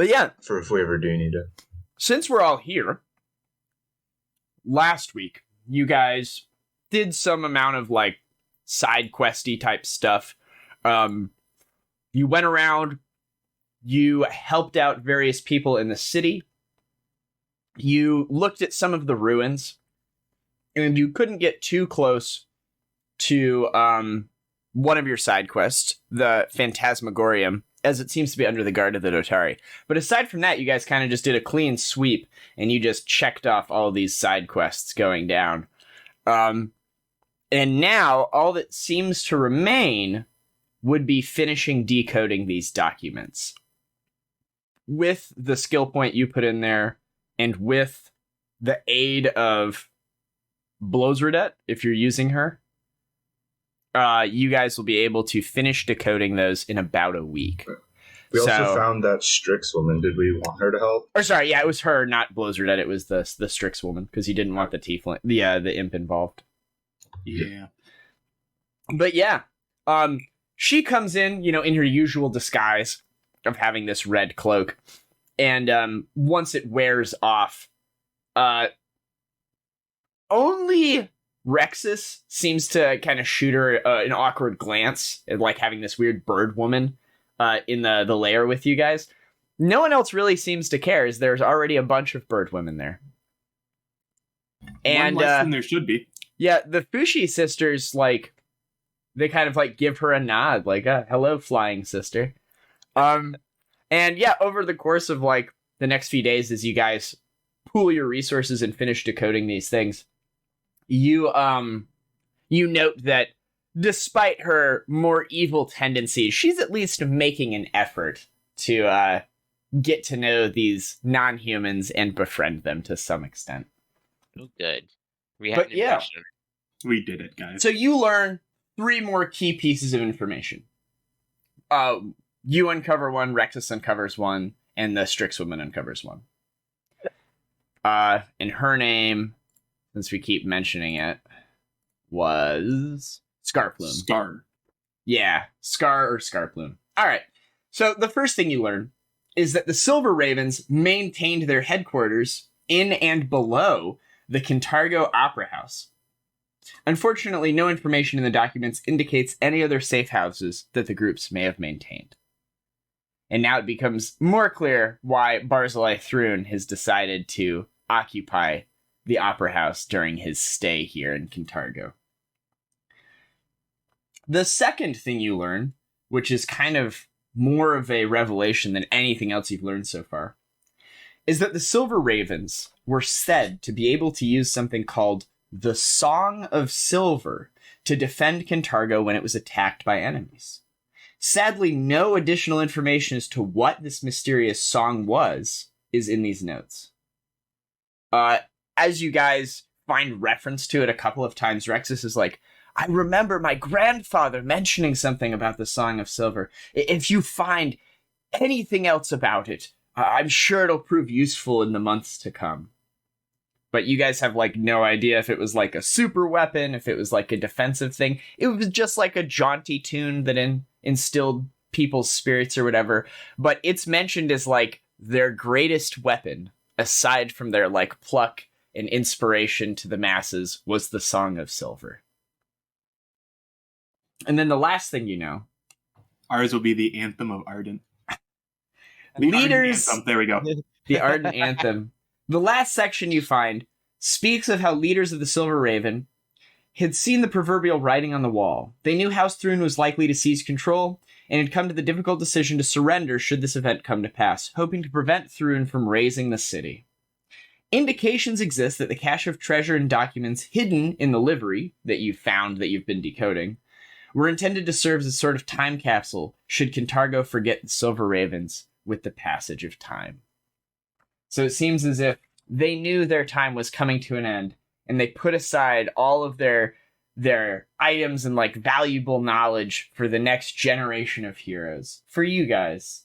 But yeah. For if we ever do need it. Since we're all here, last week, you guys did some amount of, like, side questy type stuff. You went around, you helped out various people in the city, you looked at some of the ruins, and you couldn't get too close to one of your side quests, the Fantasmagorium, as it seems to be under the guard of the Dotari. But aside from that, you guys kind of just did a clean sweep, and you just checked off all of these side quests going down. And now, all that seems to remain would be finishing decoding these documents. With the skill point you put in there, and with the aid of Blosredet, if you're using her, you guys will be able to finish decoding those in about a week. We also found that Strix woman. Did we want her to help? Or sorry, yeah, it was her, not Blosredet. It was the Strix woman, because you didn't want the tiefling, the imp involved. Yeah. But yeah, she comes in, in her usual disguise of having this red cloak, and once it wears off, only Rexus seems to kind of shoot her an awkward glance, like having this weird bird woman in the lair with you guys. No one else really seems to care, as there's already a bunch of bird women there. And one less than there should be. Yeah, the Fushi sisters, like, they kind of like give her a nod, like, hello, flying sister. And yeah, over the course of like the next few days, as you guys pool your resources and finish decoding these things, you note that despite her more evil tendencies, she's at least making an effort to get to know these non-humans and befriend them to some extent. Oh, good. We had an impression. We did it, guys. So you learn 3 more key pieces of information. You uncover one, Rexus uncovers one, and the Strix woman uncovers one. And her name, since we keep mentioning it, was Scarplume. Scar. Yeah, Scar or Scarplume. All right. So the first thing you learn is that the Silver Ravens maintained their headquarters in and below the Kintargo Opera House. Unfortunately, no information in the documents indicates any other safe houses that the groups may have maintained. And now it becomes more clear why Barzillai Thrun has decided to occupy the Opera House during his stay here in Kintargo. The second thing you learn, which is kind of more of a revelation than anything else you've learned so far, is that the Silver Ravens were said to be able to use something called the Song of Silver to defend Kintargo when it was attacked by enemies. Sadly, no additional information as to what this mysterious song was is in these notes. As you guys find reference to it a couple of times, Rexus is like, I remember my grandfather mentioning something about the Song of Silver. If you find anything else about it, I'm sure it'll prove useful in the months to come. But you guys have, like, no idea if it was, like, a super weapon, if it was, like, a defensive thing. It was just, like, a jaunty tune that instilled people's spirits or whatever. But it's mentioned as, like, their greatest weapon, aside from their, like, pluck and inspiration to the masses, was the Song of Silver. And then the last thing you know... Ours will be the Anthem of Ardent. Leaders... Anthem. There we go. The Ardent Anthem. The last section you find speaks of how leaders of the Silver Raven had seen the proverbial writing on the wall. They knew House Thrun was likely to seize control, and had come to the difficult decision to surrender should this event come to pass, hoping to prevent Thrun from razing the city. Indications exist that the cache of treasure and documents hidden in the livery that you found that you've been decoding were intended to serve as a sort of time capsule should Kintargo forget the Silver Ravens with the passage of time. So it seems as if they knew their time was coming to an end, and they put aside all of their items and, like, valuable knowledge for the next generation of heroes. For you guys.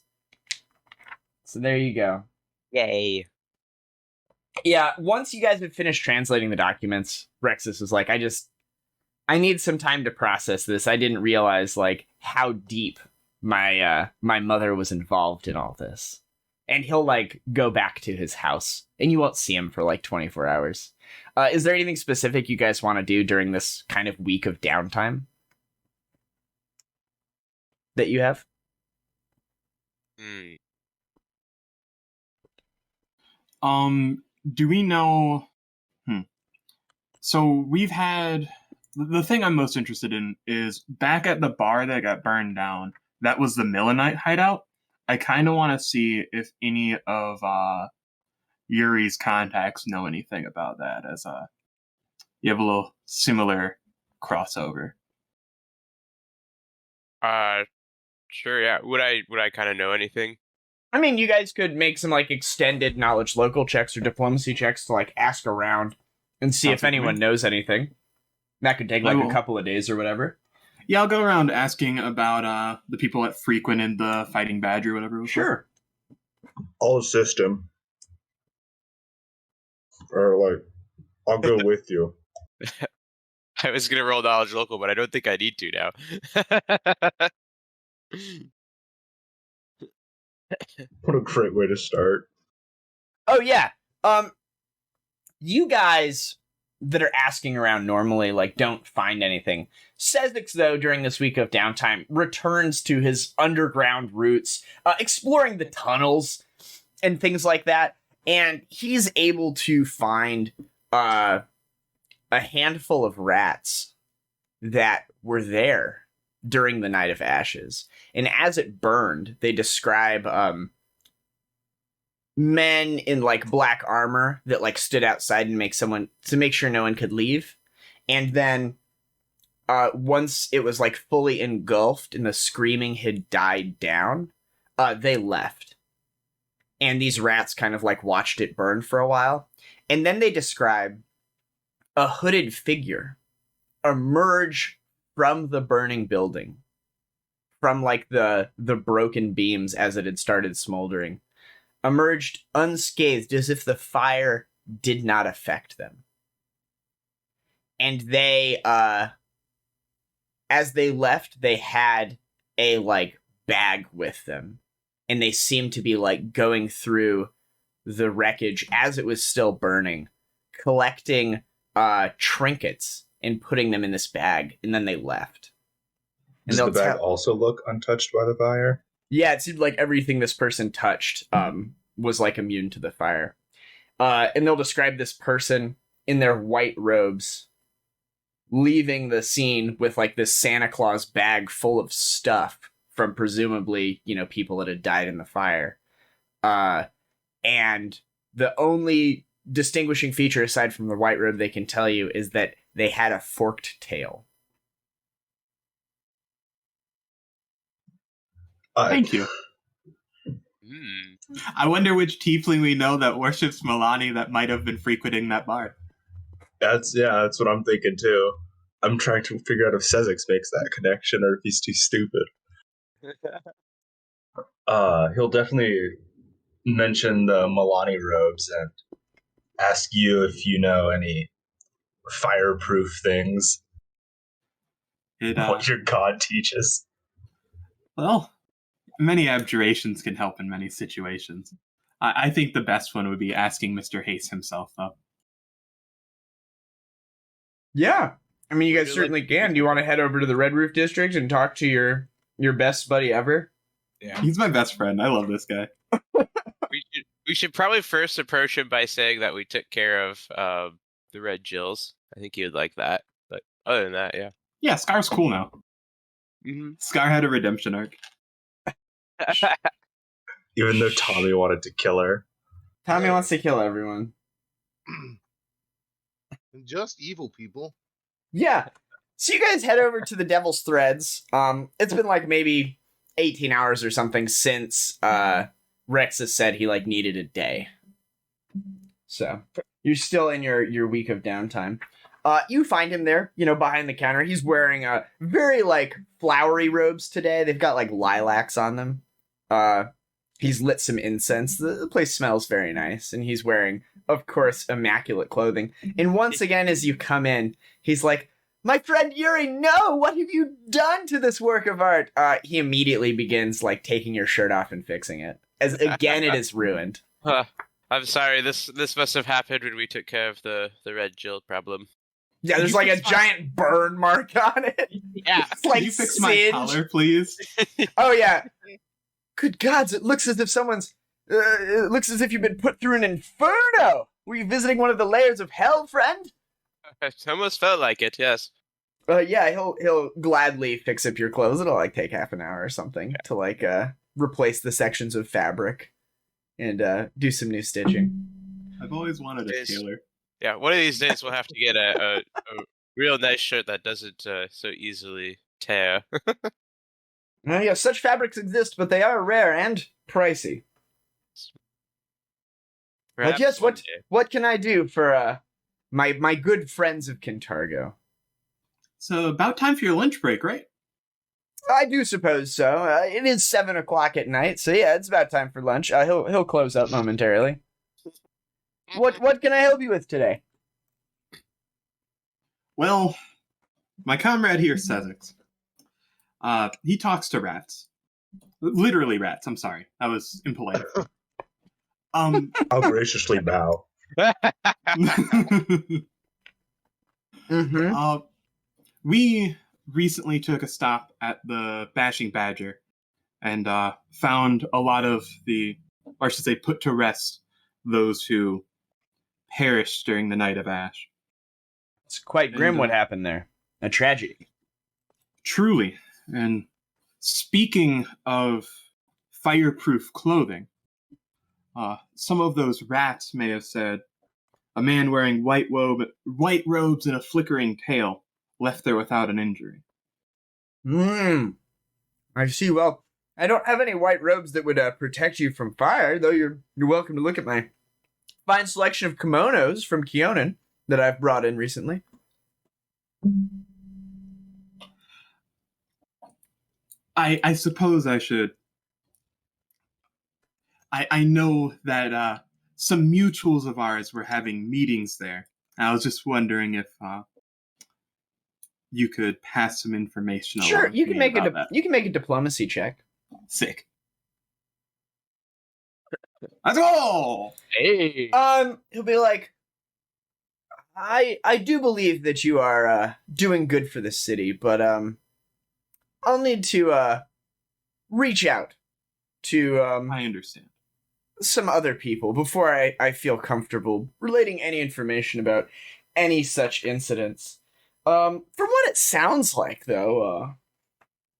So there you go. Yay. Yeah, once you guys had finished translating the documents, Rexus was like, I need some time to process this. I didn't realize, like, how deep my mother was involved in all this. and he'll like go back to his house, and you won't see him for like 24 hours. Is there anything specific you guys want to do during this kind of week of downtime that you have? Do we know? So we've had the thing I'm most interested in is back at the bar that got burned down. That was the Millenite hideout. I kind of want to see if any of Yuri's contacts know anything about that, as you have a little similar crossover. Sure, yeah. Would I kind of know anything? I mean, you guys could make some like extended knowledge local checks or diplomacy checks to like ask around and see if anyone knows anything. That could take like a couple of days or whatever. Yeah, I'll go around asking about the people that frequented the Fighting Badger or whatever it was. Sure. I'll assist him. Or like, I'll go with you. I was gonna roll knowledge local, but I don't think I need to now. What a great way to start. Oh yeah. You guys that are asking around normally like don't find anything. Sezzix, though, during this week of downtime, returns to his underground roots, exploring the tunnels and things like that, and he's able to find a handful of rats that were there during the Night of Ashes. And as it burned, they describe men in like black armor that like stood outside and make sure no one could leave. And then once it was like fully engulfed and the screaming had died down, they left. And these rats kind of like watched it burn for a while. And then they describe a hooded figure emerge from the burning building, from like the broken beams as it had started smoldering, emerged unscathed as if the fire did not affect them. And they, as they left, they had a like bag with them, and they seemed to be like going through the wreckage as it was still burning, collecting trinkets and putting them in this bag, and then they left. And does the bag also look untouched by the fire? Yeah, it seemed like everything this person touched was like immune to the fire. And they'll describe this person in their white robes leaving the scene with like this Santa Claus bag full of stuff from presumably, people that had died in the fire. And the only distinguishing feature aside from the white robe they can tell you is that they had a forked tail. Thank you. I wonder which tiefling we know that worships Milani that might have been frequenting that bar. That's what I'm thinking too. I'm trying to figure out if Sezzix makes that connection or if he's too stupid. He'll definitely mention the Milani robes and ask you if you know any fireproof things. What your god teaches. Well, many abjurations can help in many situations. I think the best one would be asking Mr. Hayes himself, though. Yeah. I mean, you guys certainly can. Do you want to head over to the Red Roof District and talk to your best buddy ever? Yeah. He's my best friend. I love this guy. We should probably first approach him by saying that we took care of the Red Jills. I think he would like that. But other than that, yeah. Yeah, Scar's cool now. Mm-hmm. Scar had a redemption arc. Even though Tommy wanted to kill her. Tommy wants to kill everyone. Just evil people. Yeah. So you guys head over to the Devil's Threads. It's been like maybe 18 hours or something since Rexus said he like needed a day. So you're still in your week of downtime. You find him there, behind the counter. He's wearing very like flowery robes today. They've got like lilacs on them. He's lit some incense. The place smells very nice, and he's wearing, of course, immaculate clothing. And once again, as you come in, he's like, "My friend Yuri, no! What have you done to this work of art?" He immediately begins like taking your shirt off and fixing it. as again it is ruined. I'm sorry. This must have happened when we took care of the red Jill problem. Yeah, there's like a giant burn mark on it. Yeah. It's like Can you fix singed. my color, please? Oh yeah. Good gods, it looks as if someone's. It looks as if you've been put through an inferno. Were you visiting one of the layers of hell, friend? It almost felt like it. Yes. Yeah, he'll gladly fix up your clothes. It'll like take half an hour or something to like replace the sections of fabric and do some new stitching. I've always wanted a tailor. Yeah, one of these days we'll have to get a real nice shirt that doesn't so easily tear. Well, yeah, such fabrics exist, but they are rare and pricey. But yes, what can I do for my good friends of Kintargo? So about time for your lunch break, right? I do suppose so. It is 7 o'clock at night, so yeah, it's about time for lunch. He'll close up momentarily. What can I help you with today? Well, my comrade here, Sezzix. He talks to rats. Literally rats. I'm sorry, that was impolite. I'll graciously bow. Mm-hmm. We recently took a stop at the Bashing Badger and found a lot of or I should say put to rest those who perished during the Night of Ash. It's quite grim what happened there. A tragedy. Truly. And speaking of fireproof clothing, some of those rats may have said a man wearing white robes and a flickering tail left there without an injury. I see. Well, I don't have any white robes that would protect you from fire, though you're welcome to look at my fine selection of kimonos from Kionin that I've brought in recently. I suppose I should. I know that some mutuals of ours were having meetings there. I was just wondering if you could pass some information along. Sure, you can make a diplomacy check. Sick. Let's go! Hey. He'll be like, I do believe that you are doing good for the city, but I'll need to reach out to I understand. some other people before I feel comfortable relating any information about any such incidents. From what it sounds like, though,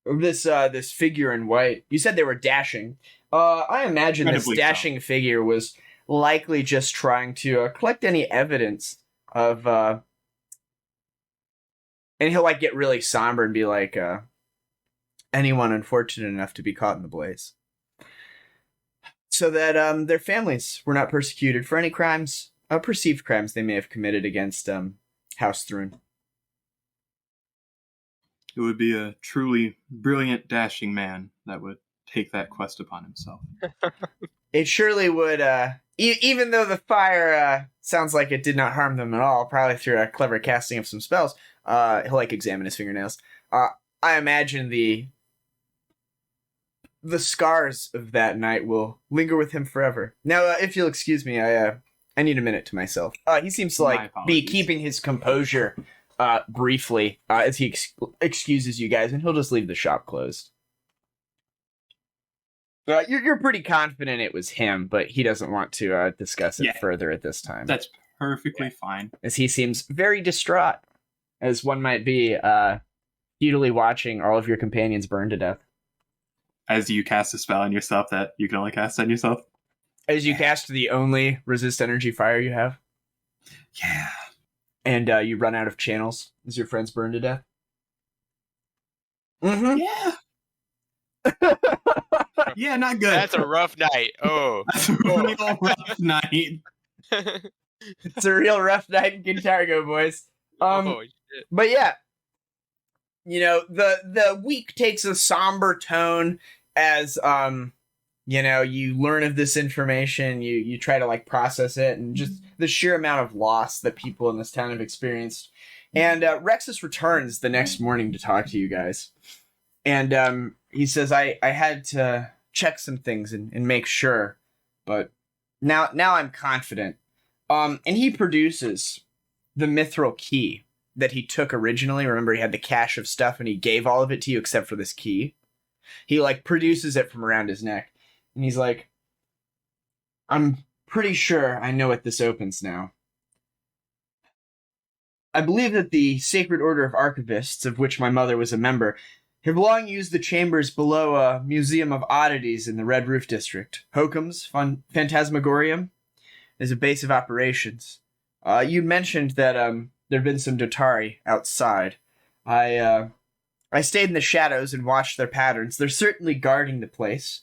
this figure in white, you said they were dashing. I imagine this dashing figure was likely just trying to collect any evidence of, and he'll like get really somber and be like, anyone unfortunate enough to be caught in the blaze, so that their families were not persecuted for any crimes, perceived crimes they may have committed against House Thrun. It would be a truly brilliant, dashing man that would take that quest upon himself. It surely would, even though the fire sounds like it did not harm them at all, probably through a clever casting of some spells. He'll like examine his fingernails. I imagine the scars of that night will linger with him forever. Now, if you'll excuse me, I need a minute to myself. He seems to like be keeping his composure briefly as he excuses you guys, and he'll just leave the shop closed. You're pretty confident it was him, but he doesn't want to discuss it further at this time. That's perfectly fine. As he seems very distraught, as one might be futilely watching all of your companions burn to death. As you cast a spell on yourself that you can only cast on yourself? As you cast the only resist energy fire you have? Yeah. And you run out of channels as your friends burn to death? Mm-hmm. Yeah. Yeah, not good. That's a rough night. Oh. That's a real rough night. It's a real rough night in Kintargo, boys. Oh, shit. But yeah, you know, the week takes a somber tone as you know, you learn of this information, you try to like process it, and just the sheer amount of loss that people in this town have experienced. And Rexus returns the next morning to talk to you guys, and he says, I had to check some things and make sure. But now I'm confident. And he produces the mithril key that he took originally. Remember, he had the cache of stuff and he gave all of it to you except for this key. He like produces it from around his neck. And he's like, I'm pretty sure I know what this opens now. I believe that the Sacred Order of Archivists, of which my mother was a member, have long used the chambers below a museum of oddities in the Red Roof District. Hocum's Fantasmagorium is a base of operations. You mentioned that there have been some Dotari outside. I stayed in the shadows and watched their patterns. They're certainly guarding the place.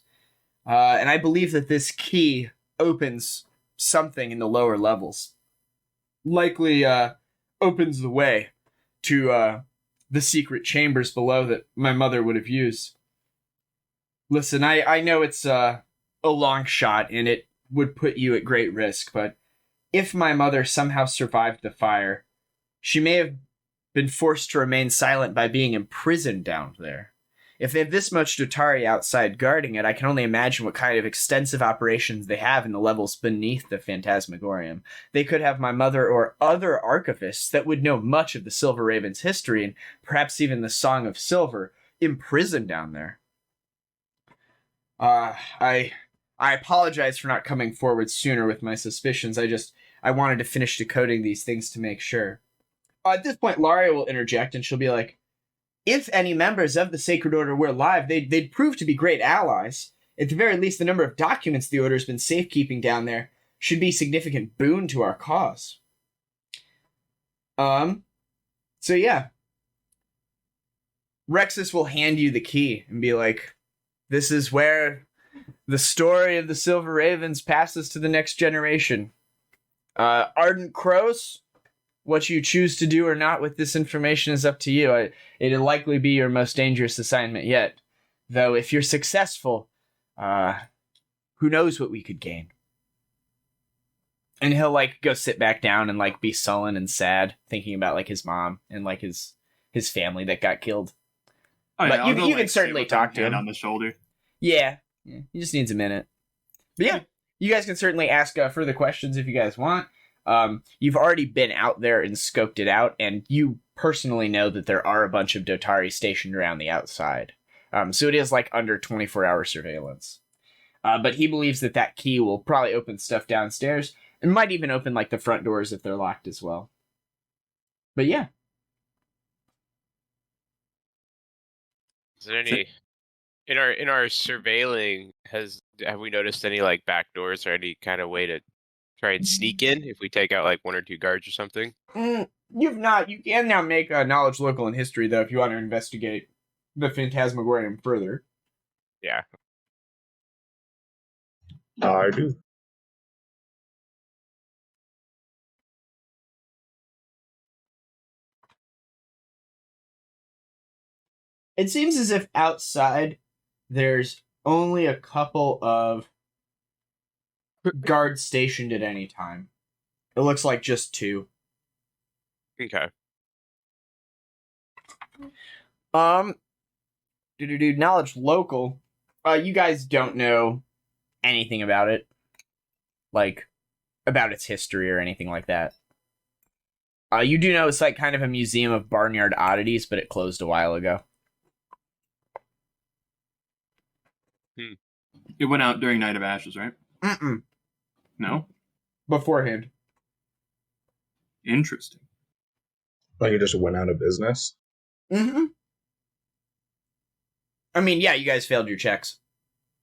And I believe that this key opens something in the lower levels. Likely opens the way to the secret chambers below that my mother would have used. Listen, I know it's a long shot and it would put you at great risk, but if my mother somehow survived the fire, she may have been forced to remain silent by being imprisoned down there. If they have this much Dotari outside guarding it, I can only imagine what kind of extensive operations they have in the levels beneath the Phantasmagorium. They could have my mother or other archivists that would know much of the Silver Raven's history and perhaps even the Song of Silver imprisoned down there. I apologize for not coming forward sooner with my suspicions. I wanted to finish decoding these things to make sure. At this point, Laria will interject and she'll be like, if any members of the Sacred Order were alive, they'd prove to be great allies. At the very least, the number of documents the Order's been safekeeping down there should be a significant boon to our cause. So yeah. Rexus will hand you the key and be like, this is where the story of the Silver Ravens passes to the next generation. Ardent Crows, what you choose to do or not with this information is up to you. It'll likely be your most dangerous assignment yet. Though if you're successful, who knows what we could gain. And he'll like go sit back down and like be sullen and sad, thinking about like his mom and like his family that got killed. Oh, but yeah, you can certainly talk to him on the shoulder. Yeah, he just needs a minute. But yeah, you guys can certainly ask further questions if you guys want. You've already been out there and scoped it out, and you personally know that there are a bunch of Dotari stationed around the outside. So it is like under 24-hour surveillance. But he believes that key will probably open stuff downstairs, and might even open like the front doors if they're locked as well. But yeah. Is there any in our surveilling have we noticed any like back doors or any kind of way to try and sneak in if we take out like one or two guards or something? You've not. You can now make a knowledge local in history though if you want to investigate the Phantasmagorium further. Yeah. I do. It seems as if outside there's only a couple of guards stationed at any time. It looks like just two. Okay. Knowledge local. You guys don't know anything about it. Like, about its history or anything like that. You do know it's like kind of a museum of barnyard oddities, but it closed a while ago. It went out during Night of Ashes, right? Mm-mm. No? Beforehand. Interesting. Like it just went out of business? Mm-hmm. I mean, yeah, you guys failed your checks.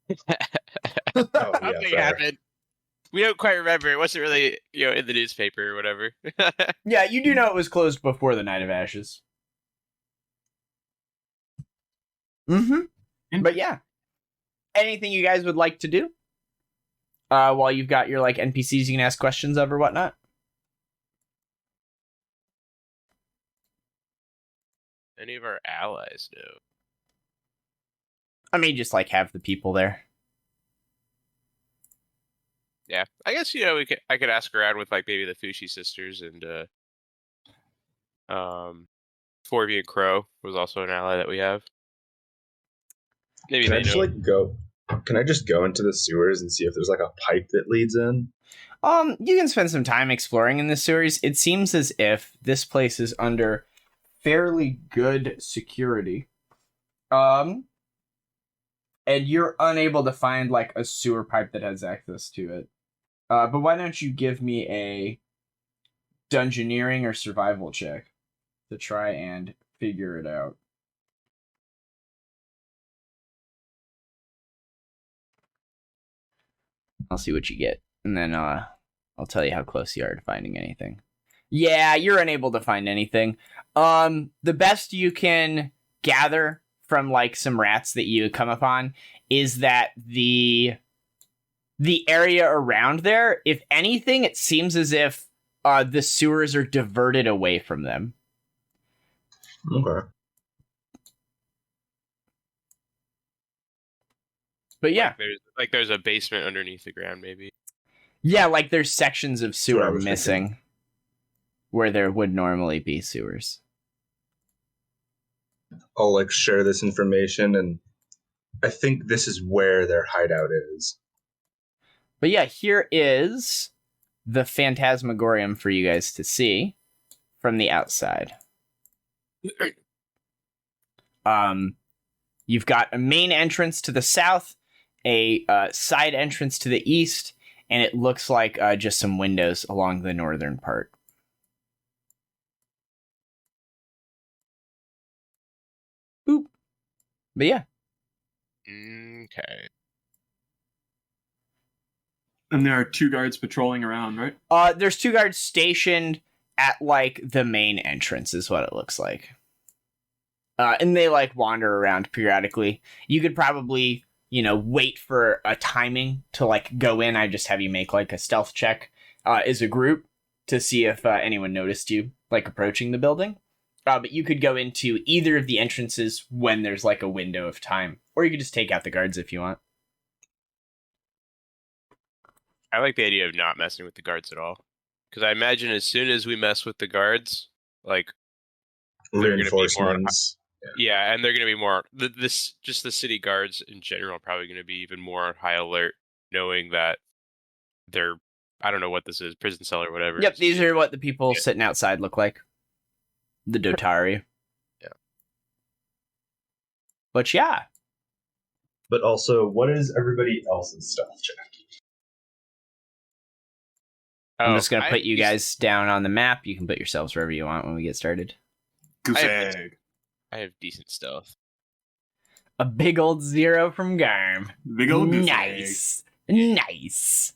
Oh, Something fair. happened. We don't quite remember. It wasn't really, in the newspaper or whatever. Yeah, you do know it was closed before the Night of Ashes. Mm-hmm. But yeah. Anything you guys would like to do? While you've got your like NPCs you can ask questions of or whatnot? Any of our allies know? I mean, just like have the people there. Yeah, I guess I could ask around with like maybe the Fushi sisters and Forby and Crow was also an ally that we have. Maybe Can I they just know. like go? Can I just go into the sewers and see if there's like a pipe that leads in? You can spend some time exploring in the sewers. It seems as if this place is under fairly good security. And you're unable to find like a sewer pipe that has access to it. But why don't you give me a dungeoneering or survival check to try and figure it out. I'll see what you get, and then I'll tell you how close you are to finding anything. Yeah, you're unable to find anything. The best you can gather from like some rats that you come upon is that the area around there, if anything, it seems as if the sewers are diverted away from them. Okay. But yeah. There's a basement underneath the ground, maybe. Yeah, like there's sections of sewer missing thinking. where there would normally be sewers. I'll like share this information, and I think this is where their hideout is. But yeah, here is the Fantasmagorium for you guys to see from the outside. You've got a main entrance to the south, a side entrance to the east, and it looks like just some windows along the northern part. Boop. But yeah. Okay. And there are 2 guards patrolling around, right? There's 2 guards stationed at like the main entrance is what it looks like. And they like wander around periodically. You could probably, wait for a timing to like go in. I just have you make like a stealth check as a group to see if anyone noticed you like approaching the building. But you could go into either of the entrances when there's like a window of time, or you could just take out the guards if you want. I like the idea of not messing with the guards at all, because I imagine as soon as we mess with the guards, like they're going to be more. Yeah, and they're going to be more. The city guards in general are probably going to be even more high alert, knowing that they're. I don't know what this is, prison cell or whatever. Yep, these are what the people sitting outside look like. The Dotari. Yeah. But yeah. But also, what is everybody else's stealth check? I'm just going to put you guys down on the map. You can put yourselves wherever you want when we get started. Goose egg. I have decent stealth. A big old 0 from Garm. Big old goose nice. egg. Nice.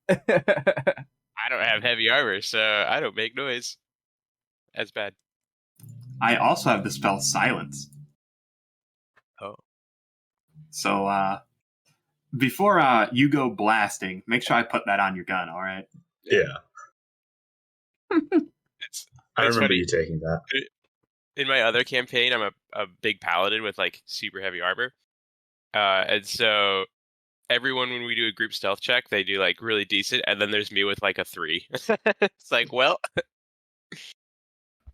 I don't have heavy armor, so I don't make noise. That's bad. I also have the spell Silence. Oh. So, before you go blasting, make sure I put that on your gun, alright? Yeah. I remember funny. you taking that. In my other campaign, I'm a big paladin with like super heavy armor. And so everyone, when we do a group stealth check, they do like really decent, and then there's me with like a 3. It's like, well.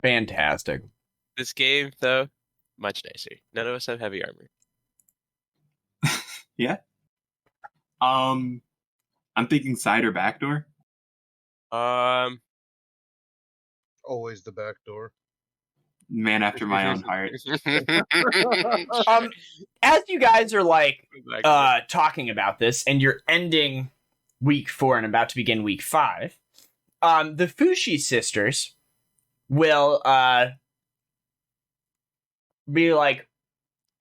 Fantastic. This game, though, much nicer. None of us have heavy armor. Yeah. I'm thinking side or back door. Always the back door. Man after my own heart. As you guys are like talking about this, and you're ending week 4 and about to begin week 5, the Fushi sisters will be like,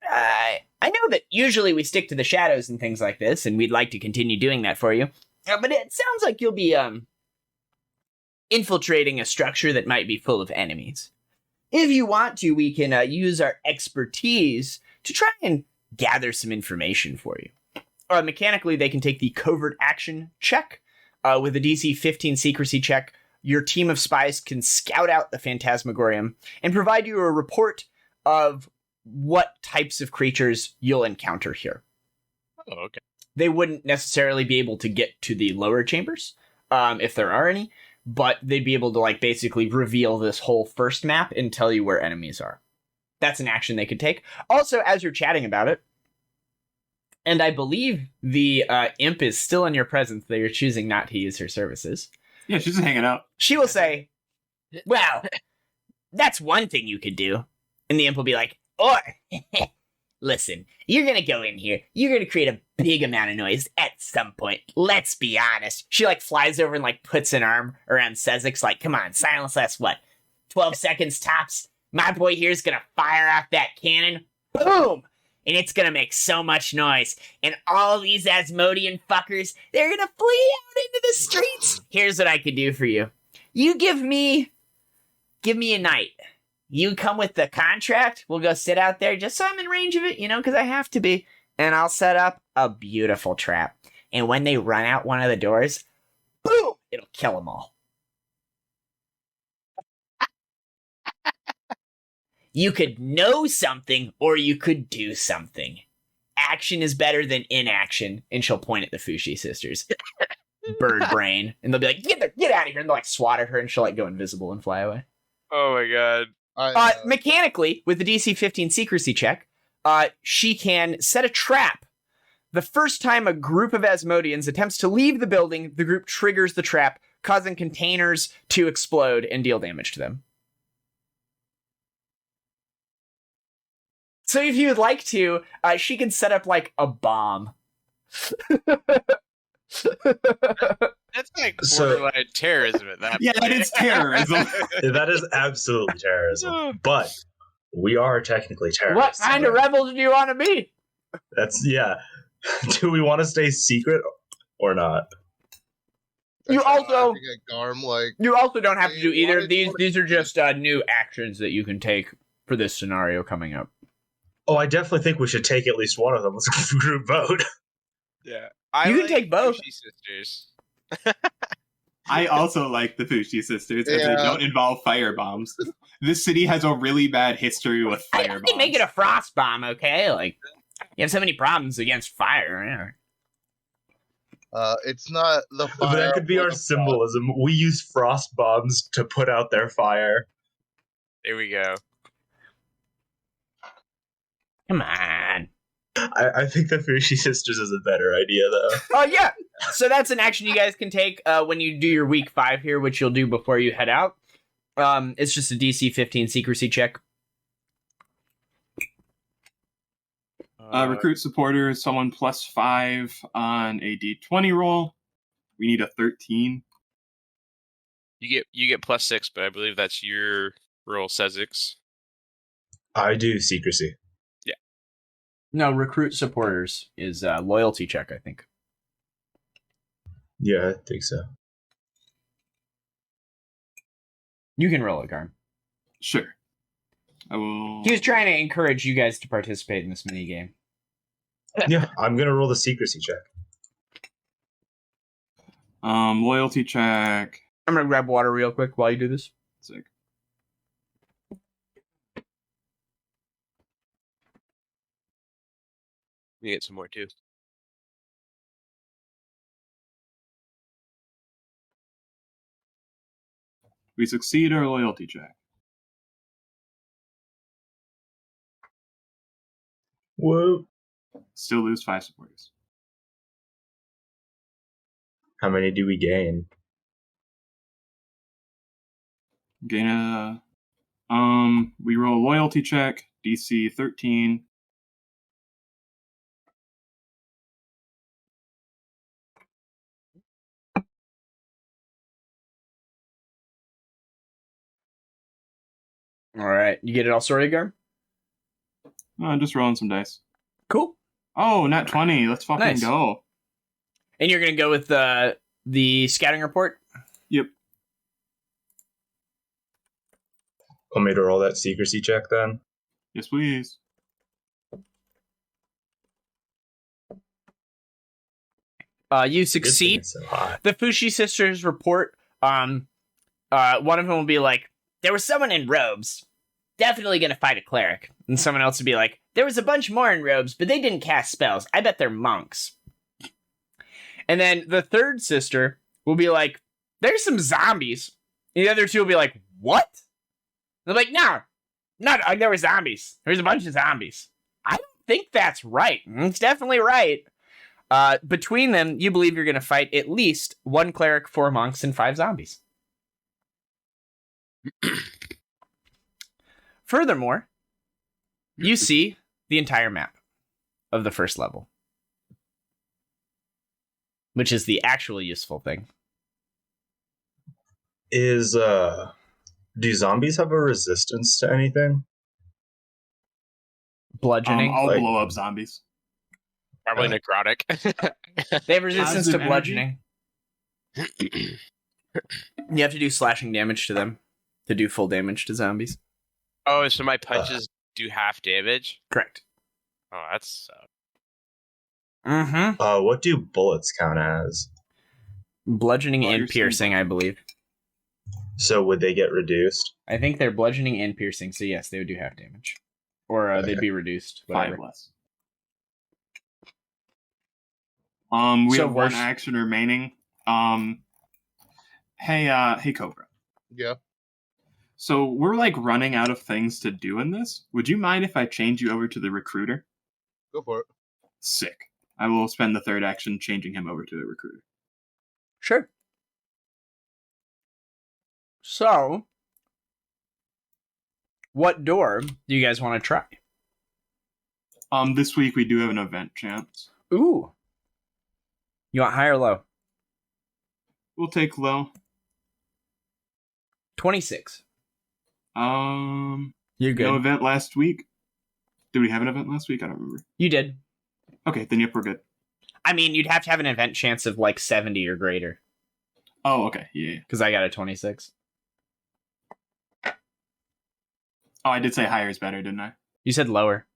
I know that usually we stick to the shadows and things like this, and we'd like to continue doing that for you, but it sounds like you'll be infiltrating a structure that might be full of enemies. If you want to, we can use our expertise to try and gather some information for you. Mechanically, they can take the covert action check. With a DC 15 secrecy check, your team of spies can scout out the Fantasmagorium and provide you a report of what types of creatures you'll encounter here. Oh, okay. They wouldn't necessarily be able to get to the lower chambers, if there are any, but they'd be able to like basically reveal this whole first map and tell you where enemies are. That's an action they could take. Also, as you're chatting about it, And I believe the imp is still in your presence, though you're choosing not to use her services. Yeah, she's just hanging out. She will say, well, that's one thing you could do. And the imp will be like, or, listen, you're going to go in here. You're going to create a big amount of noise at some point. Let's be honest. She, like, flies over and, like, puts an arm around Sezzix, like, come on, silence us, what, 12 seconds tops? My boy here's going to fire off that cannon. Boom! And it's going to make so much noise. And all these Asmodean fuckers, they're going to flee out into the streets. Here's what I could do for you. You give me a night. You come with the contract. We'll go sit out there just so I'm in range of it, you know, because I have to be. And I'll set up a beautiful trap. And when they run out one of the doors, boom, it'll kill them all. You could know something or you could do something. Action is better than inaction. And she'll point at the Fushi sisters. Bird brain. And they'll be like, get out of here. And they'll like swat at her and she'll like go invisible and fly away. Oh my god. Mechanically, with the DC 15 secrecy check, she can set a trap. The first time a group of Asmodeans attempts to leave the building, the group triggers the trap, causing containers to explode and deal damage to them. So if you would like to, she can set up, like, a bomb. That's like borderline terrorism at that point. Yeah, that is terrorism. That is absolutely terrorism. But we are technically terrorists. What kind of rebels do you want to be? That's, yeah. Do we want to stay secret or not? You also Garm, like, you also don't have to do either of these. wanted- These are just new actions that you can take for this scenario coming up. Oh, I definitely think we should take at least one of them. Let's group vote. Yeah. You can take both. Sushi sisters. I also like the Fushi sisters because they Yeah. don't involve firebombs. This city has a really bad history with I firebombs. can make it a frost bomb, okay? Like, you have so many problems against fire. Yeah. It's not the fire. That could be or our the symbolism. We use frost bombs to put out their fire. There we go. Come on. I think the Fushi Sisters is a better idea, though. Oh, yeah. So that's an action you guys can take when you do your week 5 here, which you'll do before you head out. It's just a DC 15 secrecy check. Recruit supporters, someone +5 on a D20 roll. We need a 13. You get +6, but I believe that's your roll, Sezzix. I do secrecy. No, recruit supporters is a loyalty check, I think. Yeah, I think so. You can roll it, Garm. Sure. I will. He was trying to encourage you guys to participate in this mini game. Yeah, I'm gonna roll the secrecy check. Loyalty check. I'm gonna grab water real quick while you do this. Sick. We get some more too. We succeed our loyalty check. Whoa. Still lose 5 supporters. How many do we gain? Gain a. We roll a loyalty check. DC 13. All right. You get it all sorted, Garm? Just rolling some dice. Cool. Oh, nat 20. Let's fucking Nice. go. And you're gonna go with the scouting report? Yep. Want me to roll that secrecy check then? Yes, please. You Good thing succeed. it's so hot. The Fushi sisters report. One of them will be like, there was someone in robes, definitely gonna fight a cleric. And someone else would be like, there was a bunch more in robes, but they didn't cast spells. I bet they're monks. And then the third sister will be like, there's some zombies. And the other two will be like, what? They're like, no, there were zombies. There's a bunch of zombies. I don't think that's right. It's definitely right. Between them, you believe you're going to fight at least 1 cleric, 4 monks, and 5 zombies. Furthermore, you see the entire map of the first level, which is the actual useful thing. Do zombies have a resistance to anything? Bludgeoning. I'll blow up zombies. Probably necrotic. They have resistance to Positive bludgeoning. You have to do slashing damage to them to do full damage to zombies. Oh, so my punches do half damage? Correct. Oh, that's Mm-hmm. What do bullets count as? Bludgeoning Oh, and you're piercing, I believe. So would they get reduced? I think they're bludgeoning and piercing, so yes, they would do half damage. Or Okay. they'd be reduced. Whatever. 5 less. We So have one worse- action remaining. Hey, Cobra. Yeah. So we're like running out of things to do in this. Would you mind if I change you over to the recruiter? Go for it. Sick. I will spend the third action changing him over to the recruiter. Sure. So, what door do you guys want to try? This week we do have an event chance. Ooh. You want high or low? We'll take low. 26. You're good. No event last week. Did we have an event last week? I don't remember. You did. Okay, then yep, we're good. I mean, you'd have to have an event chance of like 70 or greater, Oh, okay, yeah. because I got a 26. Oh, I did say higher is better, didn't I? You said lower.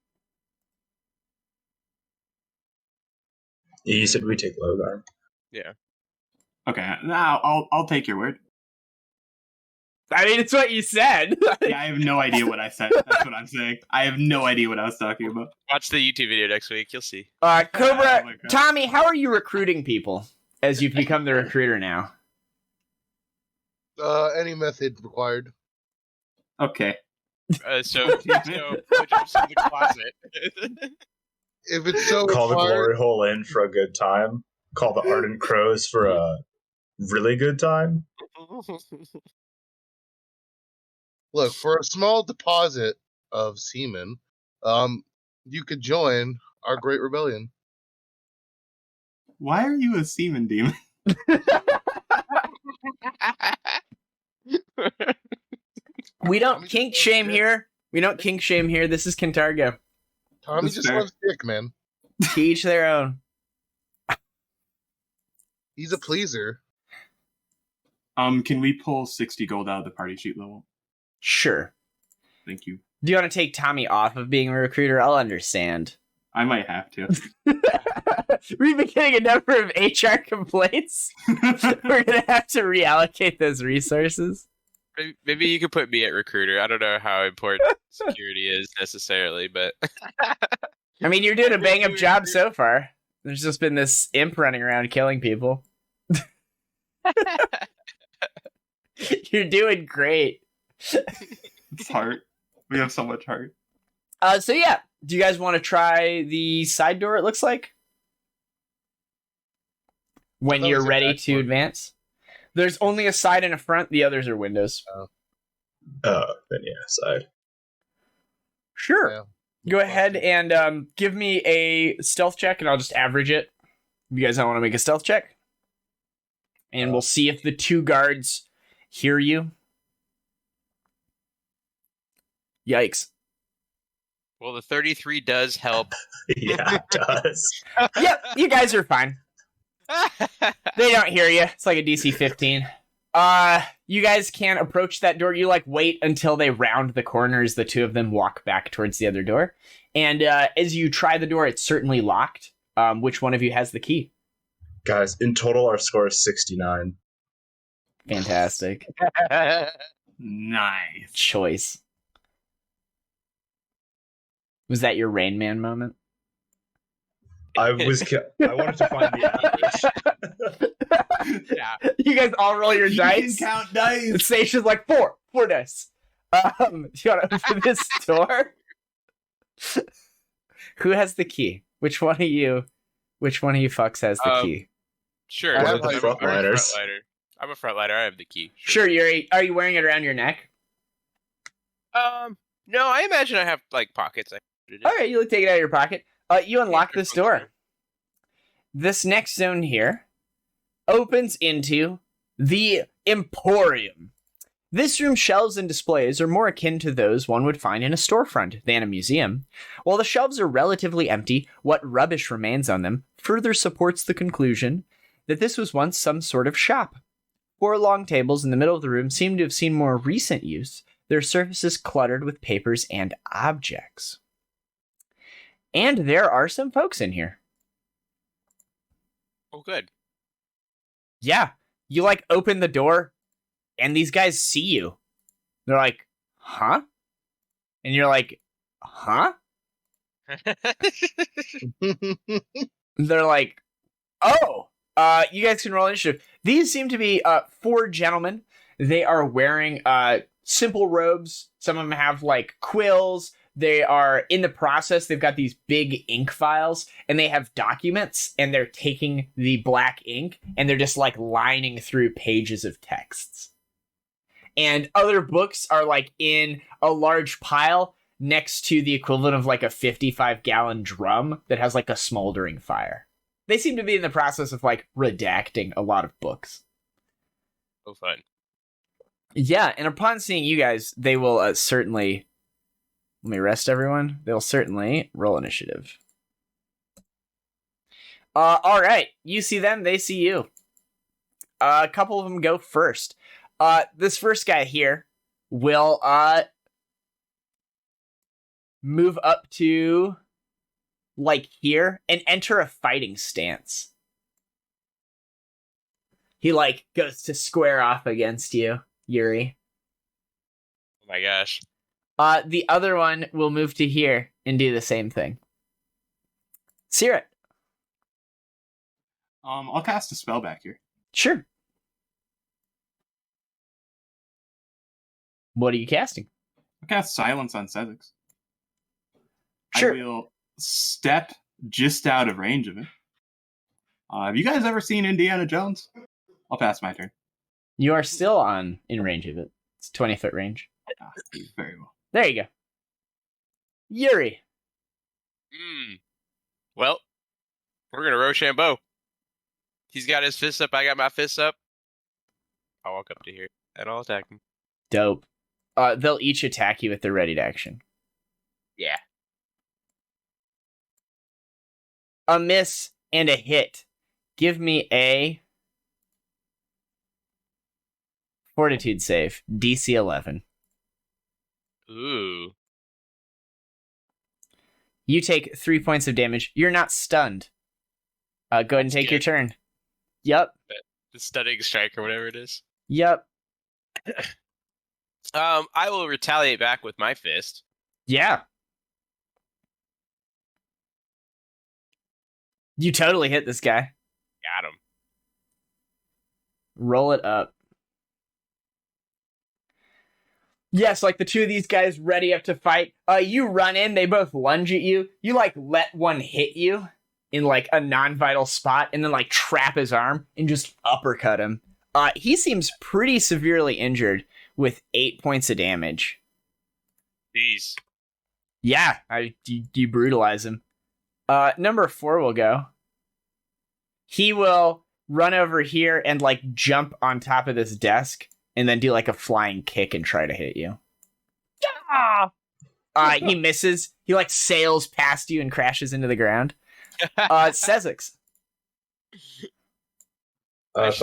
You said we take low, Garm. Okay, now I'll take your word. I mean, it's what you said. Yeah, I have no idea what I said. That's what I'm saying. I have no idea what I was talking about. Watch the YouTube video next week. You'll see. Cobra, Oh my God. Tommy, how are you recruiting people as you've become the recruiter now? Any method required. Okay. So put jumps in the closet. If it's so Call the required, glory hole in for a good time. Call the ardent crows for a really good time. look, for a small deposit of semen, you could join our great rebellion. Why are you a semen demon? We don't Tommy kink just shame loves here. We don't kink shame here. This is Kintargo. Tommy That's just fair. loves dick, man. To each their own. He's a pleaser. Can we pull 60 gold out of the party sheet level? Sure. Thank you. Do you want to take Tommy off of being a recruiter? I'll understand. I might have to. We've been getting a number of HR complaints. We're going to have to reallocate those resources. Maybe you could put me at recruiter. I don't know how important security is necessarily, but I mean, you're doing a bang up job so far. There's just been this imp running around killing people. You're doing great. It's heart. We have so much heart. So yeah, do you guys want to try the side door, it looks like? When That you're was a ready back to door. advance? There's only a side and a front, the others are windows. Then yeah, side. Sure. Yeah. Go ahead and give me a stealth check, and I'll just average it. You guys don't want to make a stealth check? And we'll see if the 2 guards hear you. Yikes. well, the 33 does help. Yeah, it does. Yep, you guys are fine. They don't hear you. It's like a DC 15. You guys can't approach that door. You wait until they round the corner as the 2 of them walk back towards the other door. And as you try the door, it's certainly locked. Which one of you has the key? Guys, in total, our score is 69. Fantastic Nice. choice. Was that your Rain Man moment? I wanted to find the average. Yeah. You guys all roll your dice. count dice. Station's like 4 dice. Do you want to open this door? Who has the key? Which one of you fucks has the key? Sure. One I'm of the a frontliners. frontliner. I'm a frontliner. I have the key. Sure, Yuri. Are you wearing it around your neck? No, I imagine I have like pockets. All right, you take it out of your pocket. You unlock this door. This next zone here opens into the Emporium. This room's shelves and displays are more akin to those one would find in a storefront than a museum. While the shelves are relatively empty, what rubbish remains on them further supports the conclusion that this was once some sort of shop. 4 long tables in the middle of the room seem to have seen more recent use, their surfaces cluttered with papers and objects. And there are some folks in here. Oh, good. Yeah, you like open the door and these guys see you. They're like, huh? And you're like, huh? They're like, oh, you guys can roll initiative. These seem to be 4 gentlemen. They are wearing simple robes. Some of them have like quills. They are in the process. They've got these big ink files and they have documents and they're taking the black ink and they're just like lining through pages of texts. And other books are like in a large pile next to the equivalent of like a 55-gallon drum that has like a smoldering fire. They seem to be in the process of like redacting a lot of books. Oh, fun. Yeah, and upon seeing you guys, they will certainly... Let me rest everyone. They'll certainly roll initiative. All right. You see them. They see you. A couple of them go first. This first guy here will move up to like here and enter a fighting stance. He like goes to square off against you, Yuri. Oh my gosh. The other one will move to here and do the same thing. Caerrat. I'll cast a spell back here. Sure. What are you casting? I'll cast Silence on Sezzix. Sure. I will step just out of range of it. Have you guys ever seen Indiana Jones? I'll pass my turn. You are still in range of it. It's 20-foot range. Very well. There you go. Yuri. Well, we're gonna Rochambeau. He's got his fists up. I got my fists up. I'll walk up to here and I'll attack him. Dope. They'll each attack you with their ready to action. Yeah. A miss and a hit. Give me a Fortitude save. DC 11. Ooh. You take 3 points of damage. You're not stunned. Go ahead and take your turn. Yep. The stunning strike or whatever it is. Yep. I will retaliate back with my fist. Yeah. You totally hit this guy. Got him. Roll it up. Yes, like the two of these guys ready up to fight. You run in, they both lunge at you. You like let one hit you in like a non-vital spot and then like trap his arm and just uppercut him. He seems pretty severely injured with 8 points of damage. Jeez. Yeah, you brutalize him. Number 4 will go. He will run over here and like jump on top of this desk and then do like a flying kick and try to hit you. Yeah! He misses. He like sails past you and crashes into the ground. Sezzix. If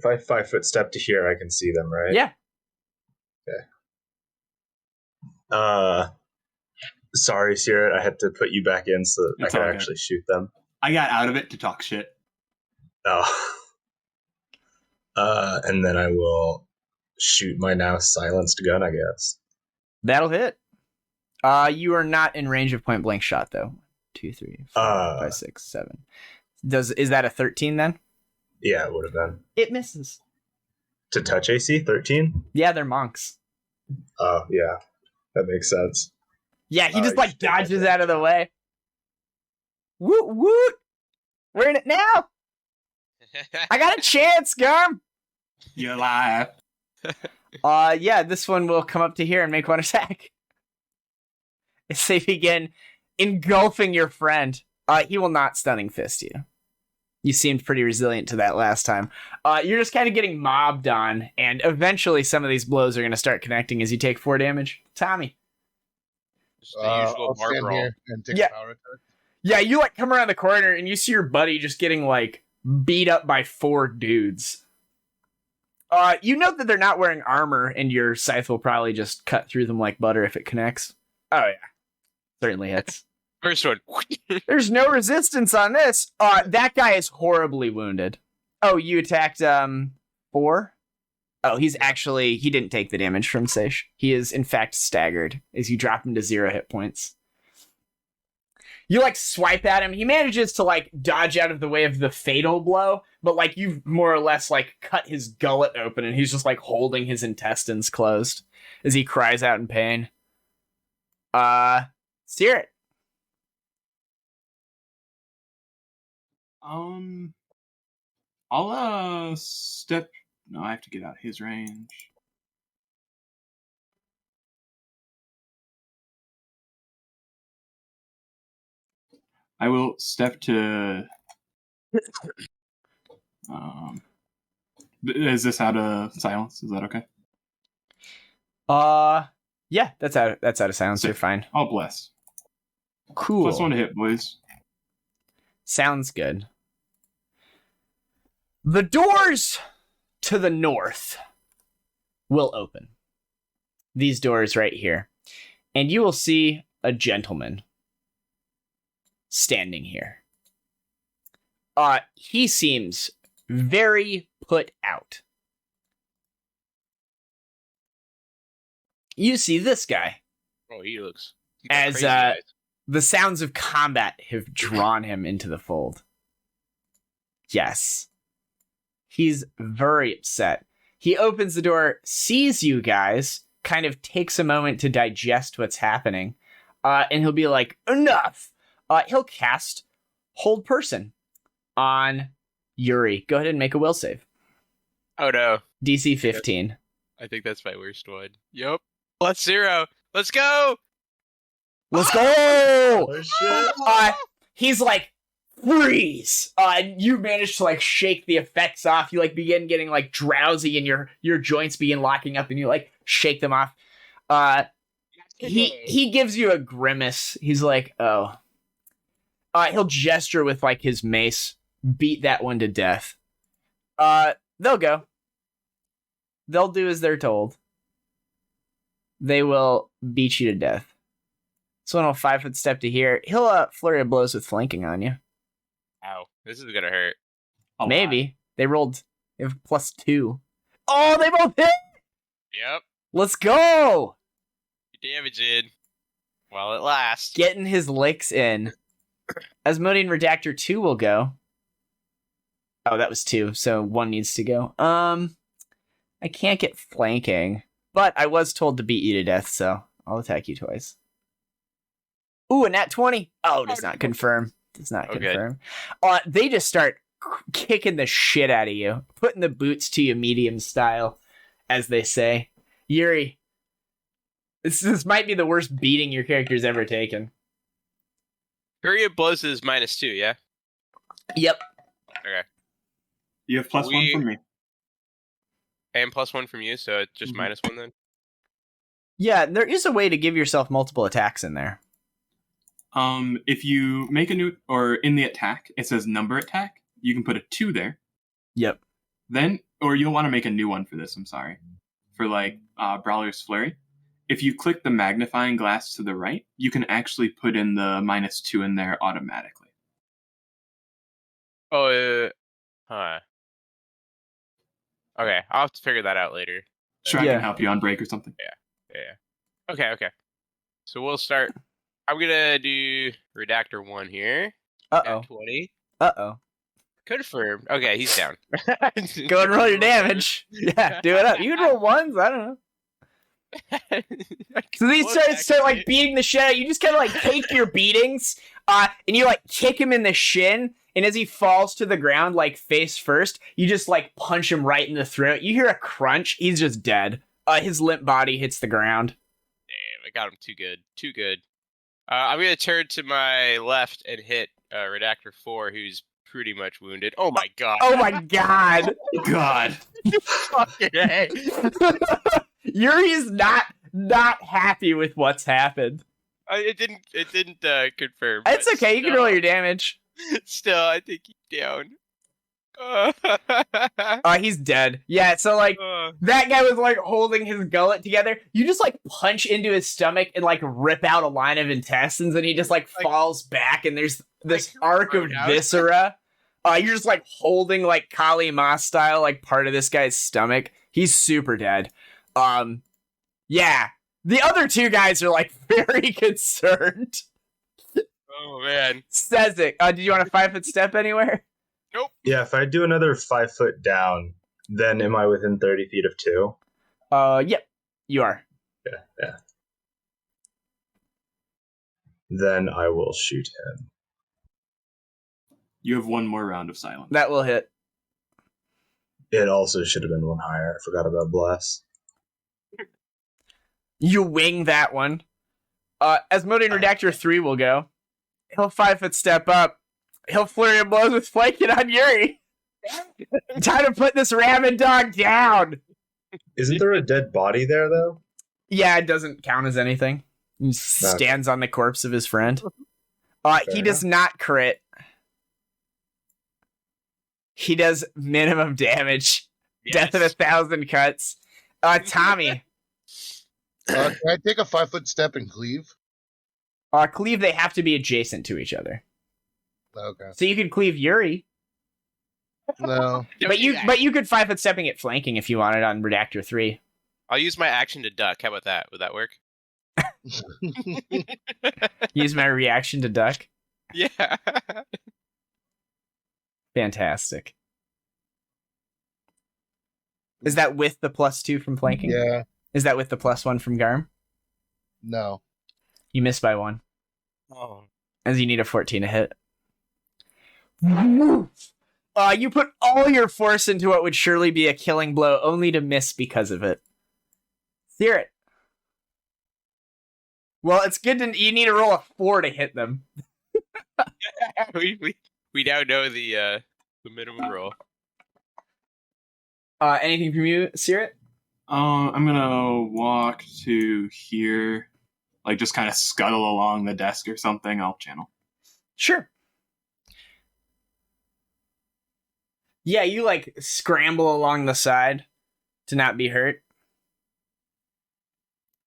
I 5-foot step to here, I can see them, right? Yeah. Okay. Sorry, Caerrat, I had to put you back in so that It's I could all good. actually shoot them. I got out of it to talk shit. Oh. And then I will shoot my now silenced gun, I guess. That'll hit. You are not in range of point blank shot though. 2, 3, 4, 5, 6, 7. Is that a 13 then? Yeah, it would have been. It misses. To touch AC, 13? Yeah, they're monks. Oh, yeah. That makes sense. Yeah, he just like dodges out of the way. Woot woot! We're in it now. I got a chance, Garm. You lie. Yeah, this one will come up to here and make one attack. As they begin engulfing your friend. He will not stunning fist you. You seemed pretty resilient to that last time. You're just kind of getting mobbed on, and eventually some of these blows are going to start connecting as you take 4 damage. Tommy. Just the usual I'll stand barber roll. here and take a power attack. Yeah, you like come around the corner and you see your buddy just getting like beat up by 4 dudes. You note that they're not wearing armor, and your scythe will probably just cut through them like butter if it connects. Oh yeah, certainly hits. First one. There's no resistance on this. That guy is horribly wounded. Oh, you attacked 4? Oh, he didn't take the damage from Seishi. He is in fact staggered as you drop him to 0 hit points. You like swipe at him. He manages to like dodge out of the way of the fatal blow, but like you've more or less like cut his gullet open, and he's just like holding his intestines closed as he cries out in pain. Sear I'll step. No, I have to get out his range. I will step to. Is this out of silence? Is that okay? Yeah, that's out of silence. You're fine. I'll bless. Cool. +1 to hit, boys. Sounds good. The doors to the north will open. These doors right here. And you will see a gentleman standing here. He seems very put out. You see this guy. Oh, he got As crazy eyes. the sounds of combat have drawn him into the fold. Yes. He's very upset. He opens the door, sees you guys, kind of takes a moment to digest what's happening, and he'll be like, enough! He'll cast Hold Person on Yuri. Go ahead and make a will save. Oh no. DC 15. I think that's my worst one. Yup. +0. Let's go! Let's go! Oh shit! He's like, freeze! You manage to like shake the effects off. You like begin getting like drowsy, and your joints begin locking up, and you like shake them off. He gives you a grimace. He's like, oh. He'll gesture with like his mace. Beat that one to death. They'll go. They'll do as they're told. They will beat you to death. So one will 5-foot step to here. He'll flurry of blows with flanking on you. Ow. This is gonna hurt. Maybe. They rolled. They have +2. Oh, they both hit! Yep. Let's go! Damage in. While it lasts. Getting his licks in. Asmodean Redactor 2 will go. Oh, that was 2, so 1 needs to go. I can't get flanking, but I was told to beat you to death, so I'll attack you twice. Ooh, a nat 20. Oh, does not confirm. Does not confirm. They just start kicking the shit out of you, putting the boots to you medium style, as they say. Yuri, this might be the worst beating your character's ever taken. Period blows is -2, yeah? Yep. Okay. You have +1 from me. And +1 from you, so it's just -1 then? Yeah, there is a way to give yourself multiple attacks in there. If you make a new, or in the attack, it says number attack, you can put a 2 there. Yep. Then, or you'll want to make a new one for this, I'm sorry. For like, Brawler's Flurry. If you click the magnifying glass to the right, you can actually put in the -2 in there automatically. Oh, huh. Okay, I'll have to figure that out later. Sure, I can help you on break or something. Yeah. Okay. So we'll start. I'm gonna do Redactor 1 here. Uh-oh. At 20. Uh-oh. Confirmed. Okay, he's down. Go and roll your damage. Yeah, do it up. You can roll 1s, I don't know. So these start like beating the shit out. You just kind of like take your beatings, and you like kick him in the shin. And as he falls to the ground, like face first, you just like punch him right in the throat. You hear a crunch. He's just dead. His limp body hits the ground. Damn, I got him too good. Too good. I'm going to turn to my left and hit Redactor 4, who's pretty much wounded. Oh my god. Oh my god. God. Fucking A. Yuri is not happy with what's happened. It didn't confirm. It's but okay. You can roll your damage. Still, I think he's down. He's dead. Yeah, so like that guy was like holding his gullet together. You just like punch into his stomach and like rip out a line of intestines, and he just like falls back, and there's this arc of viscera. You're just like holding like Kali Ma style, like part of this guy's stomach. He's super dead. Yeah. The other two guys are like very concerned. Oh man. Sezzix, did you want a 5-foot step anywhere? Nope. Yeah, if I do another 5 foot down, then am I within 30 feet of 2? Yep, you are. Yeah. Then I will shoot him. You have one more round of silence. That will hit. It also should have been one higher. I forgot about Bless. You wing that one. Asmodean Redactor 3 will go. He'll 5-foot step up. He'll flurry of blows with flanking on Yuri. Time to put this rabid dog down. Isn't there a dead body there, though? Yeah, it doesn't count as anything. He stands on the corpse of his friend. He does not crit. He does minimum damage. Yes. Death of 1,000 cuts. Tommy. Can I take a 5-foot step and cleave? Cleave, they have to be adjacent to each other. Okay. So you could cleave Yuri. No. But you could 5-foot stepping it flanking if you wanted on Redactor 3. I'll use my action to duck. How about that? Would that work? Use my reaction to duck. Yeah. Fantastic. Is that with the +2 from flanking? Yeah. Is that with the +1 from Garm? No. You missed by 1. Oh. As you need a 14 to hit. You put all your force into what would surely be a killing blow, only to miss because of it. Caerrat. Well, it's good to... You need to roll a 4 to hit them. we now know the minimum roll. Anything from you, Caerrat? I'm gonna walk to here, like just kind of scuttle along the desk or something. I'll channel. Sure. Yeah, you like scramble along the side to not be hurt.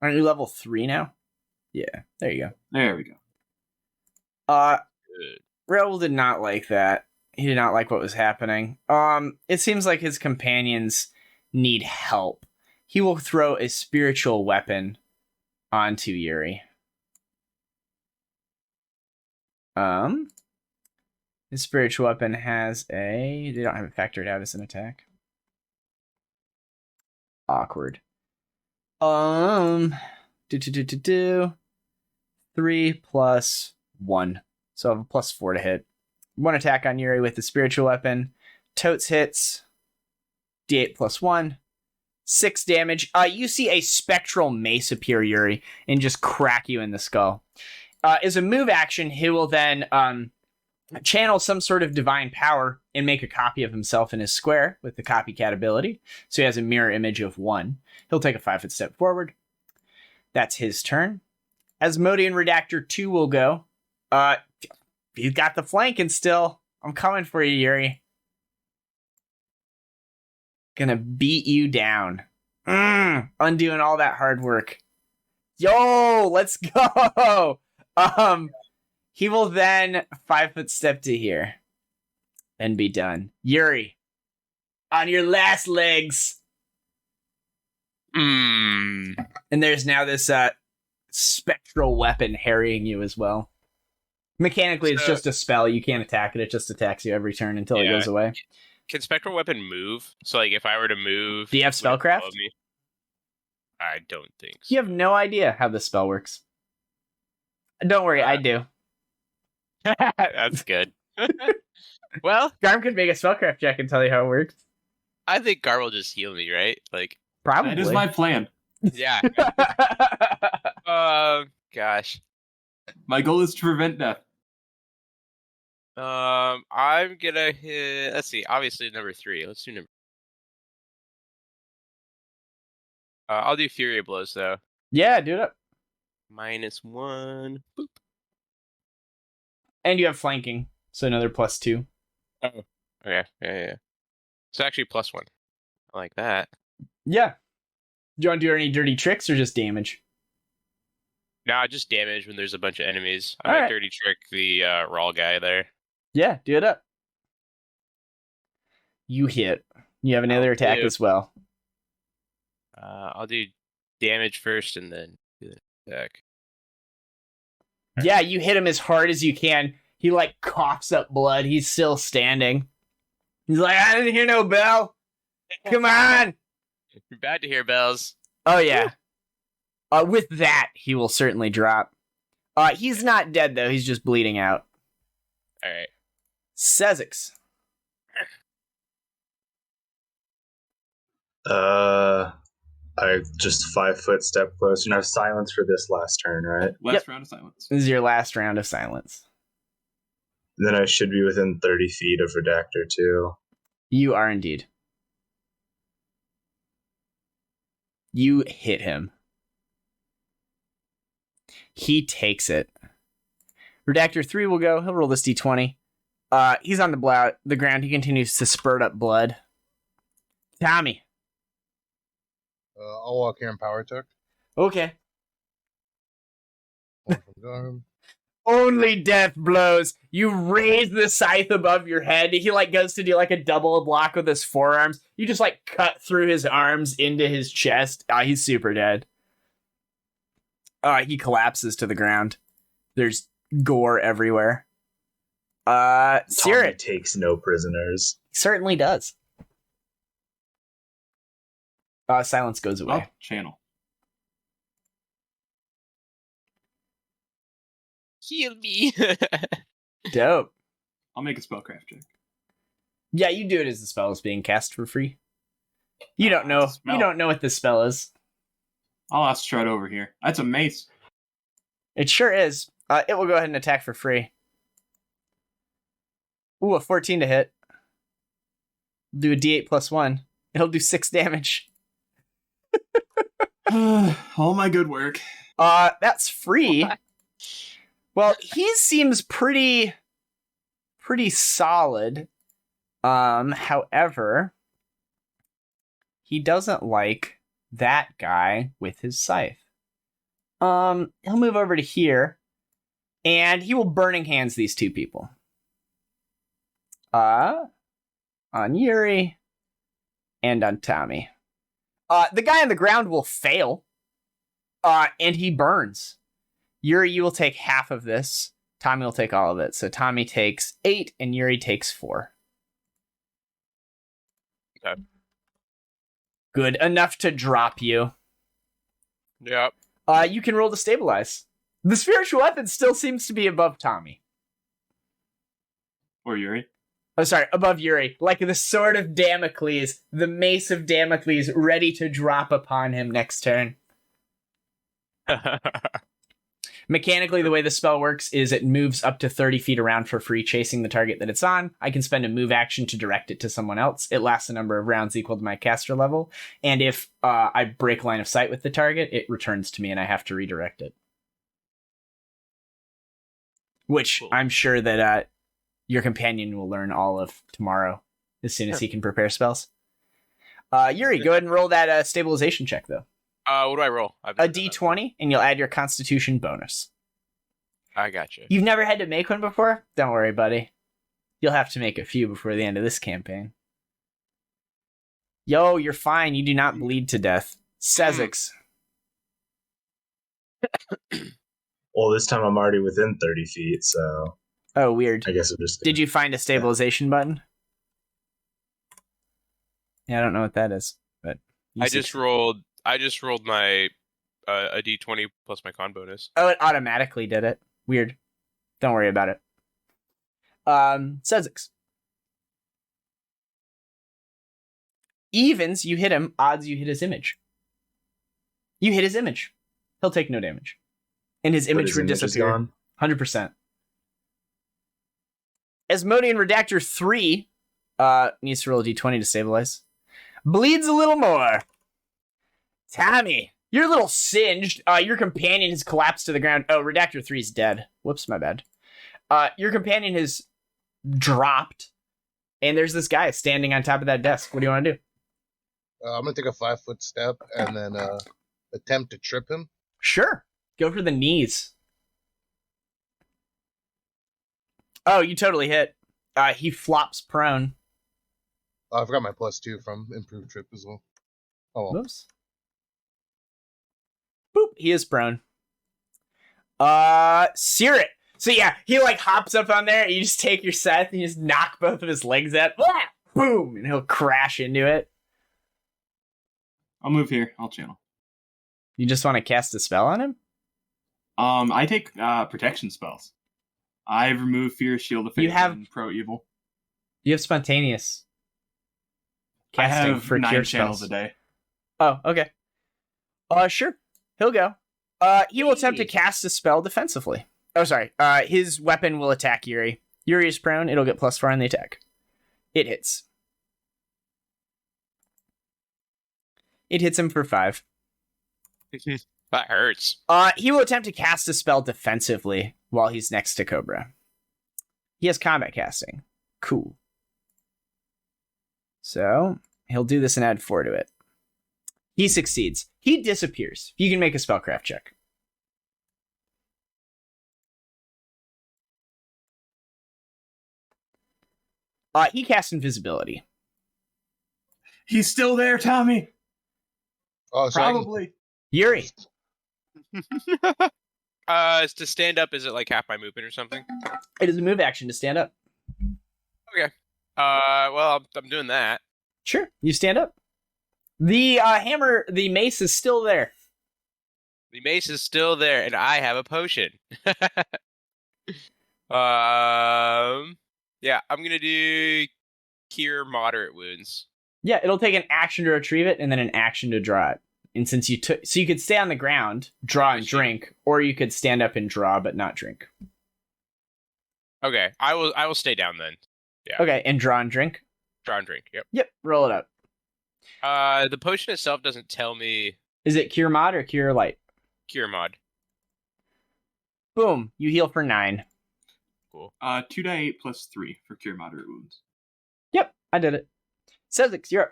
Aren't you level 3 now? Yeah, there you go. There we go. Riddle did not like that. He did not like what was happening. It seems like his companions need help. He will throw a spiritual weapon onto Yuri. His spiritual weapon has a... They don't have it factored out as an attack. Awkward. 3 plus 1. So I have a +4 to hit. 1 attack on Yuri with the spiritual weapon. Totes hits. D8 plus 1. 6 damage. You see a spectral mace appear, Yuri, and just crack you in the skull. As a move action, he will then channel some sort of divine power and make a copy of himself in his square with the copycat ability. So he has a mirror image of 1. He'll take a 5-foot step forward. That's his turn. Asmodean Redactor 2 will go. He's got the flanking still. I'm coming for you, Yuri. Gonna beat you down. Undoing all that hard work. Yo, let's go. He will then 5-foot step to here and be done. Yuri, on your last legs. And there's now this spectral weapon harrying you as well. Mechanically, it's just a spell. You can't attack it. It just attacks you every turn until it goes away. Can spectral weapon move? So, like, if I were to move, do you have spellcraft? I don't think so. You have no idea how this spell works. Don't worry, I do. That's good. Well, Garm could make a spellcraft check and tell you how it works. I think Garm will just heal me, right? Like, Probably. That is my plan. yeah. Gosh. My goal is to prevent death. I'm gonna hit. Let's see. Obviously, number 3. Let's do number. I'll do Fury of Blows though. Yeah, do it. -1. Boop. And you have flanking, so another +2. Oh. Okay. Yeah. So actually +1. I like that. Yeah. Do you want to do any dirty tricks or just damage? Nah, just damage when there's a bunch of enemies. I All might right. dirty trick the raw guy there. Yeah, do it up. You hit. You have another attack do. as well. I'll do damage first and then do the attack. Yeah, you hit him as hard as you can. He like coughs up blood. He's still standing. He's like, I didn't hear no bell. Come on. You're bad to hear bells. Oh yeah. With that, he will certainly drop. He's not dead though. He's just bleeding out. All right. Sezzix. I just 5 foot step closer. And I have silence for this last turn, right? Last round of silence. This is your last round of silence. Then I should be within 30 feet of Redactor too. You are indeed. You hit him. He takes it. Redactor 3 will go. He'll roll this d20. He's on the ground. He continues to spurt up blood. Tommy. I'll walk here and power attack. Okay. One from Garm. Only death blows. You raise the scythe above your head. He like goes to do like a double block with his forearms. You just like cut through his arms into his chest. He's super dead. He collapses to the ground. There's gore everywhere. Tommy Caerrat takes no prisoners. certainly does. Silence goes away. Oh, channel. Heal me. Dope. I'll make a spellcraft check. Yeah, you do it as the spell is being cast for free. You don't know. Spell. You don't know what this spell is. I'll ask Strut over here. That's a mace. It sure is. It will go ahead and attack for free. Ooh, a 14 to hit. Do a d8 plus 1. It'll do 6 damage. All my good work. That's free. Well, he seems pretty solid. However, he doesn't like that guy with his scythe. He'll move over to here, and he will burning hands these two people. On Yuri and on Tommy. The guy on the ground will fail, and he burns. Yuri, you will take half of this. Tommy will take all of it. So Tommy takes 8, and Yuri takes 4. Okay. Good. Enough to drop you. Yep. You can roll to stabilize. The spiritual weapon still seems to be above Tommy. Or Yuri. Oh, sorry, above Yuri. Like the sword of Damocles, the mace of Damocles, ready to drop upon him next turn. Mechanically, the way the spell works is it moves up to 30 feet around for free, chasing the target that it's on. I can spend a move action to direct it to someone else. It lasts a number of rounds equal to my caster level. And if I break line of sight with the target, it returns to me and I have to redirect it. Which Cool. I'm sure that your companion will learn all of tomorrow as soon as he can prepare spells. Yuri, go ahead and roll that stabilization check, though. What do I roll? A d20, and you'll add your constitution bonus. I got you. You've never had to make one before? Don't worry, buddy. You'll have to make a few before the end of this campaign. Yo, you're fine. You do not bleed to death. Sezzix. Well, this time I'm already within 30 feet, so Oh, weird. I guess I'm just... Did you find a stabilization button? Yeah, I don't know what that is, but... I just rolled I just rolled my a d20 plus my con bonus. Oh, it automatically did it. Weird. Don't worry about it. Sezzix. Evens, you hit him. Odds, you hit his image. You hit his image. He'll take no damage. And his image would disappear. 100%. Asmodean Redactor 3 needs to roll a d20 to stabilize. Bleeds a little more. Tommy, you're a little singed. Your companion has collapsed to the ground. Oh, Redactor 3 is dead. Whoops, my bad. Your companion has dropped, and there's this guy standing on top of that desk. What do you want to do? I'm going to take a 5-foot step and then attempt to trip him. Sure. Go for the knees. Oh, you totally hit. He flops prone. Oh, I forgot my +2 from improved trip as well. Oh, well. Oops. Boop. He is prone. Caerrat. So yeah, he like hops up on there, and you just take your scythe and you just knock both of his legs out. Boom! And he'll crash into it. I'll move here. I'll channel. You just want to cast a spell on him? I take protection spells. I remove fear, shield of faith, and pro evil. You have spontaneous casting I have for 9 cure channels spells. a day. Oh, okay. Sure. He'll go. He will attempt to cast a spell defensively. Oh, sorry. His weapon will attack Yuri. Yuri is prone. It'll get +4 on the attack. It hits. It hits him for 5. That hurts. He will attempt to cast a spell defensively while he's next to Cobra. He has combat casting. Cool. So, he'll do this and add 4 to it. He succeeds. He disappears. You can make a spellcraft check. He casts invisibility. He's still there, Tommy. Oh, so Probably. Yuri. To stand up, is it like half my movement or something? It is a move action to stand up. Okay. Well, I'm doing that. Sure, you stand up. The hammer, the mace is still there. The mace is still there, and I have a potion. Yeah, I'm gonna do cure moderate wounds. Yeah, it'll take an action to retrieve it and then an action to draw it. And since you took, so you could stay on the ground, draw and drink, or you could stand up and draw but not drink. Okay, I will stay down then. Yeah. Okay, and draw and drink. Draw and drink. Yep. Yep, roll it up. The potion itself doesn't tell me. Is it cure mod or cure light? Cure mod. Boom, you heal for 9. Cool. 2d8 + 3 for cure moderate wounds. Yep, I did it. Sezzix, you're up.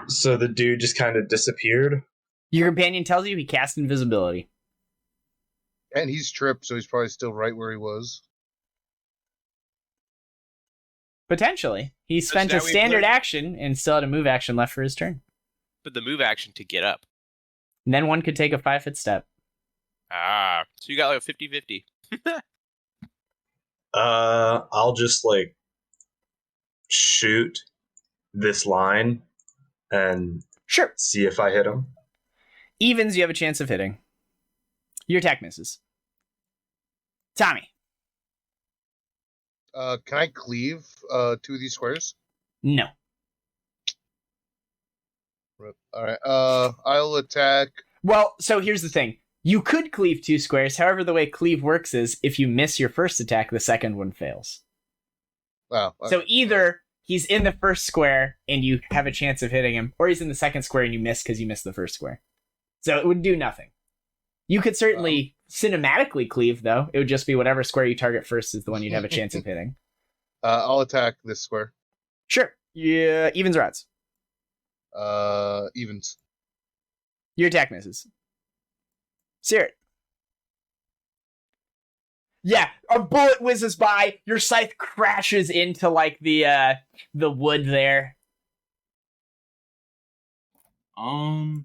So the dude just kind of disappeared. Your companion tells you he cast invisibility. And he's tripped, so he's probably still right where he was. Potentially. He spent a standard action and still had a move action left for his turn. But the move action to get up. And then one could take a 5-foot step. Ah, so you got like a 50-50. I'll just like shoot this line and Sure. see if I hit him. Evens, you have a chance of hitting. Your attack misses. Tommy. Can I cleave 2 of these squares? No. Alright, I'll attack. Well, so here's the thing. You could cleave 2 squares. However, the way cleave works is if you miss your first attack, the second one fails. Wow. So either he's in the first square and you have a chance of hitting him, or he's in the second square and you miss because you missed the first square. So it would do nothing. You could certainly cinematically cleave, though. It would just be whatever square you target first is the one you'd have a chance of hitting. I'll attack this square. Sure. Yeah, evens or odds? Evens. Your attack misses. Caerrat. Yeah, a bullet whizzes by. Your scythe crashes into like the wood there. I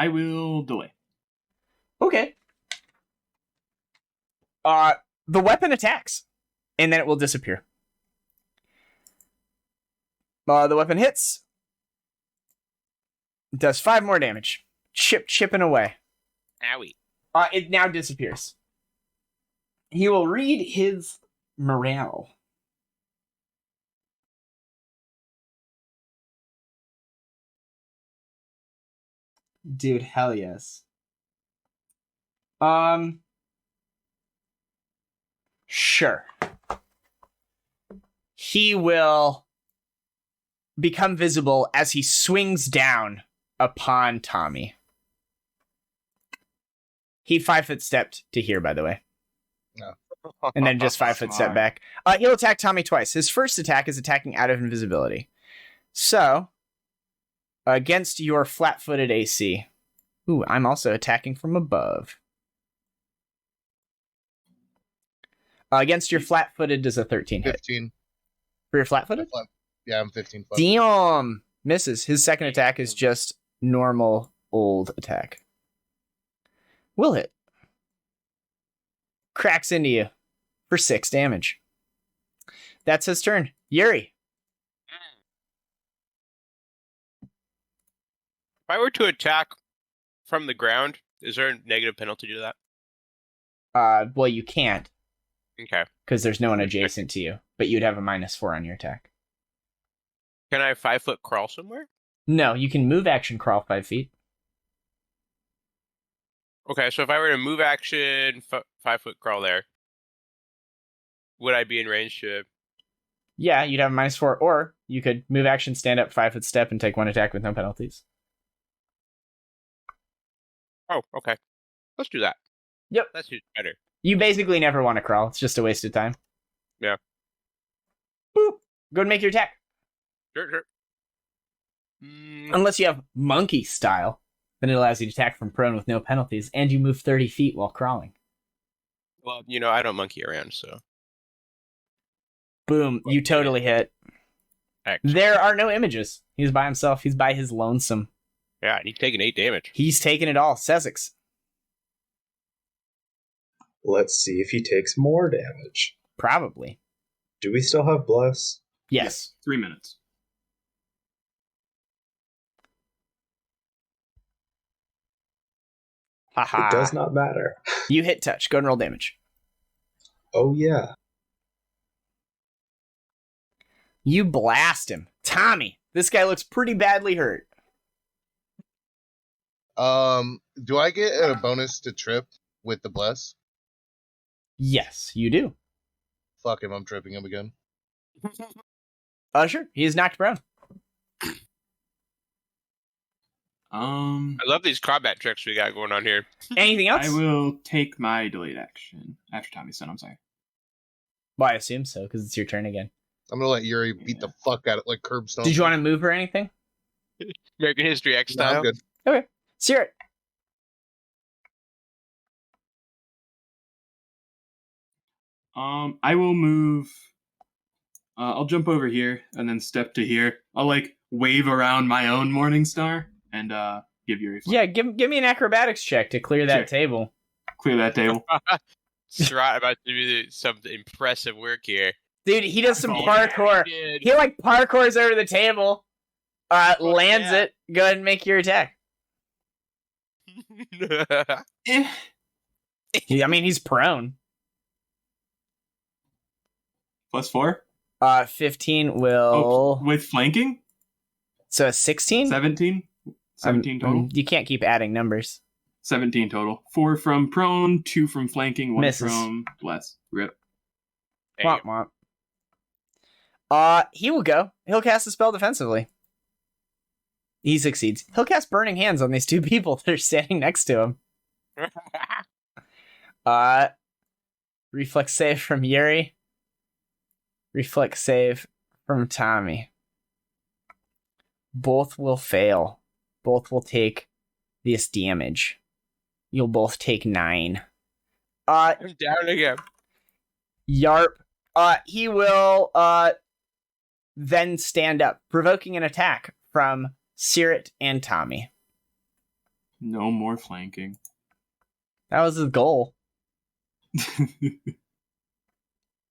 will delay. Okay. The weapon attacks, and then it will disappear. The weapon hits. Does 5 more damage. Chipping away. Owie. It now disappears. He will read his morale. Dude, hell yes. Sure. He will become visible as he swings down upon Tommy. He 5-foot stepped to here, by the way. No. And then just 5-foot step back. He'll attack Tommy twice. His first attack is attacking out of invisibility. So, against your flat-footed AC. Ooh, I'm also attacking from above. Against your flat-footed does a 13 hit. 15. For your flat-footed? Yeah, I'm 15. Damn! Misses. His second attack is just normal old attack. Will hit. Cracks into you for 6 damage. That's his turn. Yuri. If I were to attack from the ground, is there a negative penalty to that? Well, you can't. Okay. Because there's no one adjacent to you, but you'd have a -4 on your attack. Can I 5-foot crawl somewhere? No, you can move action crawl 5 feet. Okay, so if I were to move action 5-foot crawl there, would I be in range to? Yeah, you'd have a -4, or you could move action, stand up, 5-foot step, and take 1 attack with no penalties. Oh, okay. Let's do that. Yep. That's better. You basically never want to crawl. It's just a waste of time. Yeah. Boop. Go and make your attack. Sure. Unless you have monkey style, then it allows you to attack from prone with no penalties, and you move 30 feet while crawling. Well, I don't monkey around, so. Boom. You totally hit. Excellent. There are no images. He's by himself. He's by his lonesome. Yeah, and he's taking 8 damage. He's taking it all. Sezzix. Let's see if he takes more damage. Probably. Do we still have Bless? Yes. 3 minutes. Haha. It does not matter. You hit touch. Go and roll damage. Oh, yeah. You blast him. Tommy, this guy looks pretty badly hurt. Do I get a bonus to trip with the bless? Yes, you do. Fuck him, I'm tripping him again. Sure. He is knocked prone. I love these combat tricks we got going on here. Anything else? I will take my delayed action after Tommy's done. I'm sorry. Well, I assume so, because it's your turn again. I'm gonna let Yuri beat the fuck out of it like curbstone. Did you want to move or anything? American History X No, style. I'm good. Okay. Seerett. I will move. I'll jump over here and then step to here. I'll wave around my own Morning Star and give Yuri. Yeah, give me an acrobatics check to clear that Sure. table. Clear that table. Srot about to do some impressive work here. Dude, he does some Yeah, parkour. dude. He parkours over the table, lands yeah. it. Go ahead and make your attack. Eh. I mean, he's prone. +4. 15 will. Oh, with flanking? So a 16? 17? 17 total? You can't keep adding numbers. 17 total. 4 from prone, 2 from flanking, 1 Misses. from bless. Rip. There you Womp womp. He will go. He'll cast a spell defensively. He succeeds. He'll cast Burning Hands on these 2 people that are standing next to him. go. Reflex save from Yuri. Reflex save from Tommy. Both will fail. Both will take this damage. You'll both take 9. I'm down again. Yarp. He will then stand up, provoking an attack from Seerett and Tommy. No more flanking. That was his goal.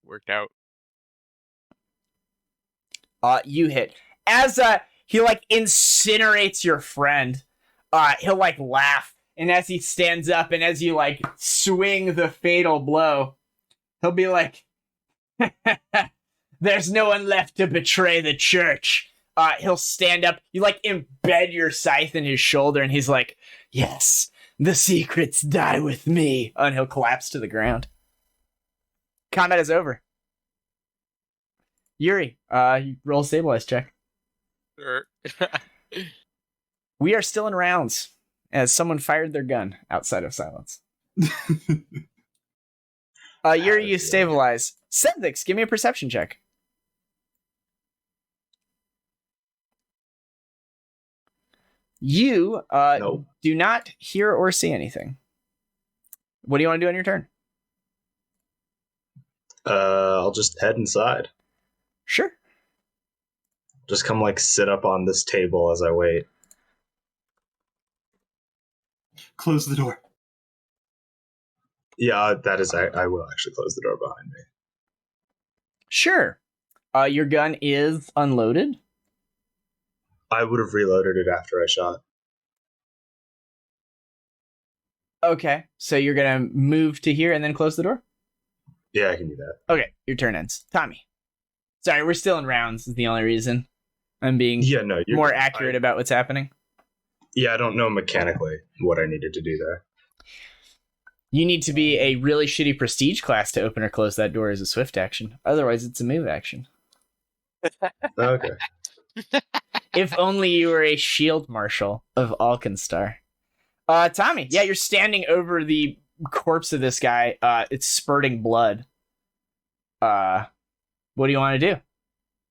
Worked out. You hit. As he like incinerates your friend. He'll like laugh, and as he stands up and as you like swing the fatal blow, he'll be like, "There's no one left to betray the church." He'll stand up. You like embed your scythe in his shoulder, and he's like, "Yes, the secrets die with me." And he'll collapse to the ground. Combat is over. Yuri, you roll a stabilize check. Sure. We are still in rounds as someone fired their gun outside of silence. Yuri, you stabilize. Sezzix, give me a perception check. You Nope. do not hear or see anything. What do you want to do on your turn? I'll just head inside. Sure. Just come like sit up on this table as I wait. Close the door. Yeah, that is. I will actually close the door behind me. Sure. Your gun is unloaded. I would have reloaded it after I shot. Okay, so you're gonna move to here and then close the door? Yeah, I can do that. Okay, your turn ends. Tommy. Sorry, we're still in rounds is the only reason I'm being Yeah, no, you're more fine. accurate about what's happening. Yeah, I don't know mechanically what I needed to do there. You need to be a really shitty prestige class to open or close that door as a swift action. Otherwise, it's a move action. Okay. If only you were a shield marshal of Alkenstar. Tommy, yeah, you're standing over the corpse of this guy. It's spurting blood. What do you want to do?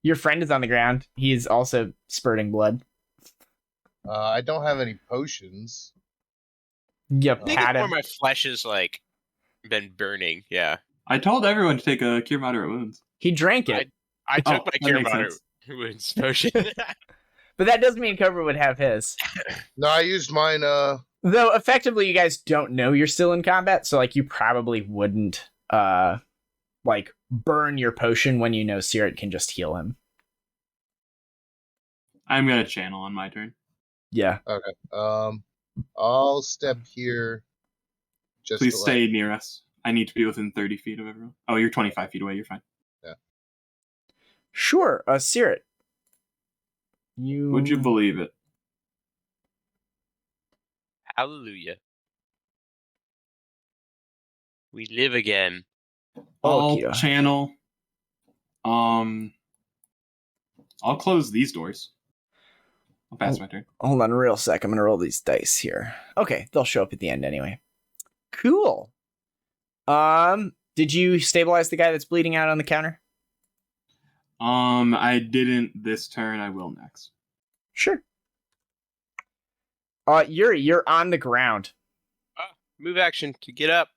Your friend is on the ground. He's also spurting blood. I don't have any potions. You I think it's pat more him. my flesh is like been burning. Yeah, I told everyone to take a cure moderate wounds. He drank it. I Oh, took my that cure makes moderate sense. wounds potion. But that doesn't mean Cobra would have his. No, I used mine. Though, effectively, you guys don't know you're still in combat, so, like, you probably wouldn't, like, burn your potion when you know Caerrat can just heal him. I'm gonna channel on my turn. Yeah. Okay. I'll step here. Just Please to, stay near us. I need to be within 30 feet of everyone. Oh, you're 25 feet away. You're fine. Sure, Caerrat. You... Would you believe it? Hallelujah. We live again. I'll Okey-doke. channel. I'll close these doors. I'll pass my turn. Hold on a real sec. I'm going to roll these dice here. Okay, they'll show up at the end anyway. Cool. Did you stabilize the guy that's bleeding out on the counter? I didn't this turn. I will next. Sure. Yuri, you're on the ground. Move action to get up.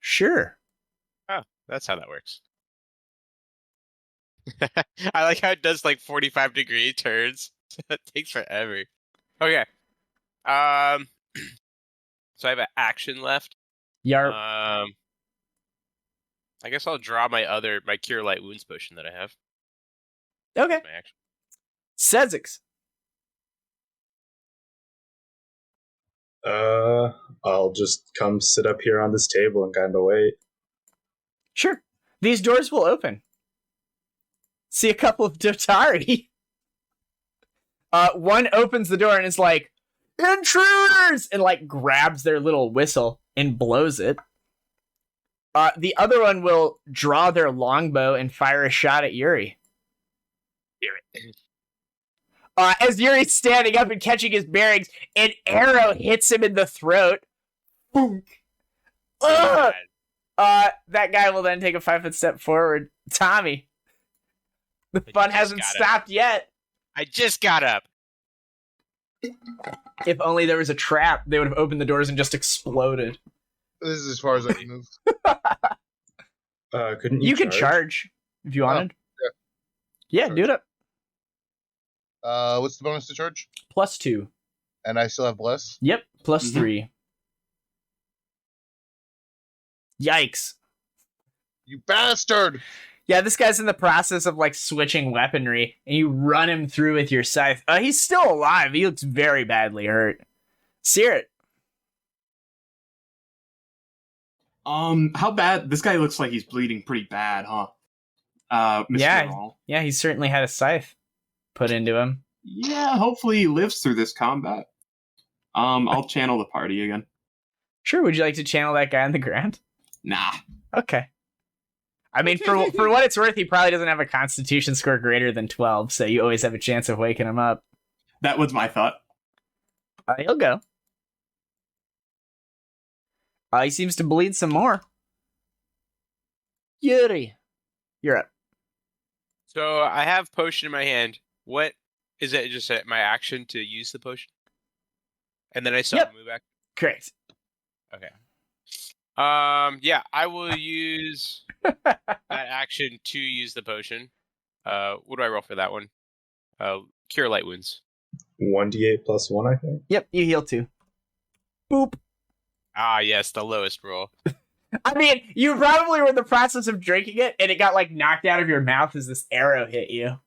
Sure. That's how that works. I like how it does like 45-degree turns. It takes forever. Okay. So I have an action left. Yar. I guess I'll draw my Cure Light Wounds potion that I have. Okay. My action. Sezzix. I'll just come sit up here on this table and kind of wait. Sure. These doors will open. See a couple of Dotari. One opens the door and is like, "Intruders!" and like grabs their little whistle and blows it. The other one will draw their longbow and fire a shot at Yuri. As Yuri's standing up and catching his bearings, an arrow hits him in the throat. Boom. Ugh! That guy will then take a 5-foot step forward. Tommy, the fun hasn't stopped yet. I just got up. If only there was a trap, they would have opened the doors and just exploded. This is as far as I can move. Couldn't You could charge if you wanted. Yeah, do it up. What's the bonus to charge? +2. And I still have bless. Yep, +3. Yikes. You bastard! Yeah, this guy's in the process of like switching weaponry, and you run him through with your scythe. He's still alive. He looks very badly hurt. Searit. How bad? This guy looks like he's bleeding pretty bad, huh? Mr. Yeah, Rawl. yeah, he certainly had a scythe put into him. Yeah, hopefully he lives through this combat. I'll channel the party again. Sure, would you like to channel that guy on the ground? Nah. Okay. I mean, for what it's worth, he probably doesn't have a constitution score greater than 12, so you always have a chance of waking him up. That was my thought. He'll go. He seems to bleed some more. Yuri, you're up. So I have potion in my hand. What is it? Just my action to use the potion, and then I still move back. Correct. Okay. Yeah, I will use that action to use the potion. What do I roll for that one? Cure light wounds. 1d8 plus 1, I think. Yep, you heal 2. Boop. Ah, yes, the lowest roll. I mean, you probably were in the process of drinking it, and it got like knocked out of your mouth as this arrow hit you.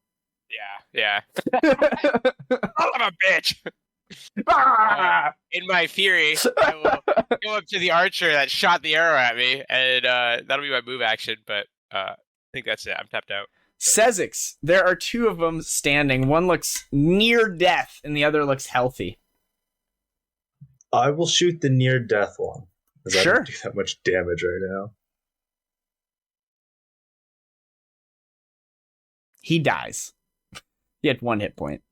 Yeah. Son of a bitch! In my fury, I will go up to the archer that shot the arrow at me, and that'll be my move action, but I think that's it. I'm tapped out. Sezzix, there are 2 of them standing. One looks near death, and the other looks healthy. I will shoot the near death one. Because Sure. I don't do that much damage right now. He dies. He had 1 hit point.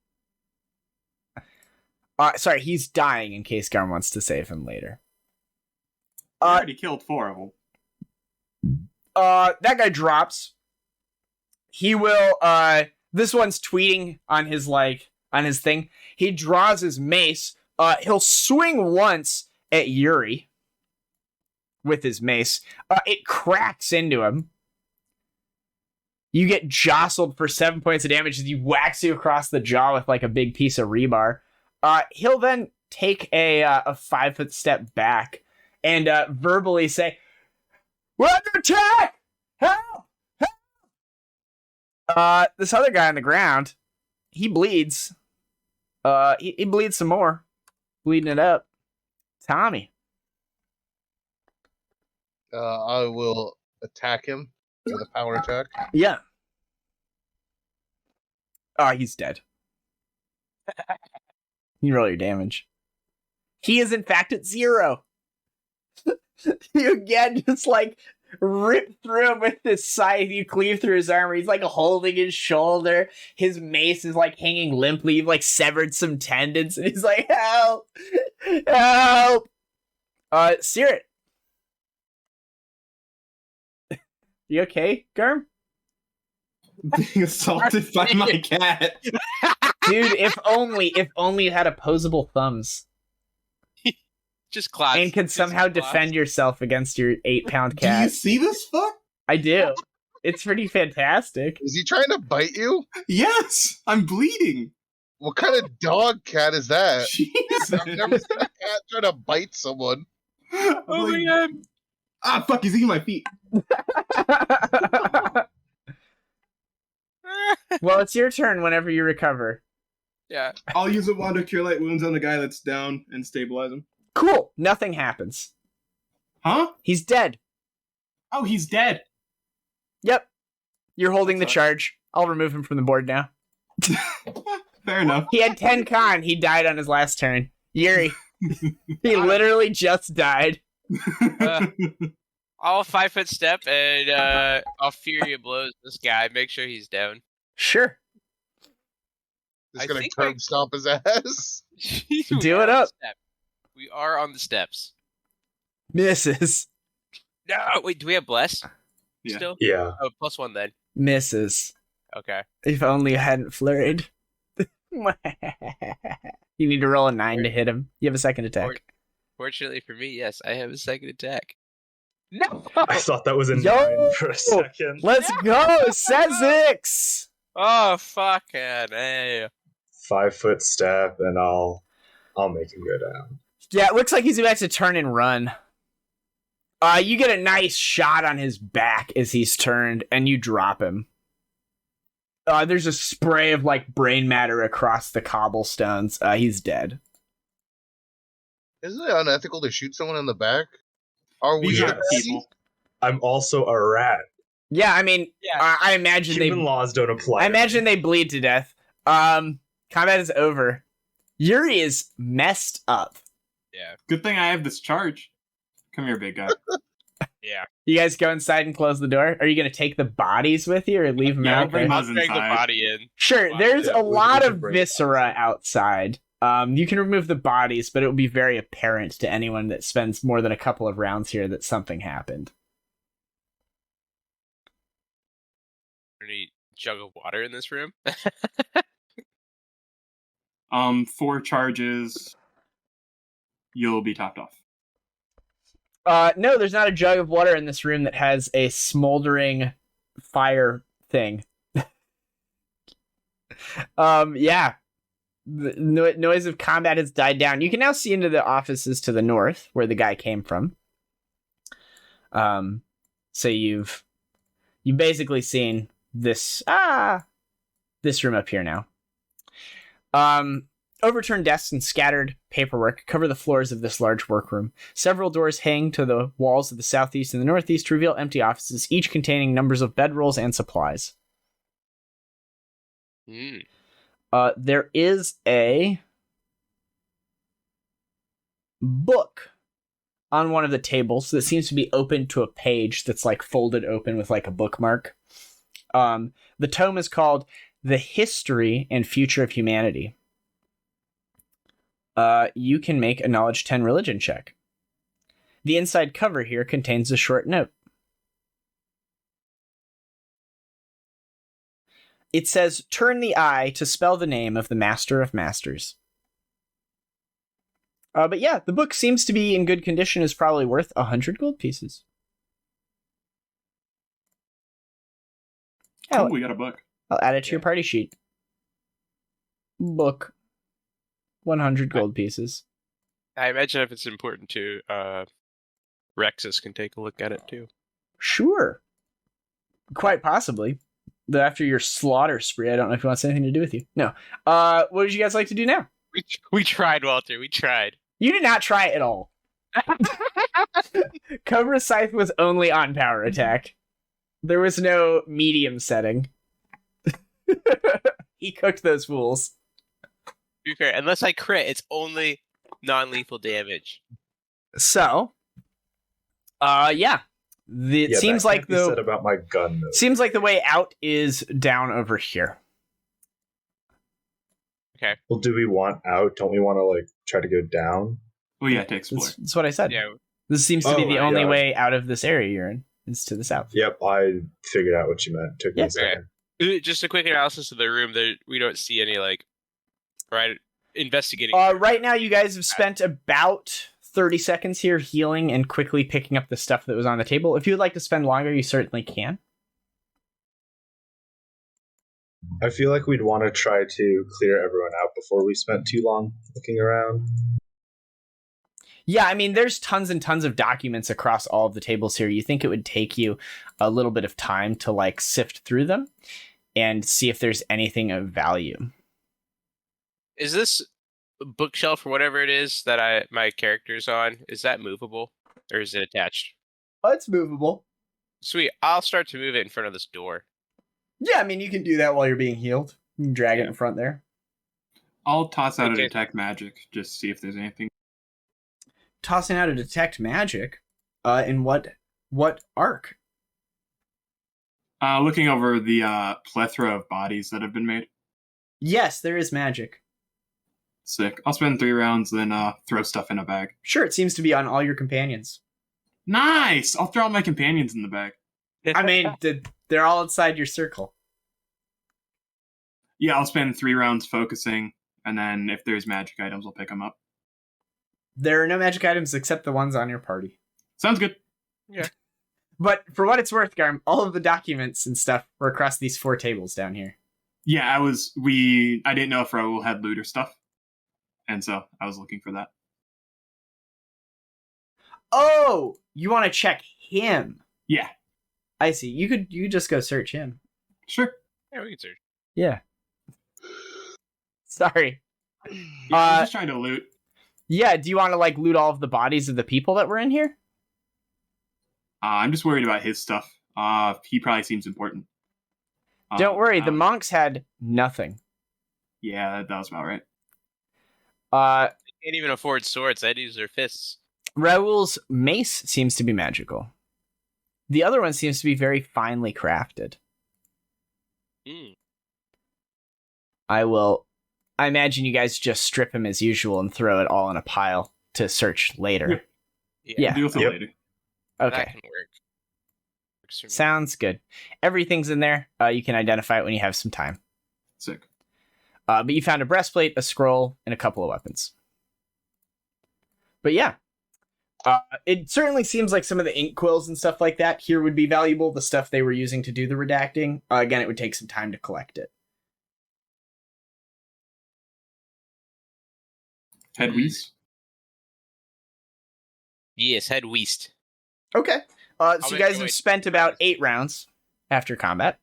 Sorry, he's dying in case Garm wants to save him later. I already killed 4 of them. That guy drops. He will, this one's tweeting on his thing. He draws his mace. He'll swing once at Yuri with his mace. It cracks into him. You get jostled for 7 points of damage as he whacks you across the jaw with like a big piece of rebar. He'll then take a 5-foot step back and verbally say, "We're under attack! Help! Help!" This other guy on the ground, he bleeds. He bleeds some more. Bleeding it up. Tommy. I will attack him with a power attack. Yeah. He's dead. You roll your damage. He is in fact at 0. You again just like rip through him with this scythe. You cleave through his armor. He's like holding his shoulder. His mace is like hanging limply. You've like severed some tendons, and he's like, "Help! Help!" Searit. You okay, Garm? Being assaulted by my cat. Dude, if only you had opposable thumbs. Just class. And could somehow defend yourself against your 8-pound cat. Do you see this fuck? I do. It's pretty fantastic. Is he trying to bite you? Yes! I'm bleeding! What kind of dog cat is that? Jesus! I've never seen a cat try to bite someone. Oh my god! Ah, fuck, he's eating my feet. Well, it's your turn whenever you recover. Yeah. I'll use a wand of cure light wounds on the guy that's down and stabilize him. Cool. Nothing happens. Huh? He's dead. Oh, he's dead. Yep. You're holding the charge. I'll remove him from the board now. Fair enough. He had 10 con. He died on his last turn. Yuri. He literally just died. I'll 5-foot step and I'll Fury of Blows this guy. Make sure he's down. Sure. Just I gonna think curb stomp his ass. Do it up. We are on the steps. Misses. No, wait, do we have Bless? Yeah. Still? Yeah. Oh, +1 then. Misses. Okay. If only you hadn't flurried. You need to roll a 9 to hit him. You have a second attack. Fortunately for me, yes, I have a second attack. No! I thought that was a Yo! 9 for a second. Let's go, Sezzix! Oh, fucking hey. 5-foot step, and I'll make him go down. Yeah, it looks like he's about to turn and run. You get a nice shot on his back as he's turned, and you drop him. There's a spray of, like, brain matter across the cobblestones. He's dead. Isn't it unethical to shoot someone in the back? Are we These are bad people. I'm also a rat. Yeah, I mean, Yeah. I imagine Human laws don't apply. I to me. imagine they bleed to death. Combat is over. Yuri is messed up. Yeah. Good thing I have this charge. Come here, big guy. Yeah. You guys go inside and close the door? Are you going to take the bodies with you or leave them Yeah, out I'll bring there? I'll those drag the inside. body in. Sure, there's Yeah, a we lot should of bring the viscera outside. You can remove the bodies, but it will be very apparent to anyone that spends more than a couple of rounds here that something happened. Any jug of water in this room? 4 charges. You'll be topped off. No, there's not a jug of water in this room that has a smoldering fire thing. Yeah. The noise of combat has died down. You can now see into the offices to the north, where the guy came from. So you've basically seen this room up here now. Overturned desks and scattered paperwork cover the floors of this large workroom. Several doors hang to the walls of the southeast and the northeast to reveal empty offices, each containing numbers of bedrolls and supplies. There is a book on one of the tables that seems to be open to a page that's like folded open with like a bookmark. The tome is called The History and Future of Humanity. You can make a Knowledge 10 religion check. The inside cover here contains a short note. It says, "Turn the eye to spell the name of the Master of Masters." But yeah, the book seems to be in good condition, is probably worth 100 gold pieces. Cool, we got a book. I'll add it to your party sheet. Book. 100 gold pieces. I imagine if it's important to Rexus can take a look at it too. Sure. Quite possibly. Though after your slaughter spree, I don't know if he wants anything to do with you. No. What would you guys like to do now? We tried, Walter. We tried. You did not try at all. Cobra Scythe was only on power attack. There was no medium setting. He cooked those fools. To be fair, unless I crit, it's only non-lethal damage. So, yeah. It seems that like can't be said about my gun. Though. Seems like the way out is down over here. Okay. Well, do we want out? Don't we want to like try to go down? Oh yeah, to explore. That's what I said. Yeah. This seems to be Oh the my only God. way out of this area you're in. Is to the south. Yep, I figured out what you meant. Took me Yeah. a second. Just a quick analysis of the room. There, we don't see any investigating. Right now, you guys have spent about 30 seconds here healing and quickly picking up the stuff that was on the table. If you would like to spend longer, you certainly can. I feel like we'd want to try to clear everyone out before we spent too long looking around. Yeah, I mean, there's tons and tons of documents across all of the tables here. You think it would take you a little bit of time to like sift through them and see if there's anything of value. Is this bookshelf or whatever it is that my character's on? Is that movable or is it attached? Oh, it's movable. Sweet. I'll start to move it in front of this door. Yeah, I mean, you can do that while you're being healed. You can drag it in front there. I'll toss out Okay. a detect magic, just see if there's anything. Tossing out a detect magic. In what arc? Looking over the plethora of bodies that have been made. Yes, there is magic. Sick. I'll spend 3 rounds, then throw stuff in a bag. Sure, it seems to be on all your companions. Nice! I'll throw all my companions in the bag. I mean, they're all inside your circle. Yeah, I'll spend 3 rounds focusing, and then if there's magic items, I'll pick them up. There are no magic items except the ones on your party. Sounds good. But for what it's worth, Garm, all of the documents and stuff were across these 4 tables down here. Yeah, I didn't know if Raoul had loot or stuff, and so I was looking for that. Oh, you want to check him? Yeah, I see. You could just go search him. sure. Yeah, we can search. Yeah. Sorry. Yeah, I'm just trying to loot. Yeah, do you want to like loot all of the bodies of the people that were in here? I'm just worried about his stuff. He probably seems important. Don't worry, the monks had nothing. Yeah, that was about right. They can't even afford swords. They'd use their fists. Raoul's mace seems to be magical. The other one seems to be very finely crafted. I imagine you guys just strip him as usual and throw it all in a pile to search later. Yeah. Deal with it later. That Okay. can work. Works for me. Sounds good. Everything's in there. You can identify it when you have some time. Sick. But you found a breastplate, a scroll, and a couple of weapons. But yeah. It certainly seems like some of the ink quills and stuff like that here would be valuable. The stuff they were using to do the redacting. Again, it would take some time to collect it. Head west. Yes, head west. Okay. So you make guys my way have to spent the about forest. 8 rounds after combat.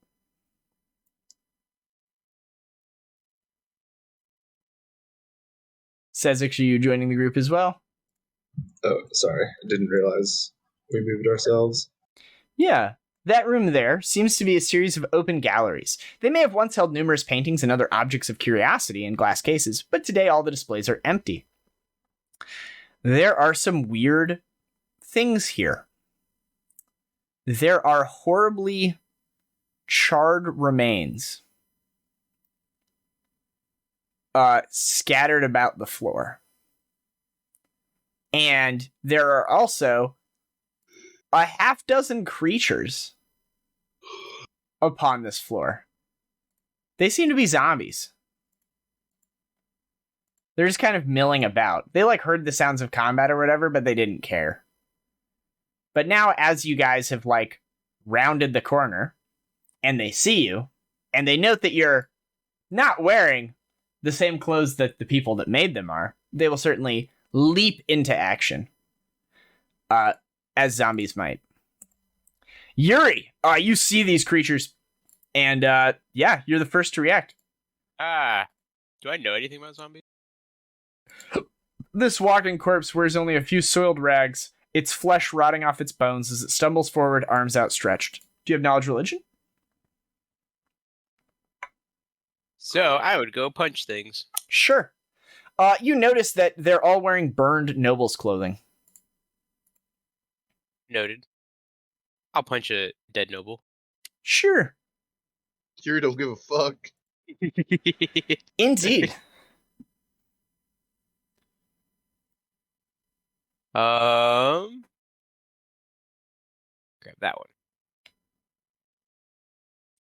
Sezzix, are you joining the group as well? Oh, sorry. I didn't realize we moved ourselves. Yeah. That room there seems to be a series of open galleries. They may have once held numerous paintings and other objects of curiosity in glass cases, but today all the displays are empty. There are some weird things here. There are horribly charred remains scattered about the floor. And there are also a half dozen creatures upon this floor. They seem to be zombies. They're just kind of milling about. They like heard the sounds of combat or whatever, but they didn't care. But now as you guys have like rounded the corner and they see you and they note that you're not wearing the same clothes that the people that made them are, they will certainly leap into action. As zombies might. Yuri, you see these creatures, and yeah, you're the first to react. Do I know anything about zombies? This walking corpse wears only a few soiled rags, its flesh rotting off its bones as it stumbles forward, arms outstretched. Do you have knowledge religion? So I would go punch things. Sure. You notice that they're all wearing burned noble's clothing. Noted. I'll punch a dead noble. Sure. Yuri don't give a fuck. Indeed. Grab that one.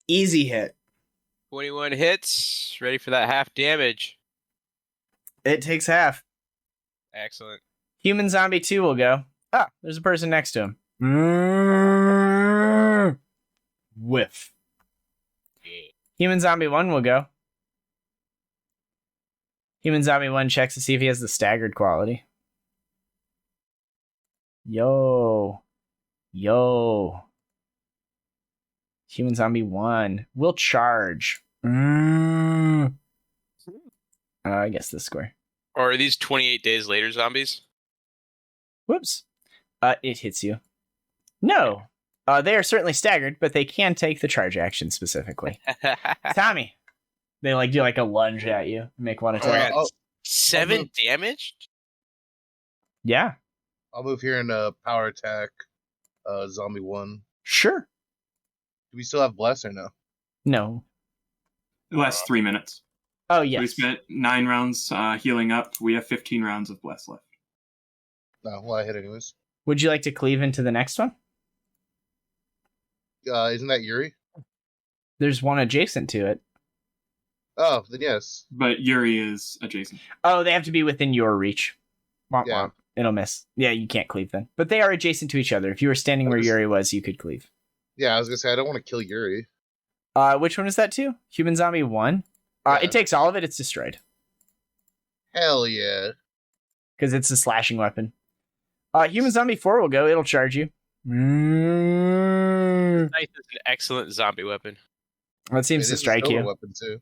Easy hit. 21 hits. Ready for that half damage. It takes half. Excellent. Human Zombie 2 will go. Ah, there's a person next to him. Whiff. Yeah. Human Zombie 1 will go. Human Zombie 1 checks to see if he has the staggered quality. Yo. Human Zombie 1 will charge. I guess this square. Or are these 28 days later zombies? Whoops. It hits you. No. They are certainly staggered, but they can take the charge action specifically. Tommy. They like do like a lunge at you. Make one attack. Oh, 7 damage? Yeah. I'll move here and power attack zombie 1. Sure. Do we still have bless or no? No. It lasts 3 minutes. Oh, We yes. spent 9 rounds healing up. We have 15 rounds of bless left. No, well, I hit anyways. Would you like to cleave into the next one? Isn't that Yuri? There's one adjacent to it. Oh, then yes. But Yuri is adjacent. Oh, they have to be within your reach. Womp Yeah. womp. It'll miss. Yeah, you can't cleave then. But they are adjacent to each other. If you were standing where Yuri was, you could cleave. Yeah, I was gonna say I don't want to kill Yuri. Which one is that to? Human Zombie 1? Yeah. It takes all of it. It's destroyed. Hell yeah. Because it's a slashing weapon. Human Zombie 4 will go. It'll charge you. Scythe is an excellent zombie weapon. That seems to strike you. Weapon too.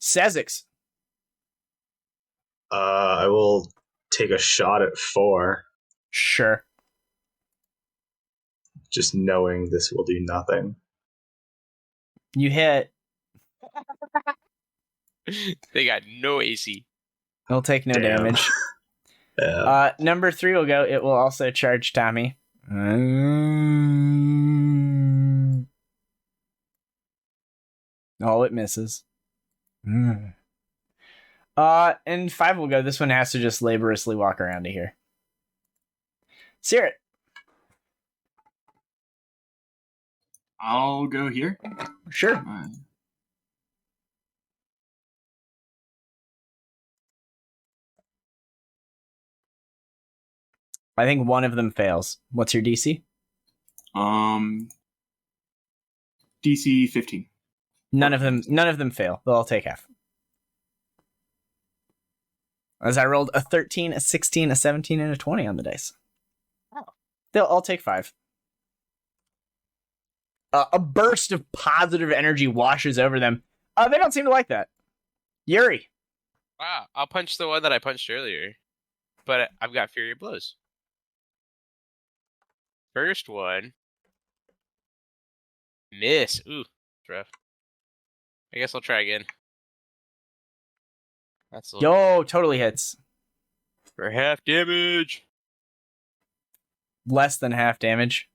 Sezzix. I will take a shot at 4. Sure. Just knowing this will do nothing. You hit. They got no AC. It'll take no Damn. damage. Yeah. Number 3 will go. It will also charge Tommy. Oh, it misses. And 5 will go. This one has to just laboriously walk around to here. Sear it. I'll go here. Sure. I think one of them fails. What's your DC? DC 15. None of them fail. They'll all take half. As I rolled a 13, a 16, a 17, and a 20 on the dice. Oh. They'll all take 5. A burst of positive energy washes over them. They don't seem to like that. Yuri. Wow, I'll punch the one that I punched earlier. But I've got Fury of Blows. First one. Miss. Ooh, it's rough. I guess I'll try again. That's a little Yo, totally hits. for half damage. Less than half damage.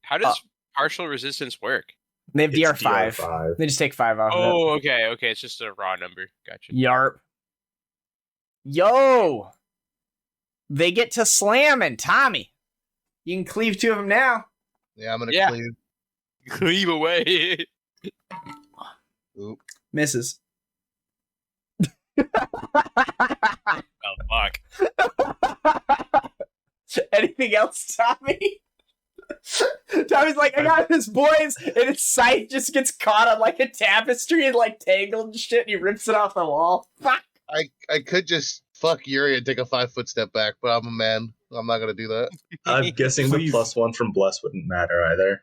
How does partial resistance work? They have It's DR5. DR5. They just take 5 off of it. Oh, okay. It's just a raw number. Gotcha. Yarp. Yo! They get to slamming. Tommy. You can cleave 2 of them now. Yeah, I'm gonna Yeah. cleave. Cleave away. Oop. Misses. Oh, fuck. Anything else, Tommy? Tommy's like, I got this, boys, and his scythe just gets caught on like a tapestry and like tangled and shit, and he rips it off the wall. Fuck. I could just fuck Yuri and take a 5-foot step back, but I'm a man. I'm not gonna do that. I'm guessing the Please. +1 from Bless wouldn't matter either.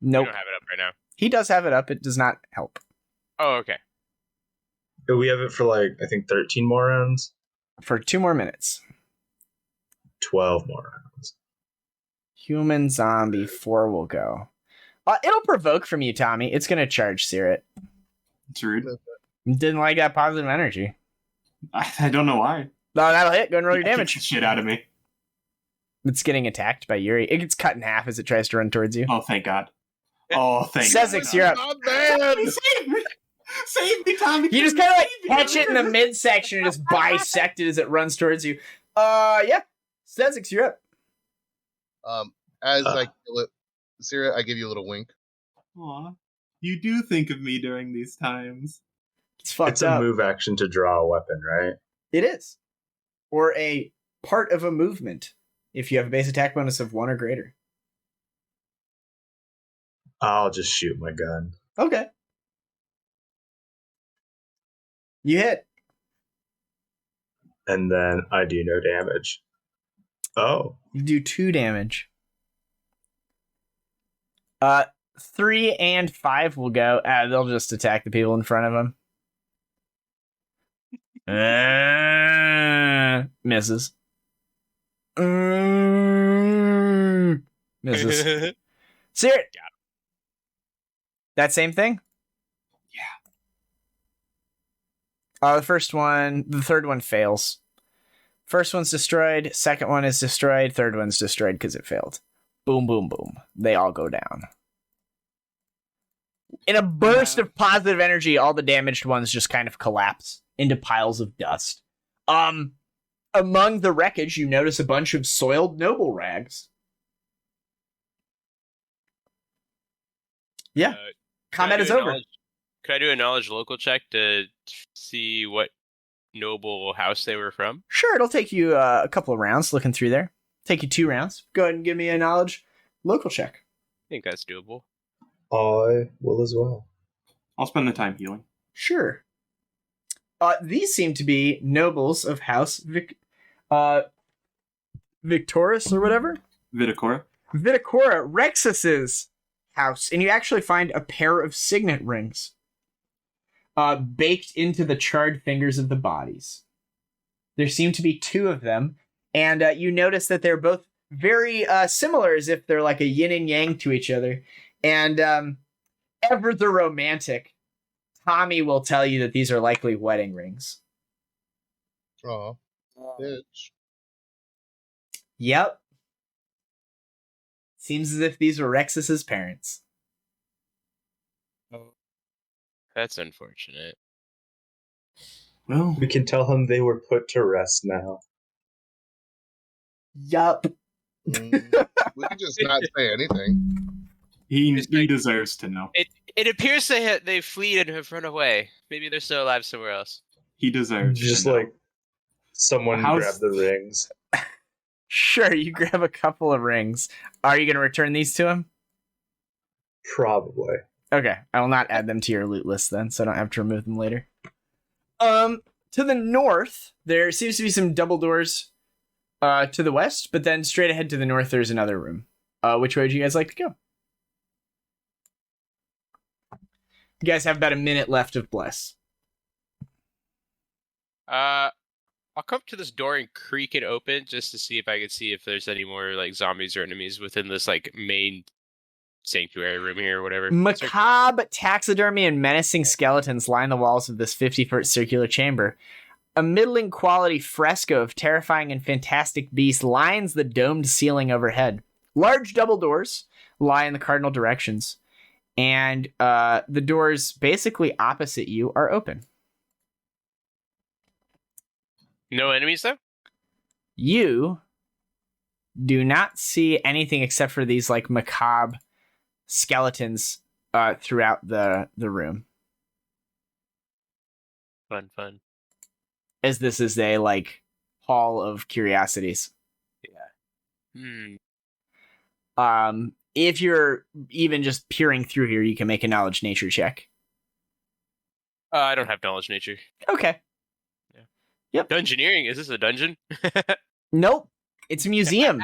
Nope. I don't have it up right now. He does have it up. It does not help. Oh, okay. We have it for like, I think 13 more rounds. For 2 more minutes. 12 more rounds. Human Zombie 4 will go. It'll provoke from you, Tommy. It's going to charge Searit. It's rude. Didn't like that positive energy. I don't know why. No, that'll hit. Go and roll your It kicks damage. the shit out of me. It's getting attacked by Yuri. It gets cut in half as it tries to run towards you. Oh, thank God. Oh, thank Sezzix, God. you're up. Oh man! Save me! Save me, Tommy! You just kind of like catch it in the midsection and just bisect it as it runs towards you. Yeah. Sezzix, you're up. As I kill it, Sarah, I give you a little wink. Aw. You do think of me during these times. It's fucked It's up. a move action to draw a weapon, right? It is. Or a part of a movement if you have a base attack bonus of 1 or greater. I'll just shoot my gun. Okay. You hit. And then I do no damage. Oh. You do 2 damage. 3 and 5 will go. They'll just attack the people in front of them. Misses. Misses. Sear. That same thing? Yeah. The third one fails. First one's destroyed. Second one is destroyed. Third one's destroyed because it failed. Boom, boom, boom. They all go down. In a burst of positive energy, all the damaged ones just kind of collapse into piles of dust. Among the wreckage, you notice a bunch of soiled noble rags. Yeah. Combat is over. Could I do a knowledge local check to see what noble house they were from? Sure, it'll take you a couple of rounds looking through there. Take you 2 rounds. Go ahead and give me a knowledge local check. I think that's doable. I will as well. I'll spend the time healing. Sure. These seem to be nobles of House Victoris or whatever. Viticora. Rexus's house, and you actually find a pair of signet rings baked into the charred fingers of the bodies. There seem to be 2 of them, and you notice that they're both very similar, as if they're like a yin and yang to each other. And ever the romantic, Tommy will tell you that these are likely wedding rings. Oh, bitch. Yep. Seems as if these were Rexus's parents. Oh, that's unfortunate. Well, We can tell him they were put to rest now. Yup. We can just not say anything. he deserves to know. It appears they fled and have run away. Maybe they're still alive somewhere else. He deserves Just to know. like someone How's- grab the rings. Sure, you grab a couple of rings. Are you going to return these to him? Probably. Okay, I will not add them to your loot list then, so I don't have to remove them later. To the north, there seems to be some double doors to the west, but then straight ahead to the north, there's another room. Which way would you guys like to go? You guys have about a minute left of Bless. I'll come up to this door and creak it open just to see if I can see if there's any more like zombies or enemies within this like main sanctuary room here or whatever. Macabre taxidermy and menacing skeletons line the walls of this 50-foot circular chamber. A middling quality fresco of terrifying and fantastic beasts lines the domed ceiling overhead. Large double doors lie in the cardinal directions, and the doors basically opposite you are open. No enemies though? You do not see anything except for these like macabre skeletons throughout the room. Fun. As this is a like hall of curiosities. If you're even just peering through here, you can make a knowledge nature check. I don't have knowledge nature. Okay. Dungeoneering? Is this a dungeon? Nope. It's a museum.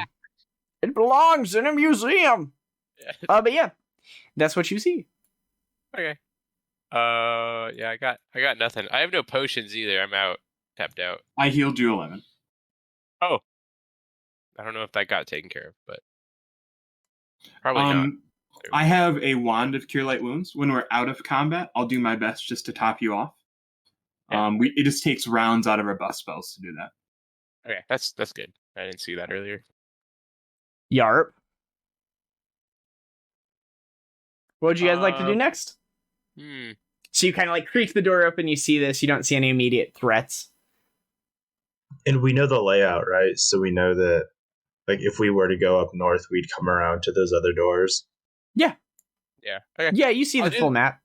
It belongs in a museum. But yeah, that's what you see. Okay. Yeah, I got nothing. I have no potions either. I'm out. Tapped out. I healed you 11. Oh. I don't know if that got taken care of, but probably not. I have a wand of cure light wounds. When we're out of combat, I'll do my best just to top you off. Yeah. It just takes rounds out of our buff spells to do that. Okay, that's good. I didn't see that earlier. Yarp. What would you guys like to do next? So you kind of like creak the door open, you see this, you don't see any immediate threats. And we know the layout, right? So we know that like if we were to go up north, we'd come around to those other doors. Yeah. Okay. Yeah, you see the full map.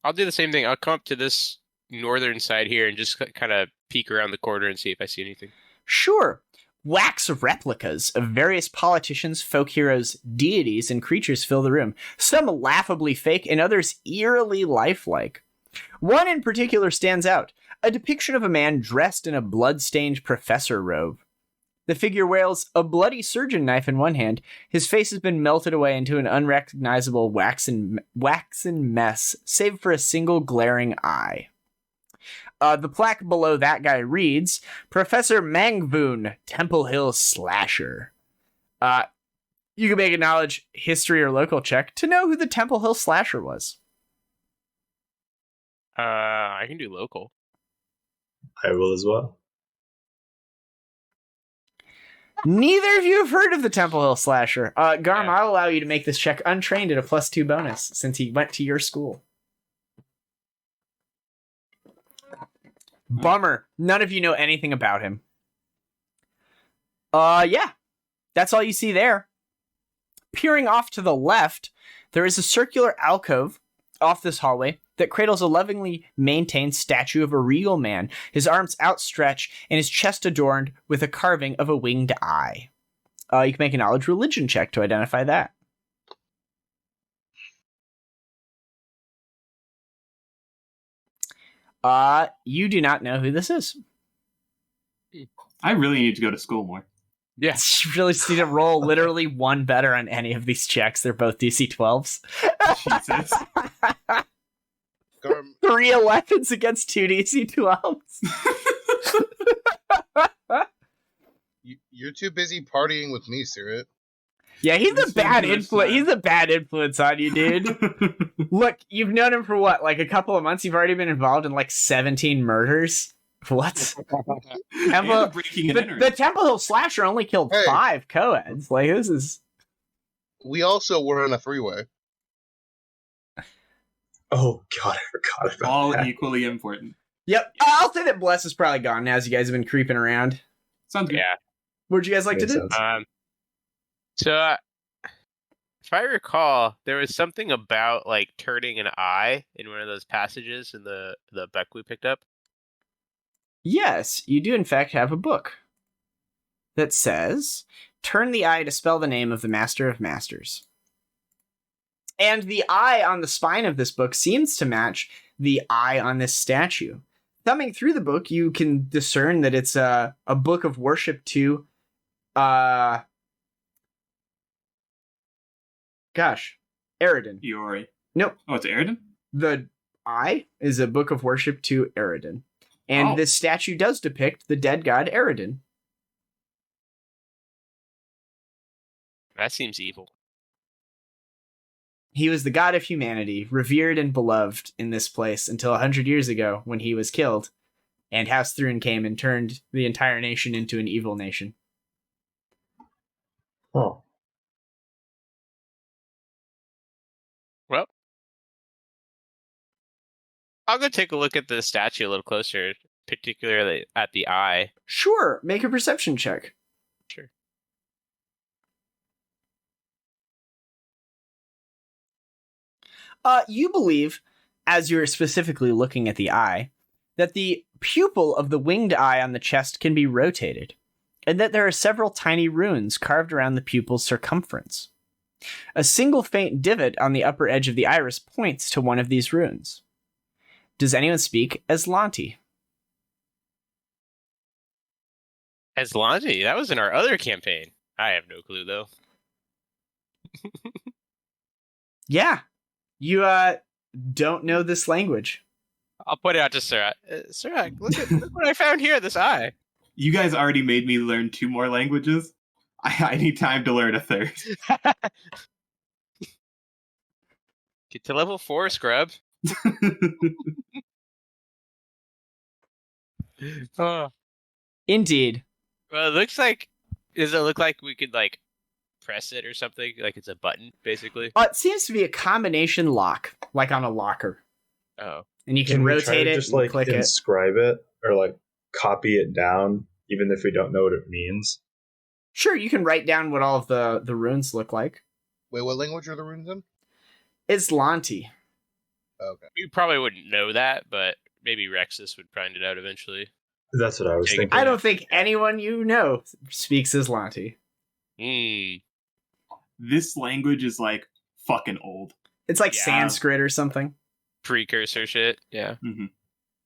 I'll do the same thing. I'll come up to this northern side here and just kind of peek around the corner and see if I see anything. Sure. Wax replicas of various politicians, folk heroes, deities, and creatures fill the room. Some laughably fake and others eerily lifelike. One in particular stands out. A depiction of a man dressed in a blood-stained professor robe. The figure wields a bloody surgeon knife in one hand. His face has been melted away into an unrecognizable waxen mess, save for a single glaring eye. The plaque below that guy reads, Professor Mangvoon, Temple Hill Slasher. You can make a knowledge, history, or local check to know who the Temple Hill Slasher was. I can do local. I will as well. Neither of you have heard of the Temple Hill Slasher. Garm, I'll allow you to make this check untrained at a +2 bonus, since he went to your school. Bummer. None of you know anything about him. Yeah. That's all you see there. Peering off to the left, there is a circular alcove off this hallway that cradles a lovingly maintained statue of a regal man, his arms outstretched and his chest adorned with a carving of a winged eye. You can make a knowledge religion check to identify that. You do not know who this is. I really need to go to school more. Yeah. You really just need to roll literally one better on any of these checks. They're both DC 12s. Jesus. Garm, 3 11s against 2 DC 12s. you're too busy partying with me, Seerrit. Yeah, he's a This bad is influence. nice. He's a bad influence on you, dude. Look, you've known him for what, like a couple of months? You've already been involved in like 17 murders. What? And breaking and entering. The Temple Hill Slasher only killed Hey. 5 co-eds. Like, this is... We also were in a 3-way. Oh god, I forgot about All that. equally important. Yep. I'll say that Bless is probably gone now as you guys have been creeping around. Sounds good. Yeah. What'd you guys like Makes to do? sense. So, if I recall, there was something about like turning an eye in one of those passages in the book we picked up. Yes, you do in fact have a book that says, turn the eye to spell the name of the Master of Masters. And the eye on the spine of this book seems to match the eye on this statue. Thumbing through the book, you can discern that it's a book of worship to, Eridan. Yuri. Nope. Oh, it's Eridan? The eye is a book of worship to Eridan. And Oh. this statue does depict the dead god Eridan. That seems evil. He was the god of humanity, revered and beloved in this place until 100 years ago when he was killed, and House Thrun came and turned the entire nation into an evil nation. Oh. Well, I'll go take a look at the statue a little closer, particularly at the eye. Sure, make a perception check. Sure. You believe, as you're specifically looking at the eye, that the pupil of the winged eye on the chest can be rotated, and that there are several tiny runes carved around the pupil's circumference. A single faint divot on the upper edge of the iris points to one of these runes. Does anyone speak Aslanti? Aslanti, that was in our other campaign. I have no clue though. Yeah. You don't know this language. I'll point it out to Serat. Serat, look what I found here. This eye. You guys already made me learn 2 more languages. I need time to learn a 3rd. Get to level 4, scrub. Oh. Indeed. Well, it looks like. Does it look like we could like press it or something? Like it's a button, basically. It seems to be a combination lock, like on a locker. Oh. And you can we try rotate to it just and like click it. inscribe it or like copy it down, even if we don't know what it means? Sure, you can write down what all of the runes look like. Wait, what language are the runes in? Aslanti. Okay. We probably wouldn't know that, but maybe Rexus would find it out eventually. That's what I was thinking. I don't think anyone you know speaks Aslanti. This language is like fucking old. It's like Yeah. Sanskrit or something. Precursor shit. Yeah. Mm-hmm.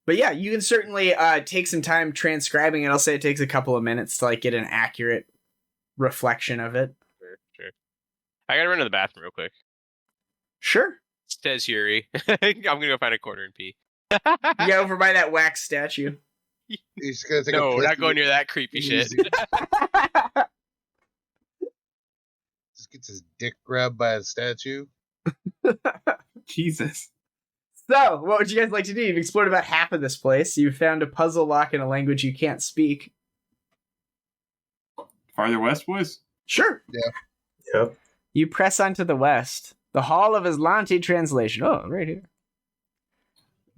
But yeah, you can certainly take some time transcribing it. I'll say it takes a couple of minutes to like get an accurate reflection of it. Sure. I gotta run to the bathroom real quick. Sure. Says Yuri. I'm gonna go find a corner and pee. You go over by that wax statue. He's gonna take a No, piss not going and near that creepy shit. easy. Just gets his dick grabbed by a statue. Jesus. So, what would you guys like to do? You've explored about half of this place. You've found a puzzle lock in a language you can't speak. Farther west, boys? Sure. Yep. You press on to the west. The Hall of Aslanti Translation. Oh, right here.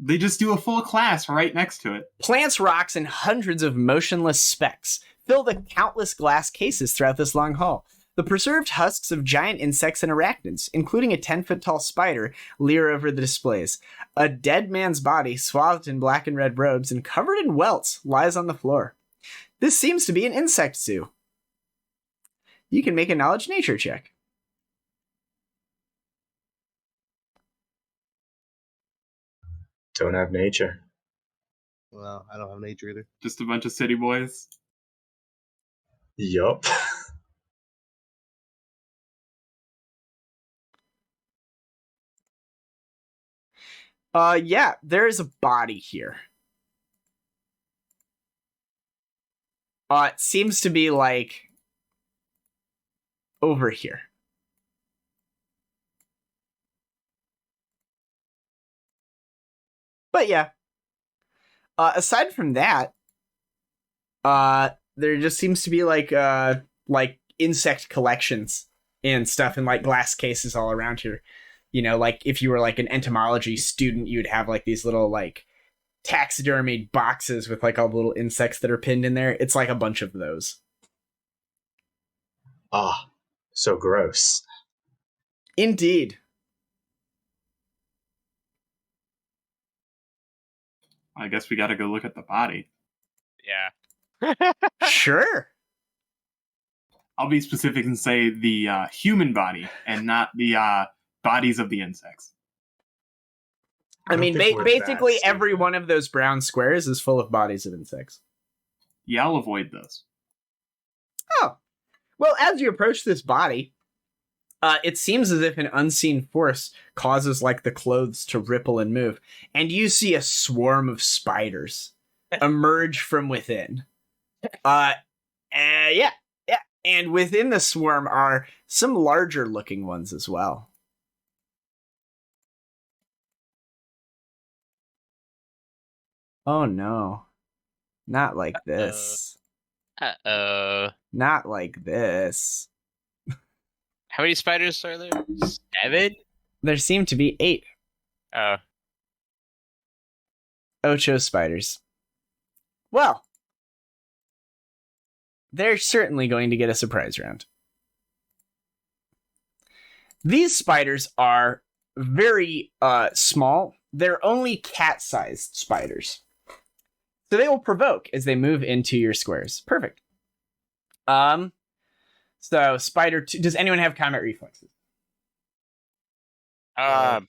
They just do a full class right next to it. Plants, rocks, and hundreds of motionless specks fill the countless glass cases throughout this long hall. The preserved husks of giant insects and arachnids, including a 10-foot-tall spider, leer over the displays. A dead man's body, swathed in black and red robes and covered in welts, lies on the floor. This seems to be an insect zoo. You can make a knowledge nature check. Don't have nature. Well, I don't have nature either. Just a bunch of city boys. Yup. Yeah, there is a body here. It seems to be like over here. But yeah. Aside from that, there just seems to be like insect collections and stuff in like glass cases all around here. You know, like if you were like an entomology student, you'd have like these little like taxidermied boxes with like all the little insects that are pinned in there. It's like a bunch of those. Ah, so gross. Indeed. I guess we gotta go look at the body. Yeah. Sure. I'll be specific and say the human body and not the bodies of the insects. I mean, don't think we're basically that every stupid. one of those brown squares is full of bodies of insects. Yeah, I'll avoid those. Oh. Well, as you approach this body, it seems as if an unseen force causes like the clothes to ripple and move, and you see a swarm of spiders emerge from within. Yeah. And within the swarm are some larger looking ones as well. Oh no. Not like this. Uh-oh. Not like this. How many spiders are there? 7? There seem to be 8 Oh. Ocho spiders. Well, they're certainly going to get a surprise round. These spiders are very small. They're only cat-sized spiders. So they will provoke as they move into your squares. Perfect. So spider 2, does anyone have combat reflexes? Oh,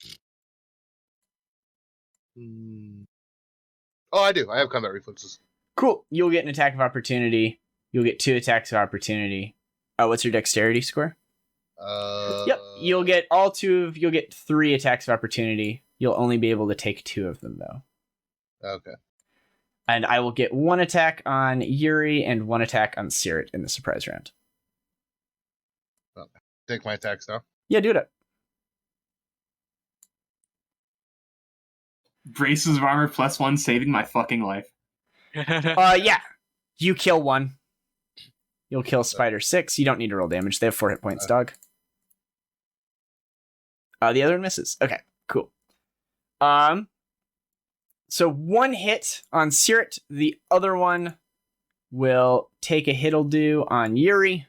I do. I have combat reflexes. Cool. You'll get an attack of opportunity. You'll get 2 attacks of opportunity. Oh, what's your dexterity score? Yep. You'll get you'll get 3 attacks of opportunity. You'll only be able to take 2 of them though. Okay. And I will get 1 attack on Yuri and 1 attack on Caerrat in the surprise round. Take my attacks now. Yeah, do it. Braces of armor +1 saving my fucking life. Yeah. You kill 1. You'll kill Spider 6. You don't need to roll damage. They have 4 hit points, dog. The other one misses. Okay, cool. So 1 hit on Caerrat. The other one will take a hit'll do on Yuri.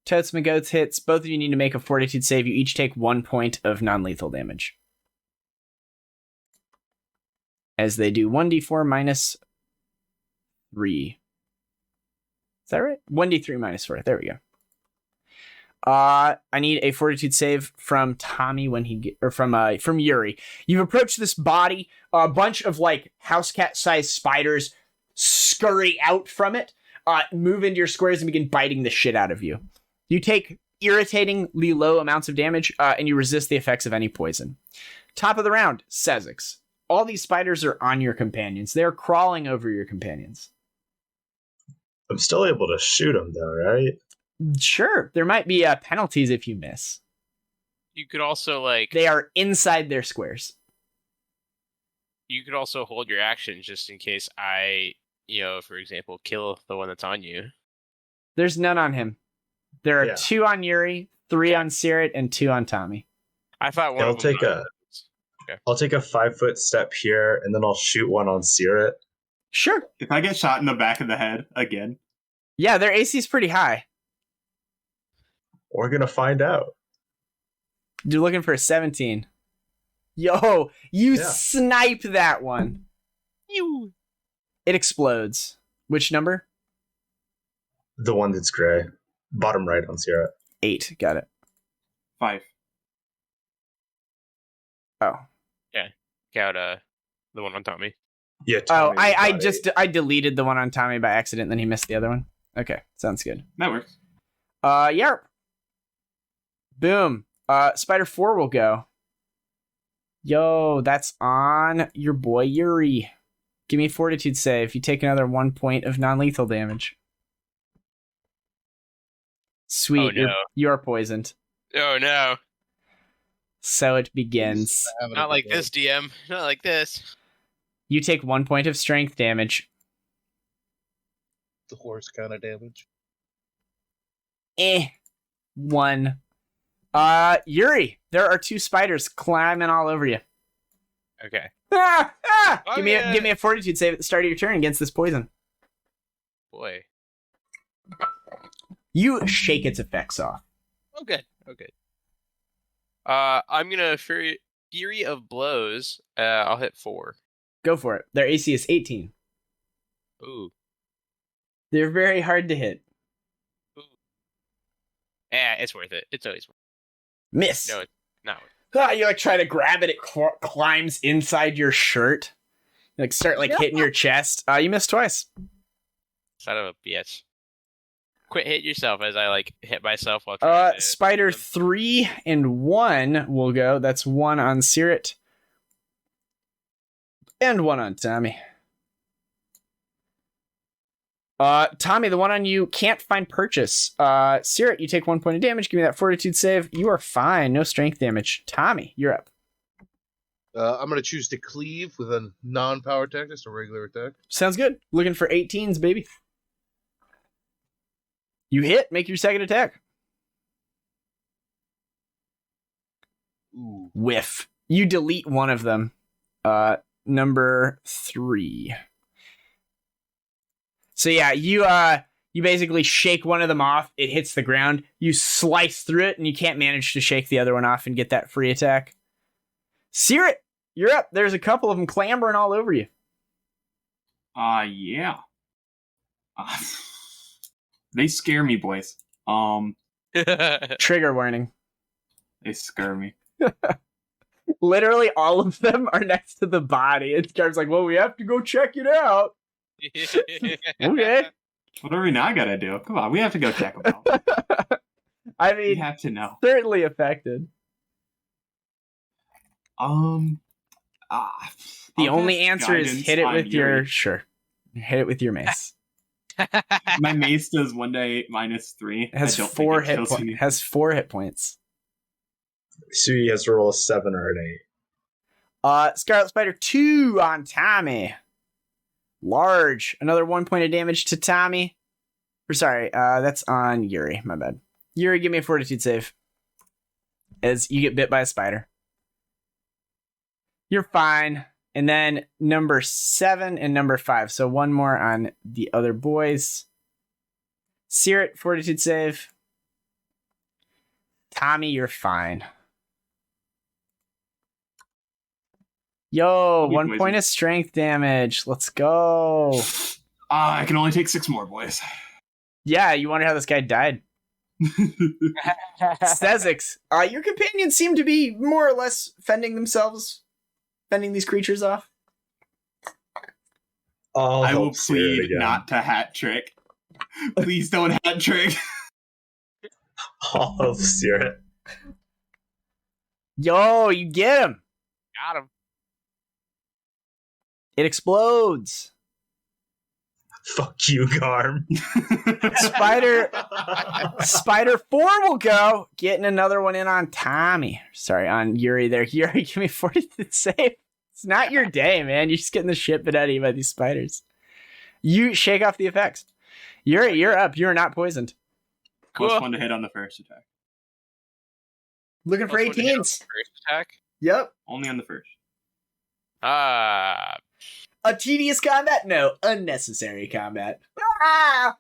Totes and Goats hits. Both of you need to make a fortitude save. You each take 1 point of non-lethal damage. As they do 1d4 minus 3. Is that right? 1d3 minus 4. There we go. I need a fortitude save from Tommy from Yuri. You've approached this body. A bunch of like house cat sized spiders scurry out from it, move into your squares and begin biting the shit out of you. You take irritatingly low amounts of damage, and you resist the effects of any poison. Top of the round, Sezzix. All these spiders are on your companions. They're crawling over your companions. I'm still able to shoot them though, right? Sure, there might be penalties if you miss. You could also like They are inside their squares. you could also hold your action just in case I, for example, kill the one that's on you. There's none on him. There are 2 on Yuri, 3 on Caerrat, and 2 on Tommy. I thought one I'll of them take I'll take a 5-foot step here, and then I'll shoot one on Caerrat. Sure. If I get shot in the back of the head again. Yeah, their AC is pretty high. We're gonna find out. You're looking for a 17. Yo, you snipe that one. It explodes. Which number? The one that's gray. Bottom right on Caerrat. 8. Got it. 5. Oh. Yeah. Count the one on Tommy. Yeah. Oh, Tommy I got just 8. I deleted the one on Tommy by accident, then he missed the other one. Okay, sounds good. That works. Yarp. Boom. Spider 4 will go. Yo, that's on your boy Yuri. Give me a fortitude save. You take another 1 point of non-lethal damage. Sweet, Oh, no. you're poisoned. Oh no! So it begins. Not like this, DM. Not like this. You take 1 point of strength damage. The horse kind of damage. 1. Yuri, there are 2 spiders climbing all over you. Okay. Ah! Oh, give me a fortitude save at the start of your turn against this poison. Boy. You shake its effects off. Oh, good. Oh, good. I'm gonna Fury of Blows. I'll hit 4. Go for it. Their AC is 18. Ooh. They're very hard to hit. Ooh. Yeah, it's worth it. It's always worth Miss. it. No, it's not worth You like try to grab it. It climbs inside your shirt. You like start like hitting your chest. You miss twice. it. Son of a bitch. Quit hitting yourself as I like hit myself while trying to... Spider 3 and 1 will go. That's 1 on Caerrat. And 1 on Tommy. Tommy, the one on you can't find purchase. Caerrat, you take 1 point of damage. Give me that fortitude save. You are fine. No strength damage. Tommy, you're up. I'm going to choose to cleave with a non-power attack, just a regular attack. Sounds good. Looking for 18s, baby. You hit. Make your second attack. Ooh. Whiff. You delete one of them. Number 3. So yeah, you basically shake one of them off. It hits the ground. You slice through it, and you can't manage to shake the other one off and get that free attack. Caerrat, you're up. There's a couple of them clambering all over you. Yeah. They scare me, boys. it. Trigger warning. They scare me. Literally all of them are next to the body. And Scar's like, well, we have to go check it out. Okay. What do we now gotta do? Come on, we have to go check them out. I We mean, have to know. certainly affected. The The only answer is hit it with your... Sure. Hit it with your mace. My mace does 1d8 -3. It has 4 hit points. Has 4 hit points. So he has to roll a 7 or an 8. Scarlet Spider 2 on Tommy. Large. Another 1 point of damage to Tommy. Or sorry, that's on Yuri. My bad. Yuri, give me a fortitude save. As you get bit by a spider. You're fine. And then number 7 and number 5. So 1 more on the other boys. Caerrat, fortitude save. Tommy, you're fine. Yo, 1 point of strength damage. Let's go. I can only take 6 more, boys. Yeah, you wonder how this guy died. Sezzix, your companions seem to be more or less fending these creatures off. I will plead not to hat trick. Please don't hat trick. All of Caerrat. Yo, you get him. Got him. It explodes. Fuck you, Garm. Spider 4 will go. Getting another one in on Tommy. Sorry, on Yuri there. Yuri, give me 40 to save. It's not your day, man. You're just getting the shit bit out of you by these spiders. You shake off the effects. Yuri, you're up. You're not poisoned. Cool. +1 to hit on the first attack. Looking for +1 to hit on the 18s. First attack. Yep. Only on the first. A tedious combat? No, unnecessary combat. Ah!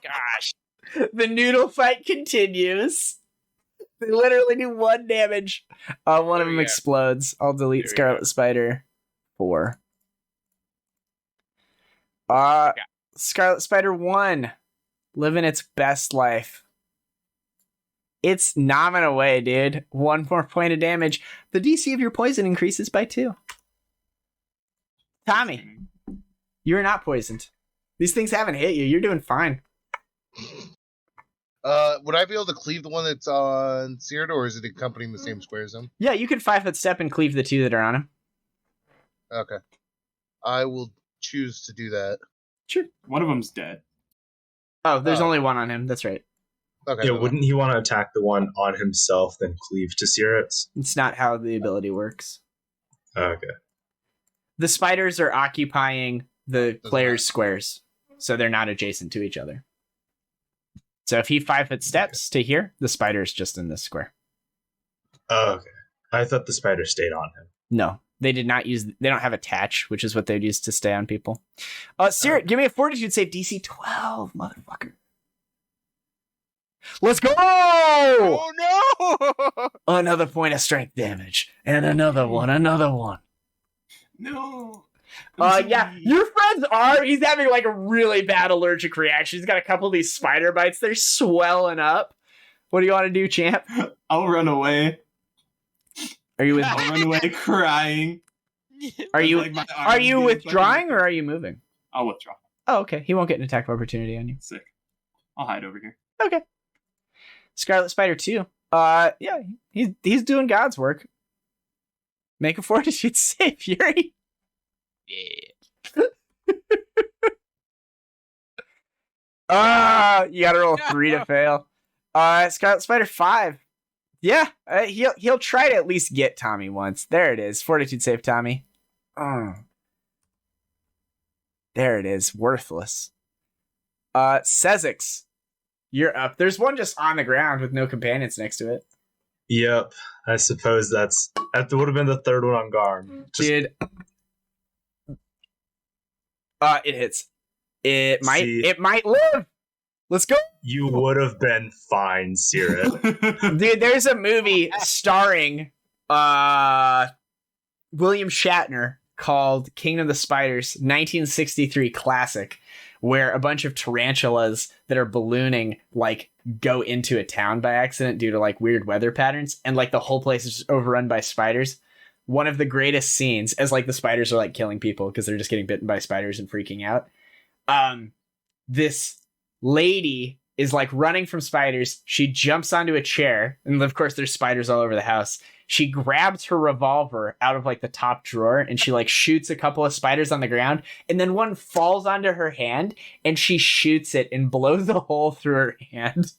Gosh. The noodle fight continues. They literally do 1 damage. One of them explodes. I'll delete Scarlet Spider 4. Scarlet Spider 1. Living its best life. It's nomming away, dude. 1 more point of damage. The DC of your poison increases by 2. Tommy, you are not poisoned. These things haven't hit you. You're doing fine. Would I be able to cleave the one that's on Seared, or is it accompanying the same square as him? Yeah, you can 5-foot step and cleave the 2 that are on him. Okay. I will choose to do that. Sure. One of them's dead. Oh, there's only one on him. That's right. Okay. Yeah, wouldn't he want to attack the one on himself, then cleave to Searet? It's not how the ability works. Okay. The spiders are occupying the Doesn't player's matter. squares, so they're not adjacent to each other. So if he 5-foot steps to here, the spider's just in this square. Okay. I thought the spider stayed on him. No, they did not use. They don't have attach, which is what they'd use to stay on people. Searet, give me a fortitude save, DC 12, motherfucker. Let's go! Oh no! Another point of strength damage, and another one. No. Yeah, your friend's arm, he's having like a really bad allergic reaction. He's got a couple of these spider bites. They're swelling up. What do you want to do, champ? I'll run away. Are you I'll run away crying. are you Like, my arm are you being withdrawing fucking- or are you moving? I'll withdraw. Oh, okay. He won't get an attack of opportunity on you. Sick. I'll hide over here. Okay. Scarlet Spider 2. Yeah, he's doing God's work. Make a fortitude save, Yuri. Yeah. You gotta roll 3 to fail. Scarlet Spider 5. Yeah, he'll try to at least get Tommy once. There it is. Fortitude save, Tommy. There it is. Worthless. Sezzix, you're up. There's one just on the ground with no companions next to it. Yep. I suppose that would have been the third one on Garm. Dude. It hits. It might live. Let's go. You would have been fine, Searet. Dude, there's a movie starring William Shatner called Kingdom of the Spiders, 1963 classic, where a bunch of tarantulas that are ballooning like go into a town by accident due to like weird weather patterns, and like the whole place is just overrun by spiders. One of the greatest scenes, as like the spiders are like killing people because they're just getting bitten by spiders and freaking out. This lady is like running from spiders. She jumps onto a chair, and of course there's spiders all over the house. She grabs her revolver out of like the top drawer and she like shoots a couple of spiders on the ground, and then one falls onto her hand and she shoots it and blows a hole through her hand.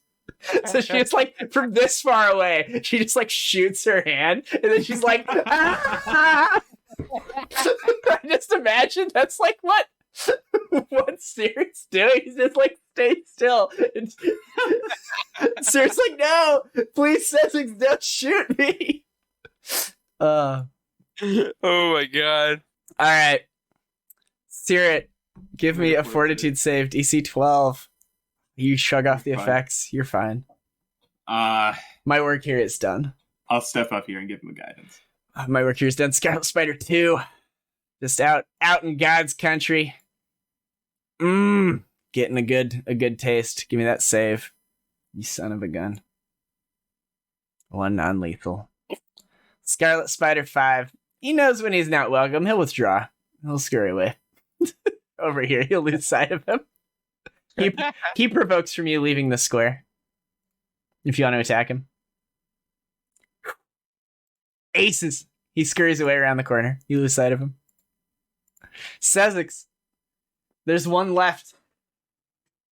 So she's like from this far away, she just like shoots her hand and then she's like, ah! I just imagine that's like what Searet's doing. He's just like, stay still. And Searet's like, no, please, Sezzix, don't shoot me. Oh my god. All right. Searet, give me a fortitude save, DC 12. You shrug off the Fine. effects. You're fine. My work here is done. I'll step up here and give him a guidance. My work here is done. Scarlet Spider 2. Just out in God's country. Getting a good taste. Give me that save. You son of a gun. 1 non-lethal. Scarlet Spider 5. He knows when he's not welcome. He'll withdraw. He'll scurry away. Over here. He'll lose sight of him. He provokes from you leaving the square. If you want to attack him. Aces. He scurries away around the corner. You lose sight of him. Sezzix. There's one left.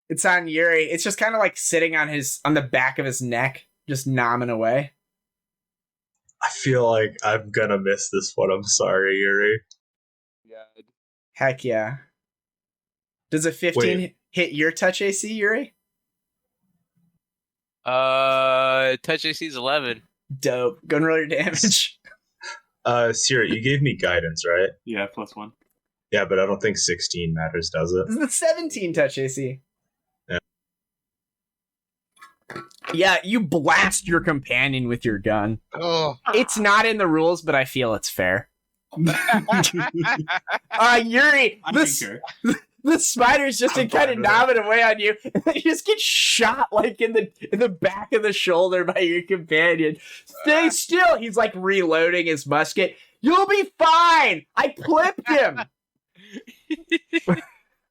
It's on Yuri. It's just kind of like sitting on the back of his neck, just nomming away. I feel like I'm gonna miss this one. I'm sorry, Yuri. Heck yeah. Does a 15 hit your touch AC, Yuri? Touch AC's 11. Dope. Go and roll your damage. Searet, you gave me guidance, right? Yeah, +1. Yeah, but I don't think 16 matters, does it? This is the 17 touch AC. Yeah. Yeah, you blast your companion with your gun. Oh, It's not in the rules, but I feel it's fair. Yuri, I the concur. spider's just I'm kind of fine with nobbing away on you, and then you just get shot like in the back of the shoulder by your companion. Stay still. He's like reloading his musket. You'll be fine. I clipped him.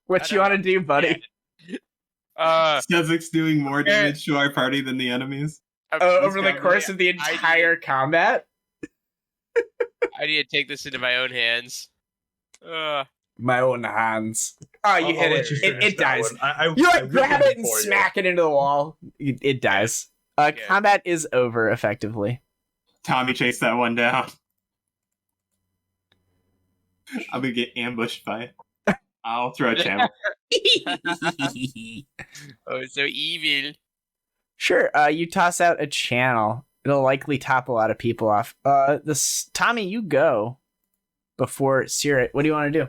What you want to do, buddy? Sezzix doing more damage to our party than the enemies. Over the course of the entire combat? I need to take this into my own hands. My own hands. Oh, you hit it. It dies. You grab it and smack it into the wall. It dies. Combat is over, effectively. Tommy chased that one down. I'm gonna get ambushed by it. I'll throw a channel. Oh, it's so evil. Sure, you toss out a channel. It'll likely top a lot of people off. Tommy, you go before Caerrat. What do you want to do?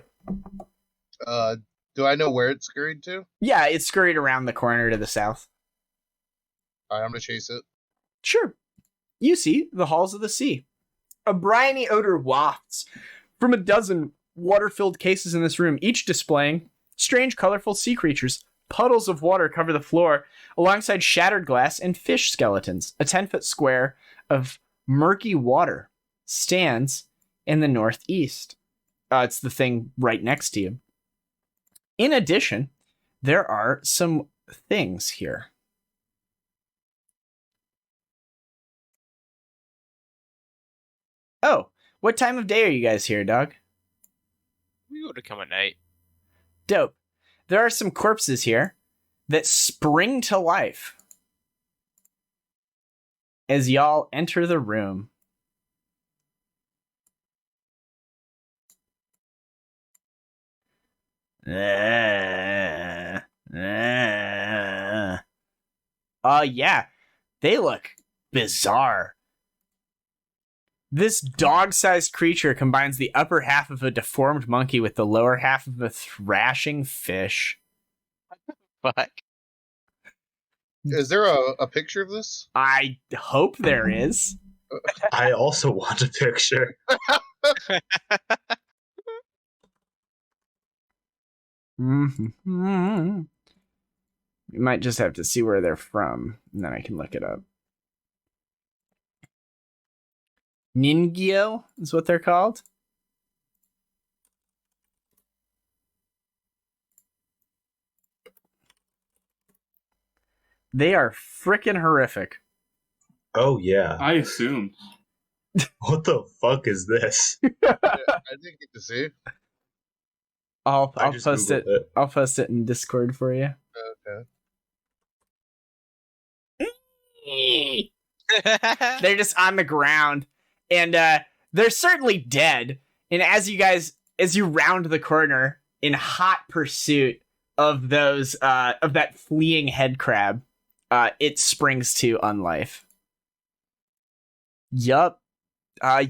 Do I know where it's scurried to? Yeah, it's scurried around the corner to the south. Alright, I'm gonna chase it. Sure. You see the halls of the sea. A briny odor wafts from a dozen water-filled cases in this room, each displaying strange, colorful sea creatures. Puddles of water cover the floor, alongside shattered glass and fish skeletons. A 10-foot square of murky water stands in the northeast. It's the thing right next to you. In addition, there are some things here. Oh, what time of day are you guys here, dog? We would have come at night. Dope. There are some corpses here that spring to life as y'all enter the room. Yeah, they look bizarre. This dog-sized creature combines the upper half of a deformed monkey with the lower half of a thrashing fish. Fuck. Is there a picture of this? I hope there is. I also want a picture. Mm-hmm. You might just have to see where they're from, and then I can look it up. Ningyo is what they're called. They are frickin' horrific. Oh, yeah. I assume. What the fuck is this? I didn't get to see. I'll just post it. Googled it. I'll post it in Discord for you. Okay. They're just on the ground, and they're certainly dead. And as you round the corner in hot pursuit of those of that fleeing head crab, it springs to unlife. Yup.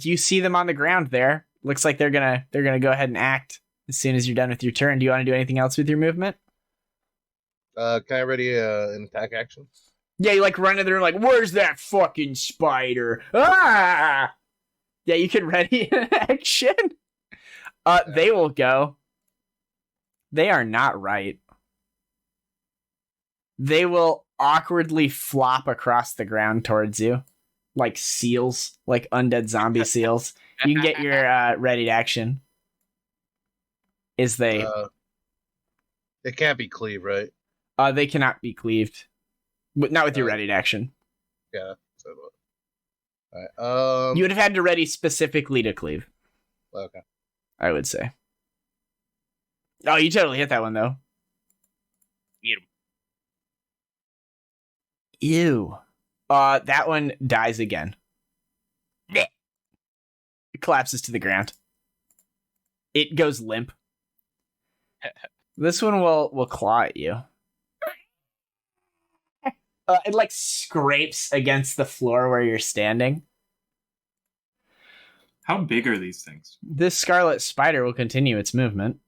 You see them on the ground there. Looks like they're gonna go ahead and act as soon as you're done with your turn. Do you want to do anything else with your movement? Can I ready an attack action? Yeah, you run in there like, where's that fucking spider? Ah! Yeah, you can ready an action. They will go. They are not right. They will awkwardly flop across the ground towards you. Like seals, like undead zombie seals. You can get your ready to action. Is they... It can't be cleave, right? They cannot be cleaved. But not with your ready to action. Yeah. So, all right. You would have had to ready specifically to cleave. Okay. I would say. Oh, you totally hit that one, though. Eat him. Ew. That one dies again. It collapses to the ground. It goes limp. This one will claw at you. It scrapes against the floor where you're standing. How big are these things? This scarlet spider will continue its movement.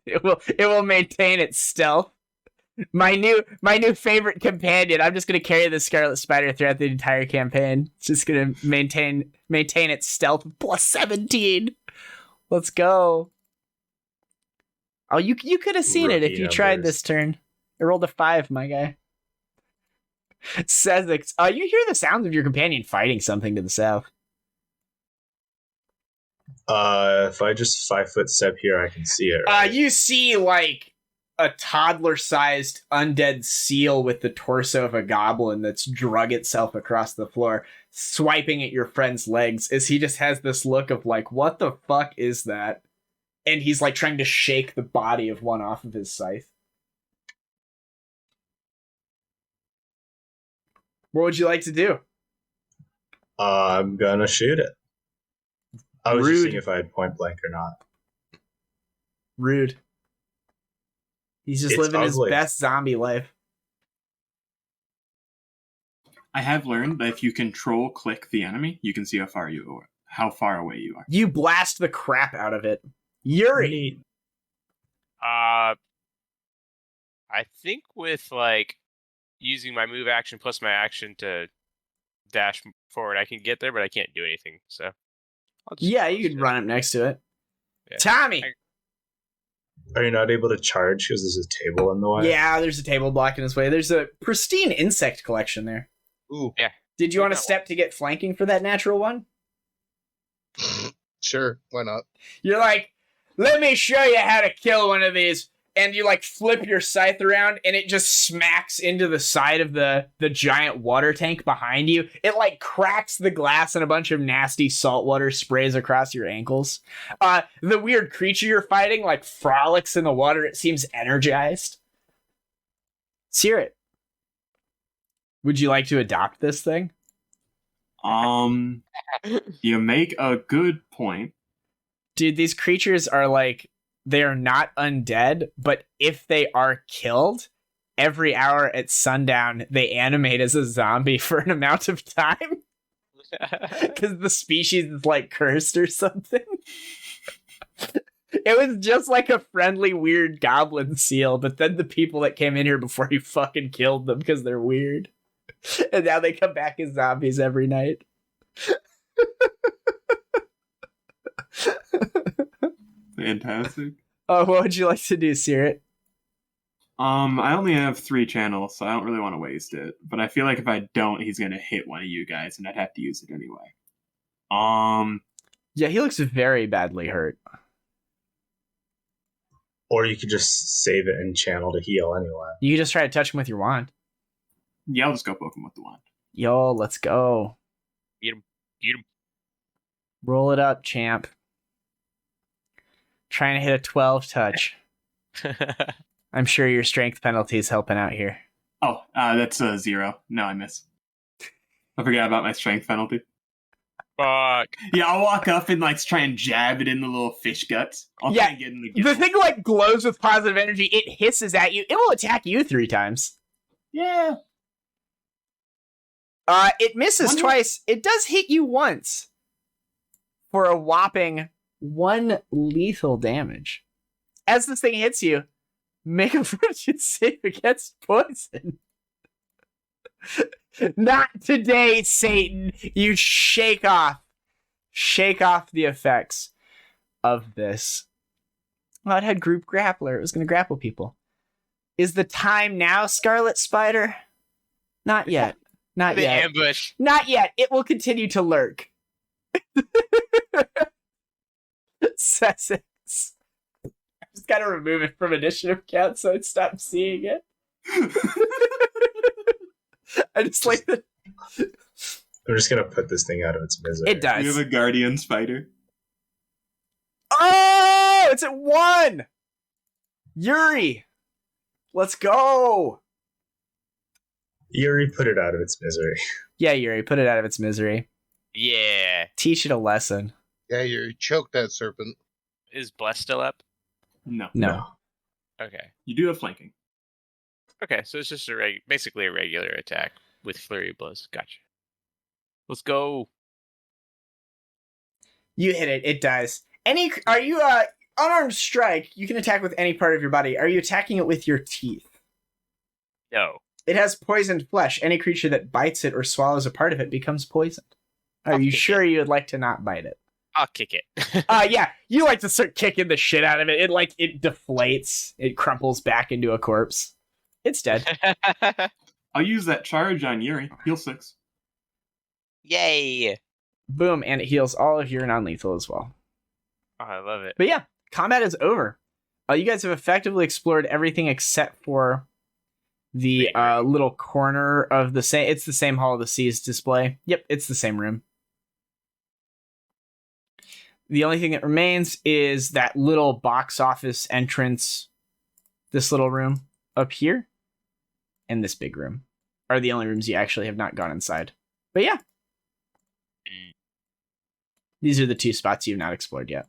It will maintain its stealth. My new favorite companion. I'm just gonna carry the scarlet spider throughout the entire campaign. It's just gonna maintain its stealth plus 17. Let's go. Oh, you could have seen it if you tried this turn. I rolled a 5, my guy. Sezzix. You hear the sounds of your companion fighting something to the south. If I just 5-foot step here, I can see it. Right? You see like a toddler-sized undead seal with the torso of a goblin that's drug itself across the floor, swiping at your friend's legs as he just has this look of like, what the fuck is that? And he's like trying to shake the body of one off of his scythe. What would you like to do? I'm gonna shoot it. I was Rude. just seeing if I had point blank or not. Rude. He's just It's living ugly. his best zombie life. I have learned that if you control click the enemy, you can see how far away you are. You blast the crap out of it. Yuri. I think with like using my move action plus my action to dash forward, I can get there, but I can't do anything. So, Yeah, you could run up next to it. Yeah. Tommy. Are you not able to charge because there's a table in the way? Yeah, there's a table blocking his way. There's a pristine insect collection there. Ooh, Did you want to step to get flanking for that natural one? sure, why not? You're like, let me show you how to kill one of these. And you like flip your scythe around and it just smacks into the side of the giant water tank behind you. It like cracks the glass and a bunch of nasty salt water sprays across your ankles. The weird creature you're fighting like frolics in the water. It seems energized. Let's hear it. Would you like to adopt this thing? You make a good point. Dude, these creatures are like, they are not undead, but if they are killed, every hour at sundown, they animate as a zombie for an amount of time. Because the species is like cursed or something. It was just like a friendly, weird goblin seal, but then the people that came in here before you fucking killed them because they're weird. And now they come back as zombies every night. Fantastic. Oh, what would you like to do, Caerrat? I only have 3 channels, so I don't really want to waste it. But I feel like if I don't, he's gonna hit one of you guys, and I'd have to use it anyway. Yeah, he looks very badly hurt. Or you could just save it and channel to heal anyway. You can just try to touch him with your wand. Yeah, I'll just go poke him with the wand. Yo, let's go. Get him. Roll it up, champ. Trying to hit a 12 touch. I'm sure your strength penalty is helping out here. Oh, that's a 0. No, I miss. I forgot about my strength penalty. Fuck. Yeah, I'll walk up and like try and jab it in the little fish guts. I'll try and get in the The thing like glows with positive energy. It hisses at you. It will attack you 3 times. Yeah. It misses twice. It does hit you once. For a whopping 1 lethal damage. As this thing hits you, make a fortune save against poison. Not today, Satan. You shake off the effects of this. Well, it had group grappler. It was going to grapple people. Is the time now, Scarlet Spider? Not yet. Not The yet. ambush. Not yet. It will continue to lurk. Sezzix. I just gotta remove it from initiative count so I'd stop seeing it. I just like the... I'm just gonna put this thing out of its misery. It does. We have a guardian spider. Oh! It's at 1! Yuri! Let's go! Yuri put it out of its misery. Yeah, Yuri, put it out of its misery. Yeah. Teach it a lesson. Yeah, you choke that serpent. Is Bless still up? No. No. Okay. You do have flanking. Okay, so it's just basically a regular attack with flurry blows. Gotcha. Let's go. You hit it. It dies. Are you unarmed strike? You can attack with any part of your body. Are you attacking it with your teeth? No. It has poisoned flesh. Any creature that bites it or swallows a part of it becomes poisoned. Are I'll you kick sure you would like to not bite it? I'll kick it. Yeah, you like to start kicking the shit out of it. It deflates. It crumples back into a corpse. It's dead. I'll use that charge on Yuri. Heal 6. Yay! Boom, and it heals all of your non-lethal as well. Oh, I love it. But yeah, combat is over. You guys have effectively explored everything except for the little corner of the same. It's the same Hall of the Seas display. Yep, it's the same room. The only thing that remains is that little box office entrance. This little room up here, and this big room are the only rooms you actually have not gone inside. But yeah, these are the two spots you've not explored yet.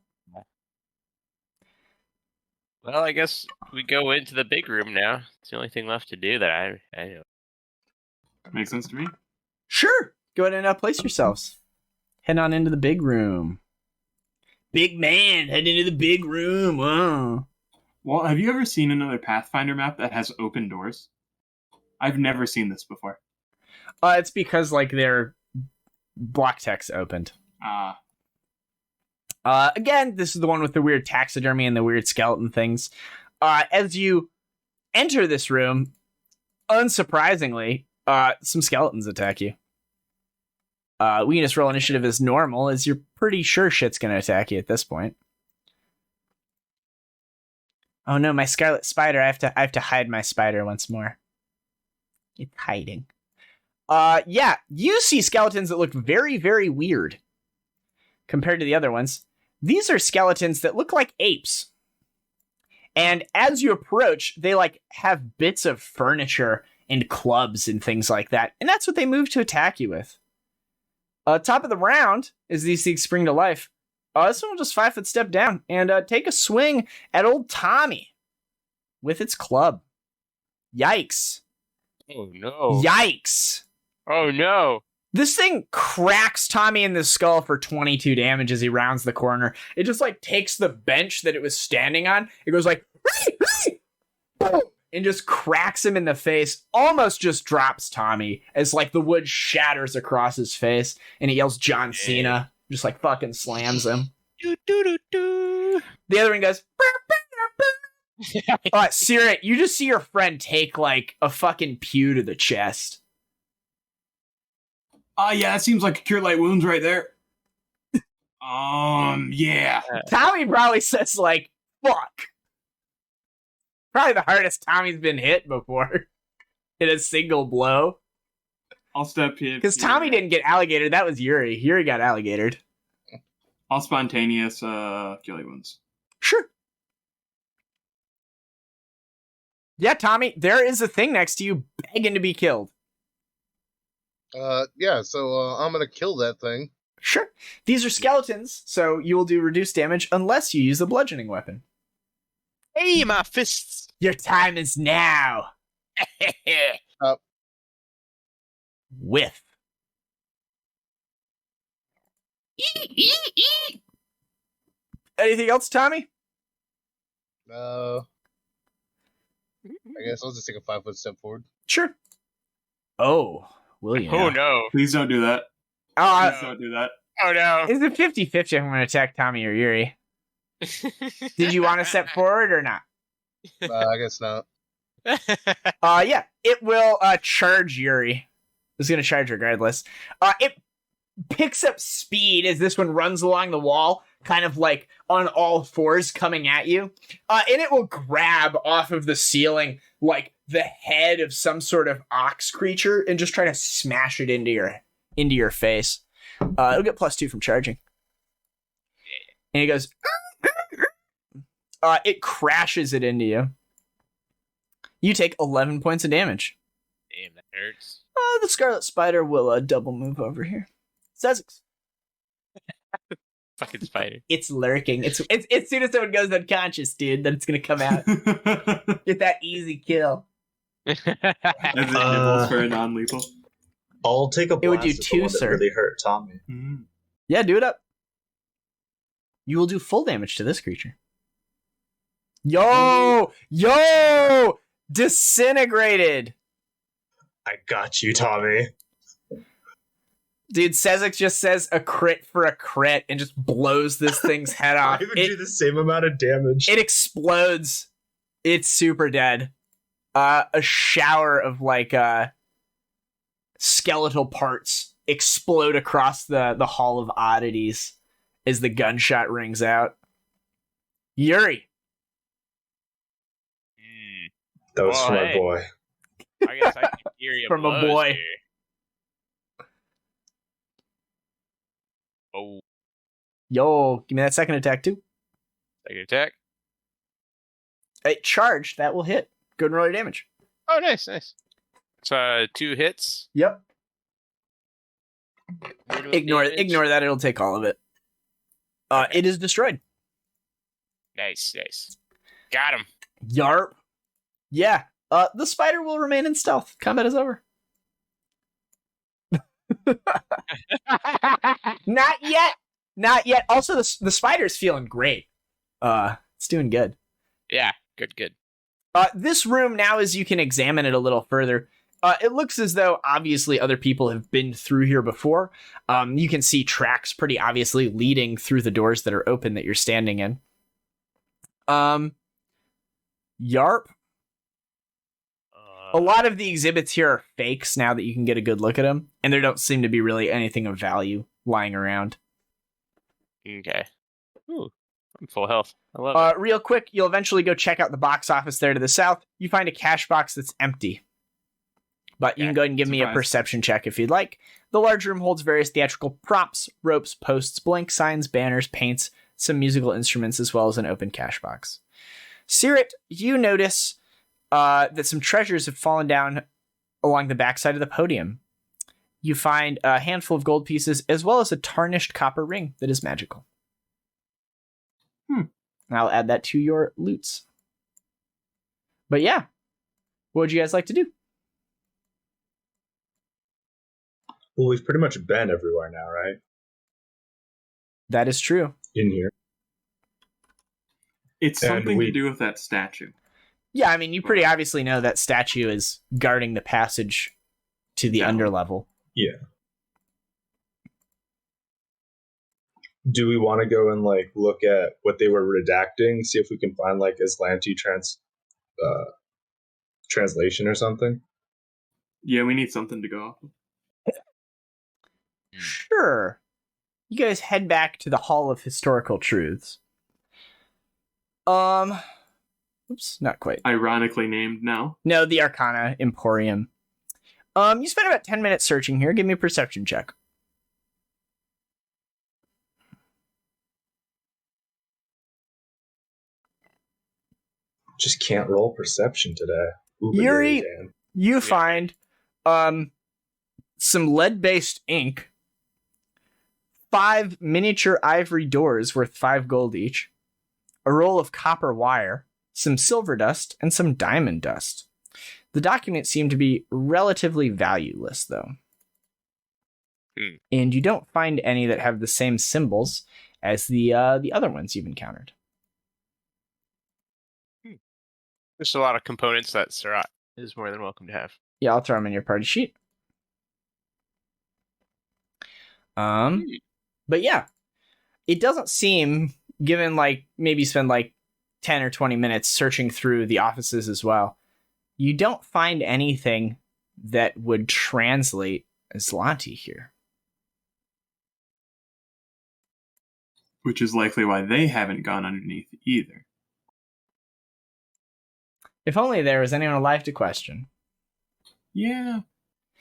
Well, I guess we go into the big room now. It's the only thing left to do that I know. Makes sense to me. Sure. Go ahead and place yourselves. Head on into the big room. Big man, head into the big room. Whoa. Well, have you ever seen another Pathfinder map that has open doors? I've never seen this before. It's because like their block text opened. Again, this is the one with the weird taxidermy and the weird skeleton things. As you enter this room, unsurprisingly, some skeletons attack you. We can just roll initiative as normal, as you're pretty sure shit's gonna attack you at this point. Oh no, my scarlet spider! I have to hide my spider once more. It's hiding. Yeah, you see skeletons that look very, very weird compared to the other ones. These are skeletons that look like apes. And as you approach, they like have bits of furniture and clubs and things like that. And that's what they move to attack you with. Top of the round, as these things spring to life, this one will just 5-foot step down and take a swing at old Tommy with its club. Yikes. Oh no. Yikes. Oh no. This thing cracks Tommy in the skull for 22 damage as he rounds the corner. It just like takes the bench that it was standing on. It goes like, and just cracks him in the face. Almost just drops Tommy as like the wood shatters across his face. And he yells John Cena. Just like fucking slams him. The other one goes, Caerrat, you just see your friend take like a fucking pew to the chest. Yeah, it seems like a cure light wounds right there. Yeah. Tommy probably says like, fuck. Probably the hardest Tommy's been hit before in a single blow. I'll step in. Because Tommy didn't get alligator, that was Yuri. Yuri got alligatored. I'll spontaneous cure light wounds. Sure. Yeah, Tommy, there is a thing next to you begging to be killed. Yeah, so I'm gonna kill that thing. Sure. These are skeletons, so you will do reduced damage unless you use a bludgeoning weapon. Hey, my fists. Your time is now. Whiff. Anything else, Tommy? I guess I'll just take a 5-foot step forward. Sure. Oh, will you? Oh now? no. Please don't do that. Please don't do that. Oh no. Is it 50-50 if I'm going to attack Tommy or Yuri? Did you want to step forward or not? I guess not. Yeah, it will charge Yuri. It's going to charge regardless. It picks up speed as this one runs along the wall, kind of like on all fours coming at you. And it will grab off of the ceiling like the head of some sort of ox creature and just try to smash it into your face. It'll get +2 from charging. And he goes, it crashes it into you. You take 11 points of damage. Damn, that hurts. The Scarlet Spider will double move over here. Sezzix. Fucking spider. It's lurking. It's as soon as someone goes unconscious, dude, then it's gonna come out. Get that easy kill. As it nibbles for a non-lethal. I'll take a blast. It would do at the 2, one that sir. really hurt Tommy. Mm-hmm. Yeah, do it up. You will do full damage to this creature. Yo! Disintegrated! I got you, Tommy. Dude, Sezzix just says a crit for a crit and just blows this thing's head off. I would do the same amount of damage. It explodes. It's super dead. A shower of like skeletal parts explode across the Hall of Oddities as the gunshot rings out. Yuri. That was Well, from my hey. boy. I guess I can hear you From a boy. Here. Oh, Yo, give me that second attack too. second attack. Hey, charged. That will hit. Go and roll your damage. Oh, nice. So 2 hits. Yep. Minimum Ignore damage. that. It'll take all of it. Okay. It is destroyed. Nice. Got him. Yarp. Yeah. The spider will remain in stealth. Combat is over. Not yet. Not yet. Also, the spider's feeling great. It's doing good. Yeah, good. This room, now as you can examine it a little further, it looks as though obviously other people have been through here before. You can see tracks pretty obviously leading through the doors that are open that you're standing in. Yarp. A lot of the exhibits here are fakes now that you can get a good look at them, and there don't seem to be really anything of value lying around. Okay. Ooh, I'm full health. I love it. Real quick, you'll eventually go check out the box office there to the south. You find a cash box that's empty. But you can go ahead and give me a perception check if you'd like. The large room holds various theatrical props, ropes, posts, blank signs, banners, paints, some musical instruments, as well as an open cash box. Caerrat, you notice that some treasures have fallen down along the backside of the podium. You find a handful of gold pieces, as well as a tarnished copper ring that is magical. I'll add that to your loots. But yeah, what would you guys like to do? Well, we've pretty much been everywhere now, right? That is true. In here. It's something to do with that statue. Yeah, I mean, you pretty obviously know that statue is guarding the passage to the underlevel. Yeah. Do we want to go and like look at what they were redacting, see if we can find like Aslanti translation or something? Yeah, we need something to go off of. Sure. You guys head back to the Hall of Historical Truths. Oops, not quite. Ironically named now. No, the Arcana Emporium. You spent about 10 minutes searching here. Give me a perception check. Just can't roll perception today. Yuri, you find some lead-based ink, 5 miniature ivory doors worth 5 gold each, a roll of copper wire, some silver dust, and some diamond dust. The documents seem to be relatively valueless, though. And you don't find any that have the same symbols as the other ones you've encountered. There's a lot of components that Caerrat is more than welcome to have. Yeah, I'll throw them in your party sheet. But yeah, it doesn't seem, given like maybe spend like 10 or 20 minutes searching through the offices as well, you don't find anything that would translate Aslanti here. Which is likely why they haven't gone underneath either. If only there was anyone alive to question. Yeah.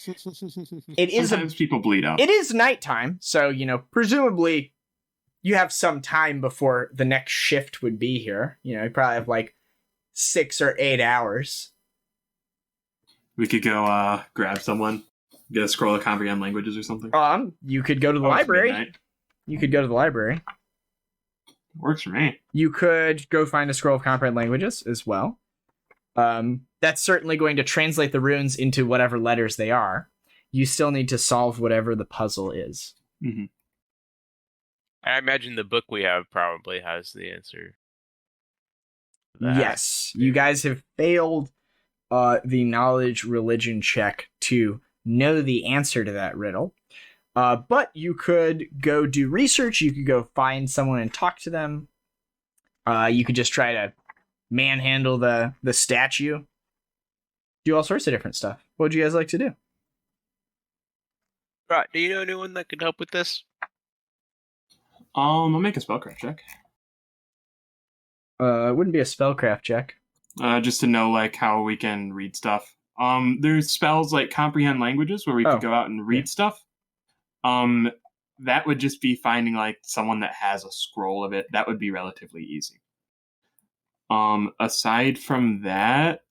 It is Sometimes people bleed out. It is nighttime, so, you know, presumably you have some time before the next shift would be here. You know, you probably have like 6 or 8 hours. We could go grab someone, get a scroll of comprehend languages or something. You could go to the library. You could go to the library. Works for me. You could go find a scroll of comprehend languages as well. That's certainly going to translate the runes into whatever letters they are. You still need to solve whatever the puzzle is. Mm-hmm. I imagine the book we have probably has the answer. Yes, you guys have failed the knowledge religion check to know the answer to that riddle. But you could go do research. You could go find someone and talk to them. You could just try to manhandle the statue. Do all sorts of different stuff. What would you guys like to do? Right, do you know anyone that could help with this? I'll make a spellcraft check. It wouldn't be a spellcraft check. Just to know like how we can read stuff. There's spells like comprehend languages where we could go out and read stuff. That would just be finding like someone that has a scroll of it. That would be relatively easy. Aside from that,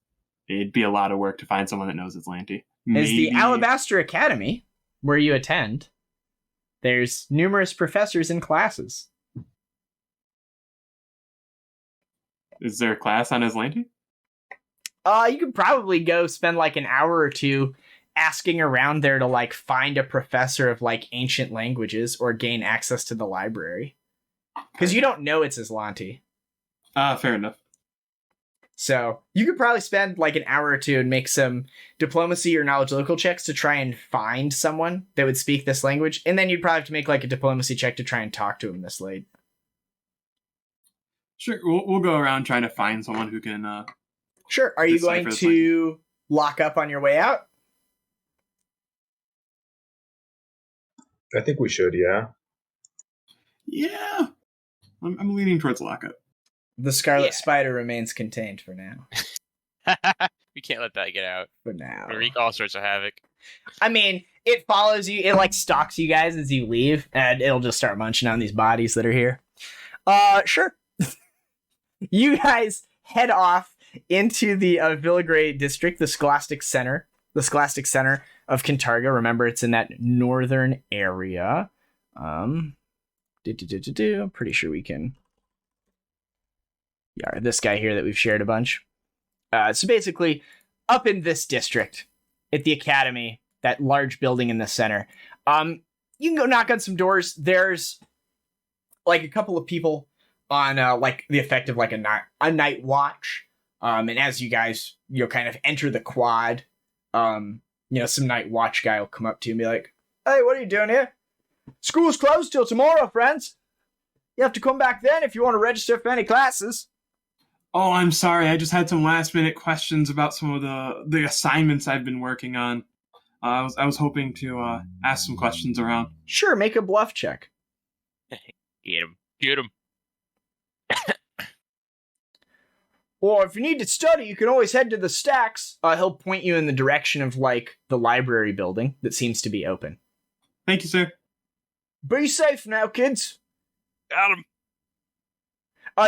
it'd be a lot of work to find someone that knows Atlanti. Is the Alabaster Academy, where you attend, there's numerous professors and classes. Is there a class on Atlanti? You could probably go spend like an hour or two asking around there to like find a professor of like ancient languages or gain access to the library. Because you don't know it's Aslanti. Fair enough. So you could probably spend like an hour or two and make some diplomacy or knowledge local checks to try and find someone that would speak this language. And then you'd probably have to make like a diplomacy check to try and talk to him this late. Sure, we'll go around trying to find someone who can... Sure. Are you going to lock up on your way out? I think we should, yeah. Yeah. I'm leaning towards lockup. The Scarlet Spider remains contained for now. We can't let that get out. For now. It'll wreak all sorts of havoc. I mean, it follows you. It like stalks you guys as you leave, and it'll just start munching on these bodies that are here. Sure. You guys head off into the Villagray district, the Scholastic Center of Kintarga. Remember, it's in that northern area. I'm pretty sure we can. Yeah, this guy here that we've shared a bunch. So basically, up in this district, at the academy, that large building in the center, you can go knock on some doors. There's like a couple of people on like the effect of like a night watch. And as you guys, kind of enter the quad, some night watch guy will come up to you and be like, "Hey, what are you doing here? School's closed till tomorrow, friends. You have to come back then if you want to register for any classes." Oh, I'm sorry. I just had some last minute questions about some of the assignments I've been working on. I was hoping to ask some questions around. Sure, make a bluff check. Get him. Or if you need to study, you can always head to the stacks. He'll point you in the direction of like the library building that seems to be open. Thank you, sir. Be safe now, kids. Got him.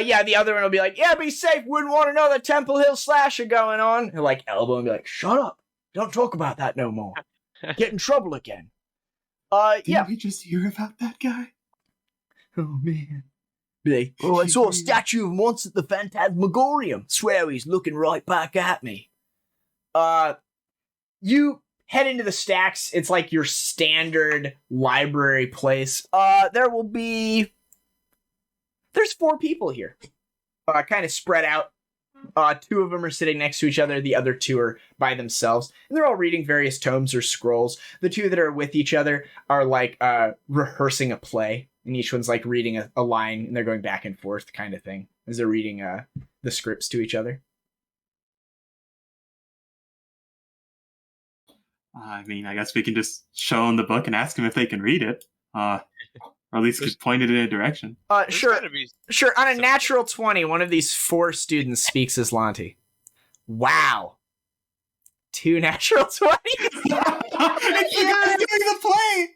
Yeah, the other one will be like, "Yeah, be safe. Wouldn't want another Temple Hill slasher going on." He'll like elbow and be like, "Shut up. Don't talk about that no more. Get in trouble again." Didn't we just hear about that guy? Oh, man. Be like, "Oh, I saw a statue of him once at the Fantasmagorium. Swear he's looking right back at me." You head into the stacks. It's like your standard library place. There's 4 people here, kind of spread out. 2 of them are sitting next to each other. The other 2 are by themselves. And they're all reading various tomes or scrolls. The 2 that are with each other are like rehearsing a play. And each one's like reading a line and they're going back and forth kind of thing as they're reading the scripts to each other. I mean, I guess we can just show them the book and ask them if they can read it. Or at least could point it in a direction. Sure. On a natural 20, one of these 4 students speaks Aslanti. Wow. 2 natural 20s. It's the guy doing the play.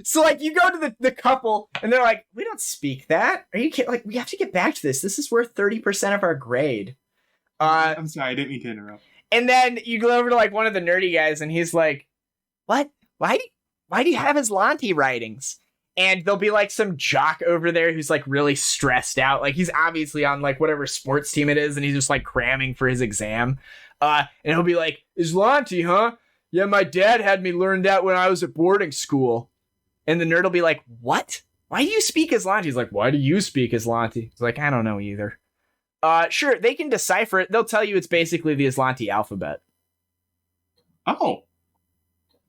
So like you go to the couple and they're like, "We don't speak that. Are you kidding? Like, we have to get back to this. This is worth 30% of our grade." I'm sorry, I didn't mean to interrupt. And then you go over to like one of the nerdy guys and he's like, "What? Why do you have Aslanti writings?" And there'll be like some jock over there who's like really stressed out. Like he's obviously on like whatever sports team it is and he's just like cramming for his exam. And he'll be like, "Aslanti, huh? Yeah, my dad had me learn that when I was at boarding school." And the nerd will be like, "What? Why do you speak Aslanti?" He's like, "Why do you speak Aslanti?" He's like, "I don't know either." Sure, they can decipher it. They'll tell you it's basically the Aslanti alphabet. Oh.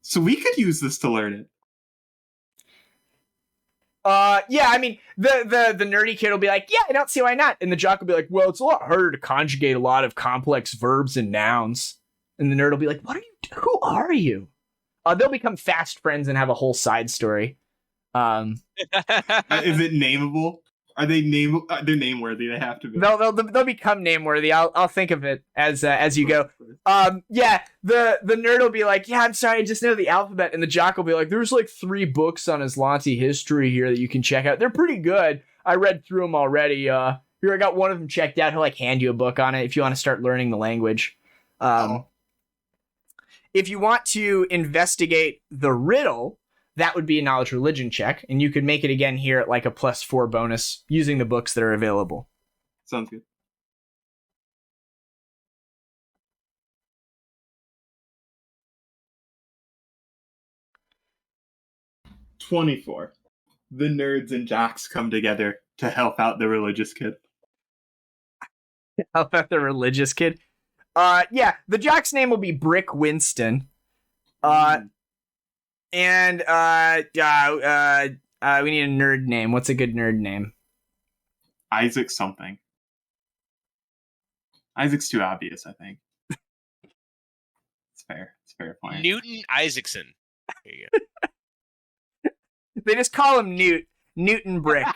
So we could use this to learn it. Yeah, I mean, the nerdy kid will be like, "Yeah, I don't see why not." And the jock will be like, "Well, it's a lot harder to conjugate a lot of complex verbs and nouns." And the nerd will be like, "Who are you?" They'll become fast friends and have a whole side story. Is it nameable? Are they they're name worthy? They have to be. They'll become name worthy. I'll think of it as you go. Yeah, the nerd will be like, yeah, I'm sorry, I just know the alphabet, and the jock will be like, there's like 3 books on Aslanti history here that you can check out. They're pretty good. I read through them already. Here, I got one of them checked out. He'll like hand you a book on it if you want to start learning the language. If you want to investigate the riddle, that would be a knowledge religion check, and you could make it again here at like a +4 bonus using the books that are available. Sounds good. $24. The nerds and jocks come together to help out the religious kid. Help out the religious kid? Yeah, the jock's name will be Brick Winston. And we need a nerd name. What's a good nerd name? Isaac something. Isaac's too obvious, I think. It's fair. It's fair point. Newton Isaacson. There you go. They just call him Newton Brick.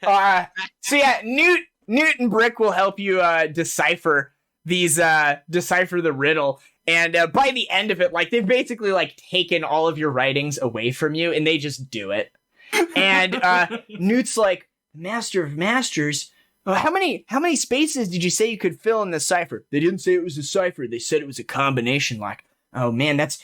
So yeah, Newton Brick will help you decipher the riddle. And by the end of it, like, they've basically like taken all of your writings away from you, and they just do it. And Newt's like, Master of Masters, how many spaces did you say you could fill in this cipher? They didn't say it was a cipher. They said it was a combination. Like, oh man, that's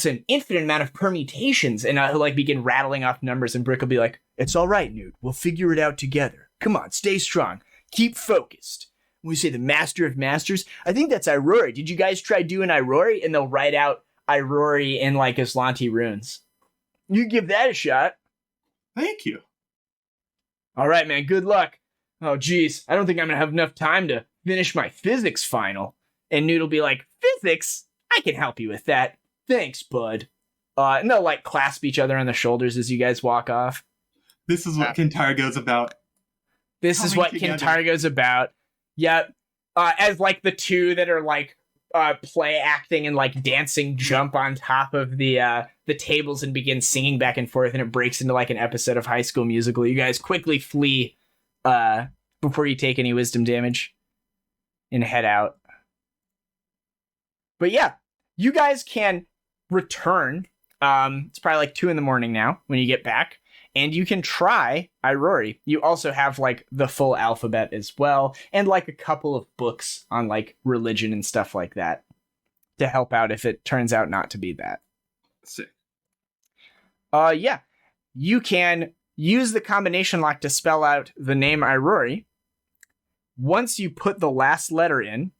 an infinite amount of permutations. And he'll like begin rattling off numbers, and Brick will be like, it's all right, Newt. We'll figure it out together. Come on, stay strong. Keep focused. When we say the Master of Masters, I think that's Aurori. Did you guys try doing Aurori? And they'll write out Aurori in like Aslanti runes. You give that a shot. Thank you. All right, man. Good luck. Oh, geez. I don't think I'm going to have enough time to finish my physics final. And Newt will be like, physics? I can help you with that. Thanks, bud. And they'll like clasp each other on the shoulders as you guys walk off. This is what Kintargo's about. This is what Kintargo's about. Yep. As like the two that are like play acting and like dancing jump on top of the tables and begin singing back and forth, and it breaks into like an episode of High School Musical. You guys quickly flee before you take any wisdom damage and head out. But yeah, you guys can return. It's probably like 2 a.m. now when you get back. And you can try Aurori. You also have like the full alphabet as well, and like a couple of books on like religion and stuff like that to help out if it turns out not to be that. Sick. Yeah. You can use the combination lock to spell out the name Aurori. Once you put the last letter in,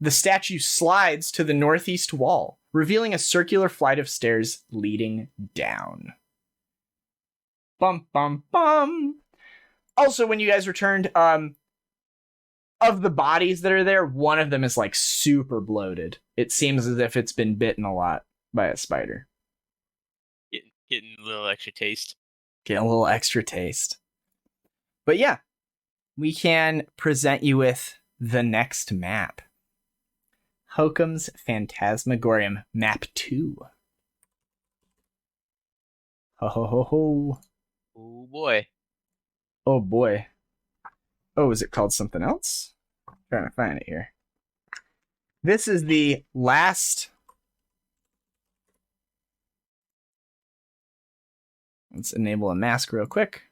the statue slides to the northeast wall, revealing a circular flight of stairs leading down. Bum, bum, bum. Also, when you guys returned, of the bodies that are there, one of them is like super bloated. It seems as if it's been bitten a lot by a spider. Getting a little extra taste. Getting a little extra taste. But yeah, we can present you with the next map. Hocum's Fantasmagorium, Map 2. Ho ho ho ho. Oh boy. Oh boy. Oh, is it called something else? I'm trying to find it here. This is the last... Let's enable a mask real quick.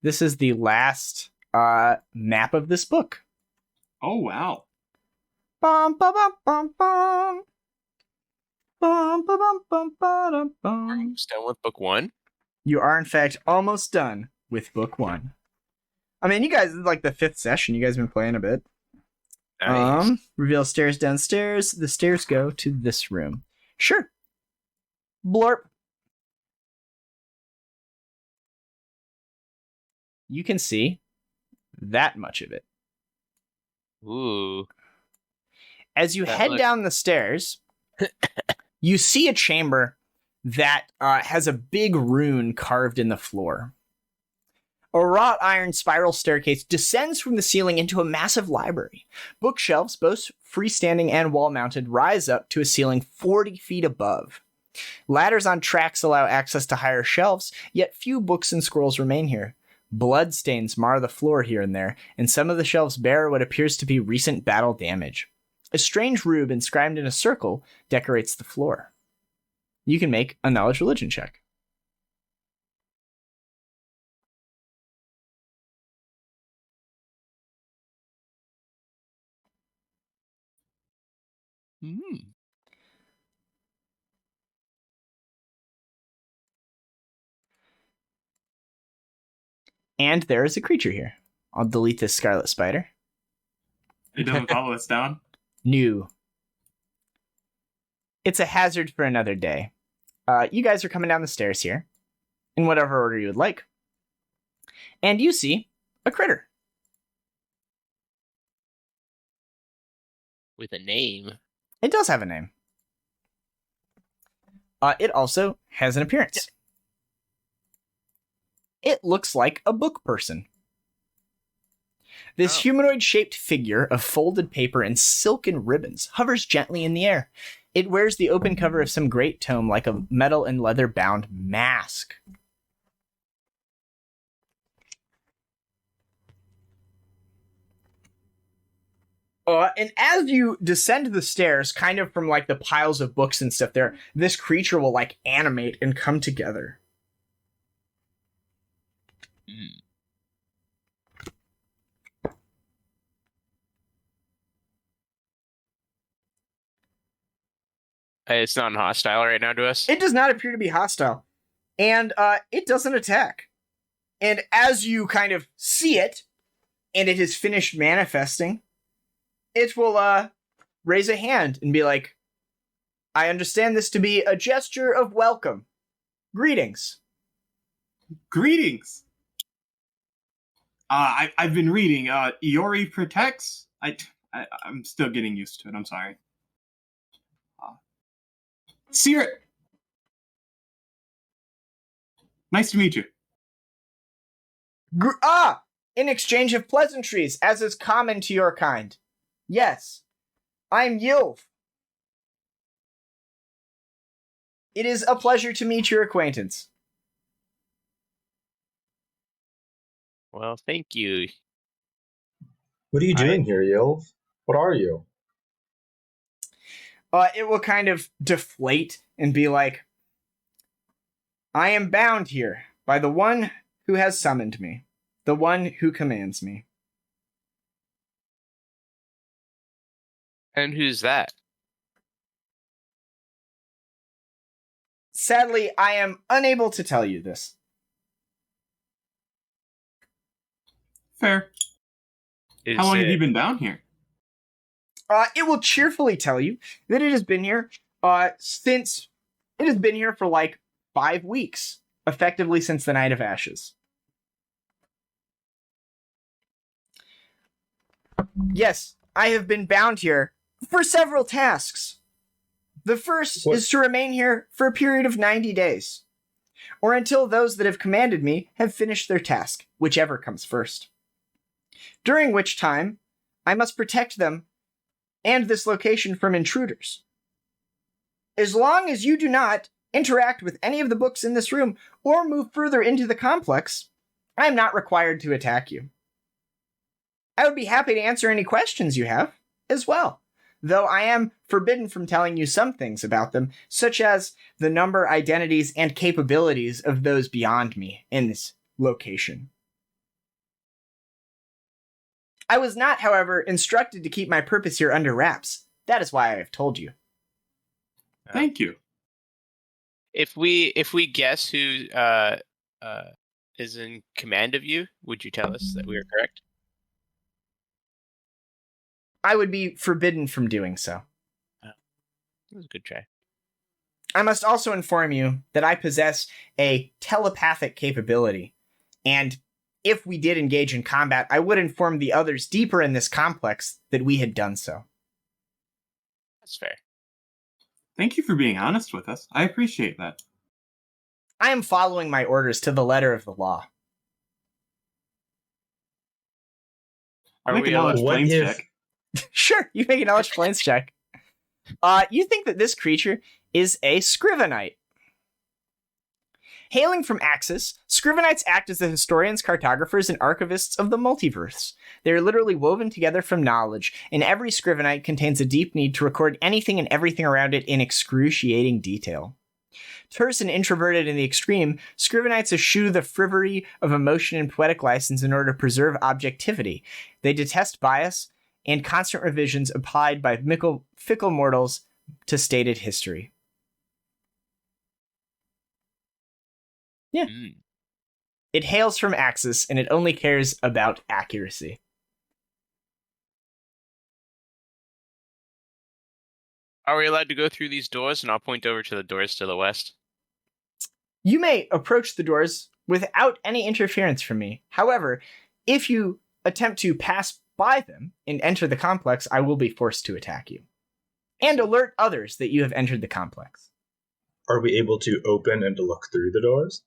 This is the last map of this book. Oh, wow. Bum, bum, bum, bum, bum. Bum, bum, bum, bum, bum, bum. We're almost done with book 1. You are, in fact, almost done with book 1. I mean, you guys, this is like the 5th session. You guys have been playing a bit. Nice. Reveal stairs downstairs. The stairs go to this room. Sure. Blorp. You can see that much of it. Ooh. As you That head looks- down the stairs, you see a chamber that has a big rune carved in the floor. A wrought iron spiral staircase descends from the ceiling into a massive library. Bookshelves, both freestanding and wall-mounted, rise up to a ceiling 40 feet above. Ladders on tracks allow access to higher shelves, yet few books and scrolls remain here. Bloodstains mar the floor here and there, and some of the shelves bear what appears to be recent battle damage. A strange rube inscribed in a circle decorates the floor. You can make a knowledge religion check. And there is a creature here. I'll delete this scarlet spider. It doesn't follow us down? New. It's a hazard for another day. You guys are coming down the stairs here, in whatever order you would like. And you see a critter. With a name. It does have a name. It also has an appearance. It looks like a book person. This humanoid-shaped figure of folded paper and silken ribbons hovers gently in the air. It wears the open cover of some great tome like a metal and leather-bound mask. And as you descend the stairs, kind of from like the piles of books and stuff there, this creature will like animate and come together. It's not hostile right now to us. It does not appear to be hostile. And it doesn't attack. And as you kind of see it, and it has finished manifesting, it will raise a hand and be like, I understand this to be a gesture of welcome. Greetings. Greetings! I've been reading, Yuri protects? I'm still getting used to it, I'm sorry. Caerrat! Nice to meet you. In exchange of pleasantries, as is common to your kind. Yes, I'm Yilv. It is a pleasure to meet your acquaintance. Well, thank you. What are you doing here, Yilv? What are you? It will kind of deflate and be like, I am bound here by the one who has summoned me, the one who commands me. And who's that? Sadly, I am unable to tell you this. Fair. How long have you been down here? It will cheerfully tell you that it has been here since it has been here for like 5 weeks, effectively since the Night of Ashes. Yes, I have been bound here for several tasks. The first is to remain here for a period of 90 days, or until those that have commanded me have finished their task, whichever comes first. During which time, I must protect them and this location from intruders. As long as you do not interact with any of the books in this room or move further into the complex, I am not required to attack you. I would be happy to answer any questions you have as well, though I am forbidden from telling you some things about them, such as the number, identities, and capabilities of those beyond me in this location. I was not, however, instructed to keep my purpose here under wraps. That is why I have told you. Thank you. If we guess who is in command of you, would you tell us that we are correct? I would be forbidden from doing so. That was a good try. I must also inform you that I possess a telepathic capability, and if we did engage in combat, I would inform the others deeper in this complex that we had done so. That's fair. Thank you for being honest with us. I appreciate that. I am following my orders to the letter of the law. I'll make a knowledge What planes if- check. Sure, you make a knowledge planes check. You think that this creature is a Scrivenite. Hailing from Axis, Scrivenites act as the historians, cartographers, and archivists of the multiverse. They are literally woven together from knowledge, and every Scrivenite contains a deep need to record anything and everything around it in excruciating detail. Terse and introverted in the extreme, Scrivenites eschew the frivolory of emotion and poetic license in order to preserve objectivity. They detest bias and constant revisions applied by fickle mortals to stated history. Yeah. It hails from Axis, and it only cares about accuracy. Are we allowed to go through these doors? And I'll point over to the doors to the west. You may approach the doors without any interference from me. However, if you attempt to pass by them and enter the complex, I will be forced to attack you. And alert others that you have entered the complex. Are we able to open and to look through the doors?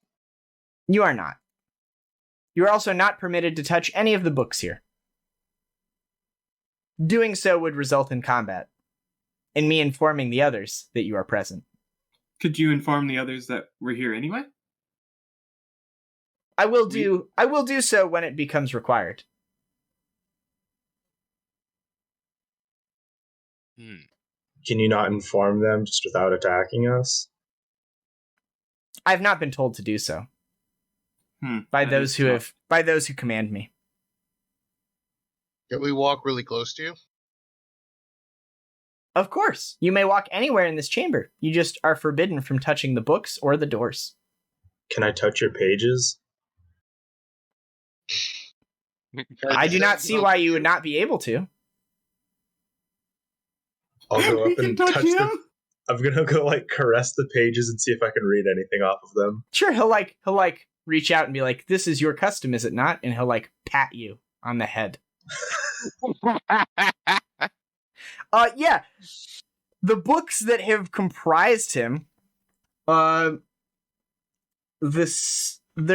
You are not. You are also not permitted to touch any of the books here. Doing so would result in combat, and me informing the others that you are present. Could you inform the others that we're here anyway? I will do so when it becomes required. Can you not inform them just without attacking us? I have not been told to do so. By those who command me. Can we walk really close to you? Of course. You may walk anywhere in this chamber. You just are forbidden from touching the books or the doors. Can I touch your pages? I do not see why you would not be able to. I'll go up and touch him? them. I'm gonna go caress the pages and see if I can read anything off of them. Sure, he'll reach out and be like, "This is your custom, is it not?" And he'll pat you on the head. Yeah. The books that have comprised him, there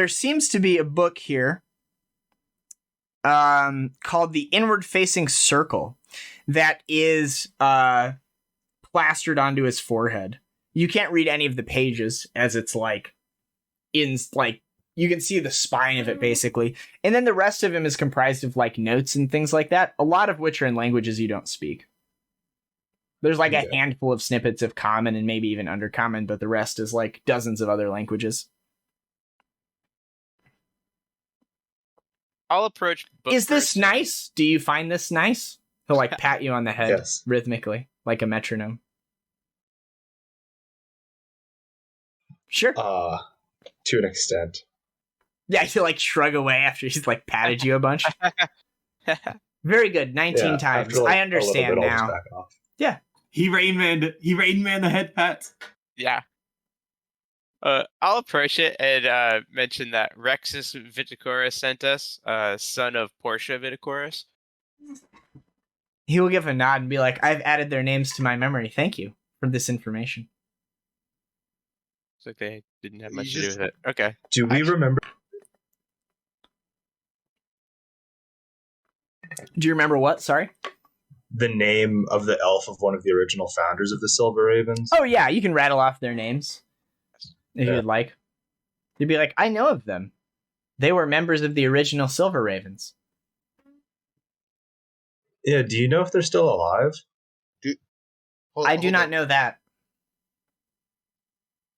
seems to be a book here called The Inward Facing Circle that is plastered onto his forehead. You can't read any of the pages as it's you can see the spine of it basically. And then the rest of him is comprised of notes and things like that, a lot of which are in languages you don't speak. There's a handful of snippets of common and maybe even undercommon, but the rest is dozens of other languages. I'll approach book Is this person. nice? Do you find this nice? He'll pat you on the head Yes. rhythmically, like a metronome. Sure. To an extent. Yeah, he'll shrug away after he's patted you a bunch. Very good. 19 times. After, I understand a little bit, I'll just now. back off. Yeah. He Rain Man the head pat. Yeah. I'll approach it and mention that Rexus Viticorus sent us, son of Portia Viticorus. He will give a nod and be like, "I've added their names to my memory. Thank you for this information." It's like they didn't have much You to do just- with it. Okay. Do we remember? Do you remember what? Sorry? The name of the elf of one of the original founders of the Silver Ravens? Oh, yeah. You can rattle off their names if Yeah. you'd like. You'd be like, "I know of them. They were members of the original Silver Ravens." Yeah, do you know if they're still alive? I do not know that.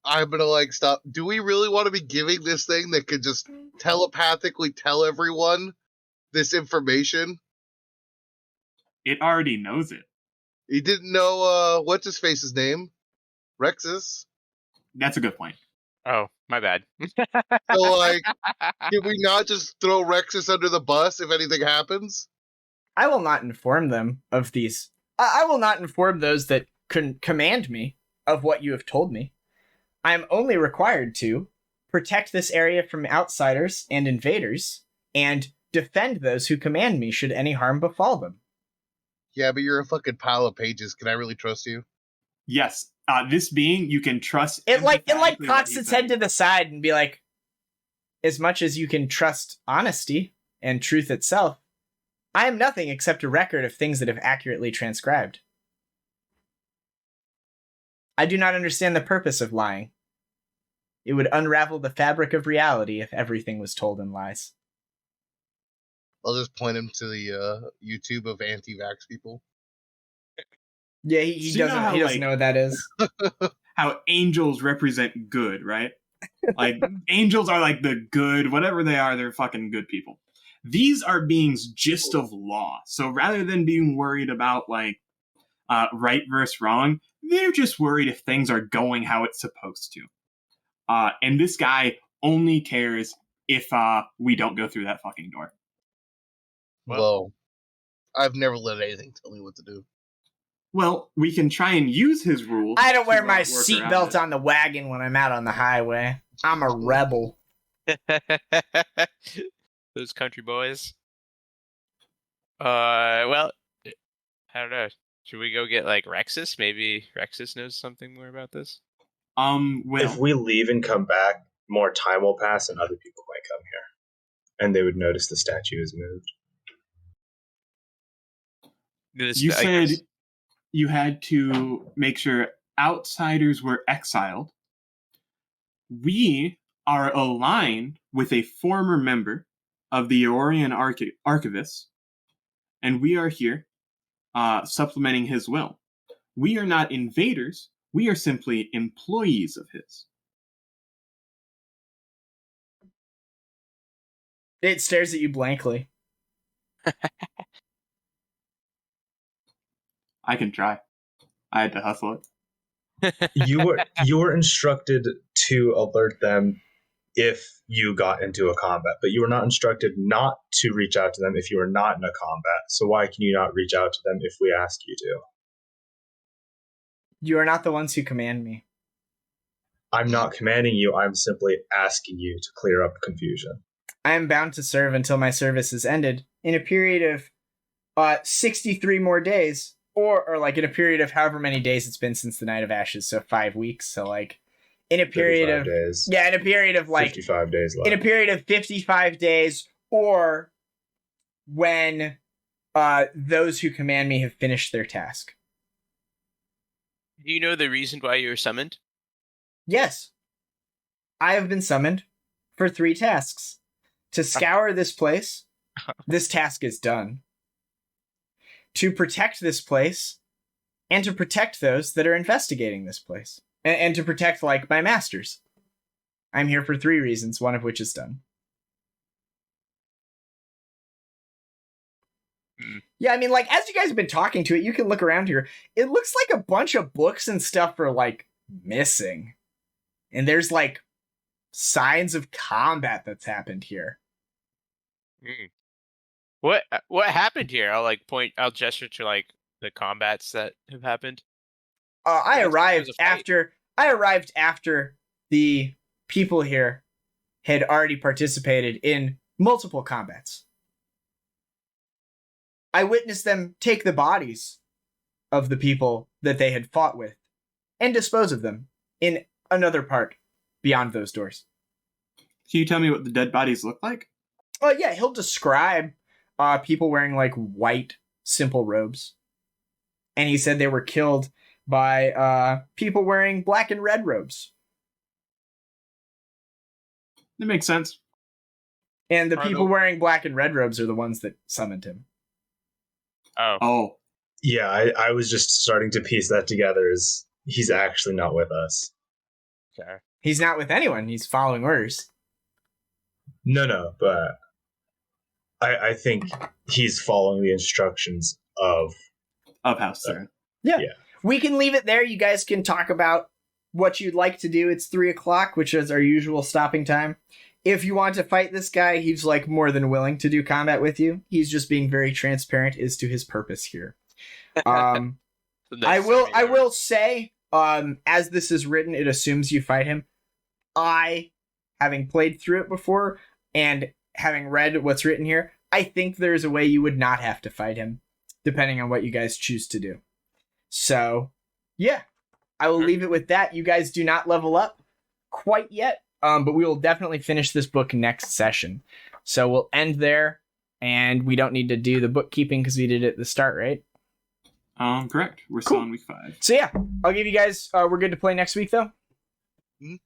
I'm gonna stop. Do we really want to be giving this thing that could just telepathically tell everyone this information? It already knows it. He didn't know what's his face's name? Rexus. That's a good point. Oh, my bad. So can we not just throw Rexus under the bus if anything happens? I will not inform them of these. I will not inform those that can command me of what you have told me. I am only required to protect this area from outsiders and invaders, and defend those who command me should any harm befall them. Yeah, but you're a fucking pile of pages. Can I really trust you? Yes, this being you can trust. It emphatically what cocks he its said. head to the side and be like, "As much as you can trust honesty and truth itself, I am nothing except a record of things that have accurately transcribed." I do not understand the purpose of lying. It would unravel the fabric of reality if everything was told in lies. I'll just point him to the YouTube of anti-vax people. Yeah, he So you know doesn't. how, He doesn't like- know what that is. How angels represent good, right? Like, angels are like the good, whatever they are, they're fucking good people. These are beings just of law. So rather than being worried about, like, right versus wrong, they're just worried if things are going how it's supposed to. And this guy only cares if we don't go through that fucking door. Well, I've never let anything tell me what to do. Well, we can try and use his rules. I don't wear to, my work around seatbelt it. on the wagon when I'm out on the highway. I'm a rebel. Those country boys. Well, I don't know. Should we go get like Rexus? Maybe Rexus knows something more about this. Well, If we leave and come back, more time will pass and other people might come here. And they would notice the statue is moved. you said you had to make sure outsiders were exiled. We are aligned with a former member of the Emporium Archivists, and we are here supplementing his will. We are not invaders. We are simply employees of his. It stares at you blankly. I can try. I had to hustle it. You were instructed to alert them if you got into a combat, but you were not instructed not to reach out to them if you were not in a combat. So why can you not reach out to them if we ask you to? You are not the ones who command me. I'm not commanding you. I'm simply asking you to clear up confusion. I am bound to serve until my service is ended in a period of 63 more days, or like in a period of however many days it's been since the Night of Ashes, so 5 weeks. So like in a period 35 of days. yeah, in a period of like 55 days left. in a period of 55 days, or when those who command me have finished their task. Do you know the reason why you were summoned? Yes, I have been summoned for 3 tasks. To scour this place, this task is done. To protect this place, and to protect those that are investigating this place. And to protect, like, my masters. I'm here for 3 reasons, one of which is done. Yeah, I mean, like, as you guys have been talking to it, you can look around here. It looks like a bunch of books and stuff are, like, missing. And there's, like, signs of combat that's happened here. What happened here? I'll gesture to like the combats that have happened. I It looks like there was arrived after the people here had already participated in multiple combats. I witnessed them take the bodies of the people that they had fought with and dispose of them in another part beyond those doors. Can you tell me what the dead bodies look like? Oh yeah, he'll describe people wearing like white simple robes. And he said they were killed by people wearing black and red robes. That makes sense. And the Are people the- wearing black and red robes are the ones that summoned him. Oh, Yeah, I was just starting to piece that together as he's actually not with us. Okay. He's not with anyone. He's following orders. No, but I think he's following the instructions of... of House Saren. We can leave it there. You guys can talk about what you'd like to do. It's 3:00, which is our usual stopping time. If you want to fight this guy, he's like more than willing to do combat with you. He's just being very transparent as to his purpose here. I will say, as this is written, it assumes you fight him. Having played through it before and having read what's written here, I think there's a way you would not have to fight him, depending on what you guys choose to do. So, yeah, I will leave it with that. You guys do not level up quite yet, but we will definitely finish this book next session. So we'll end there, and we don't need to do the bookkeeping because we did it at the start, right? Correct. We're still on week 5. So yeah, I'll give you guys. We're good to play next week, though. Mhm.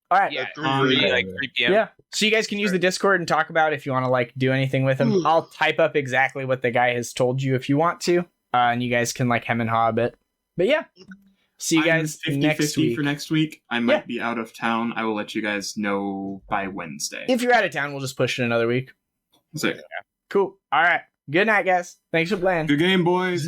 All right. Yeah, At 3 3 p.m. Yeah. So you guys can use the Discord and talk about it if you want to like do anything with him. I'll type up exactly what the guy has told you if you want to, and you guys can like hem and haw a bit. But yeah, see you guys next week. For next week. I might be out of town. I will let you guys know by Wednesday. If you're out of town, we'll just push it another week. Sick. Cool. All right. Good night, guys. Thanks for playing. Good game, boys.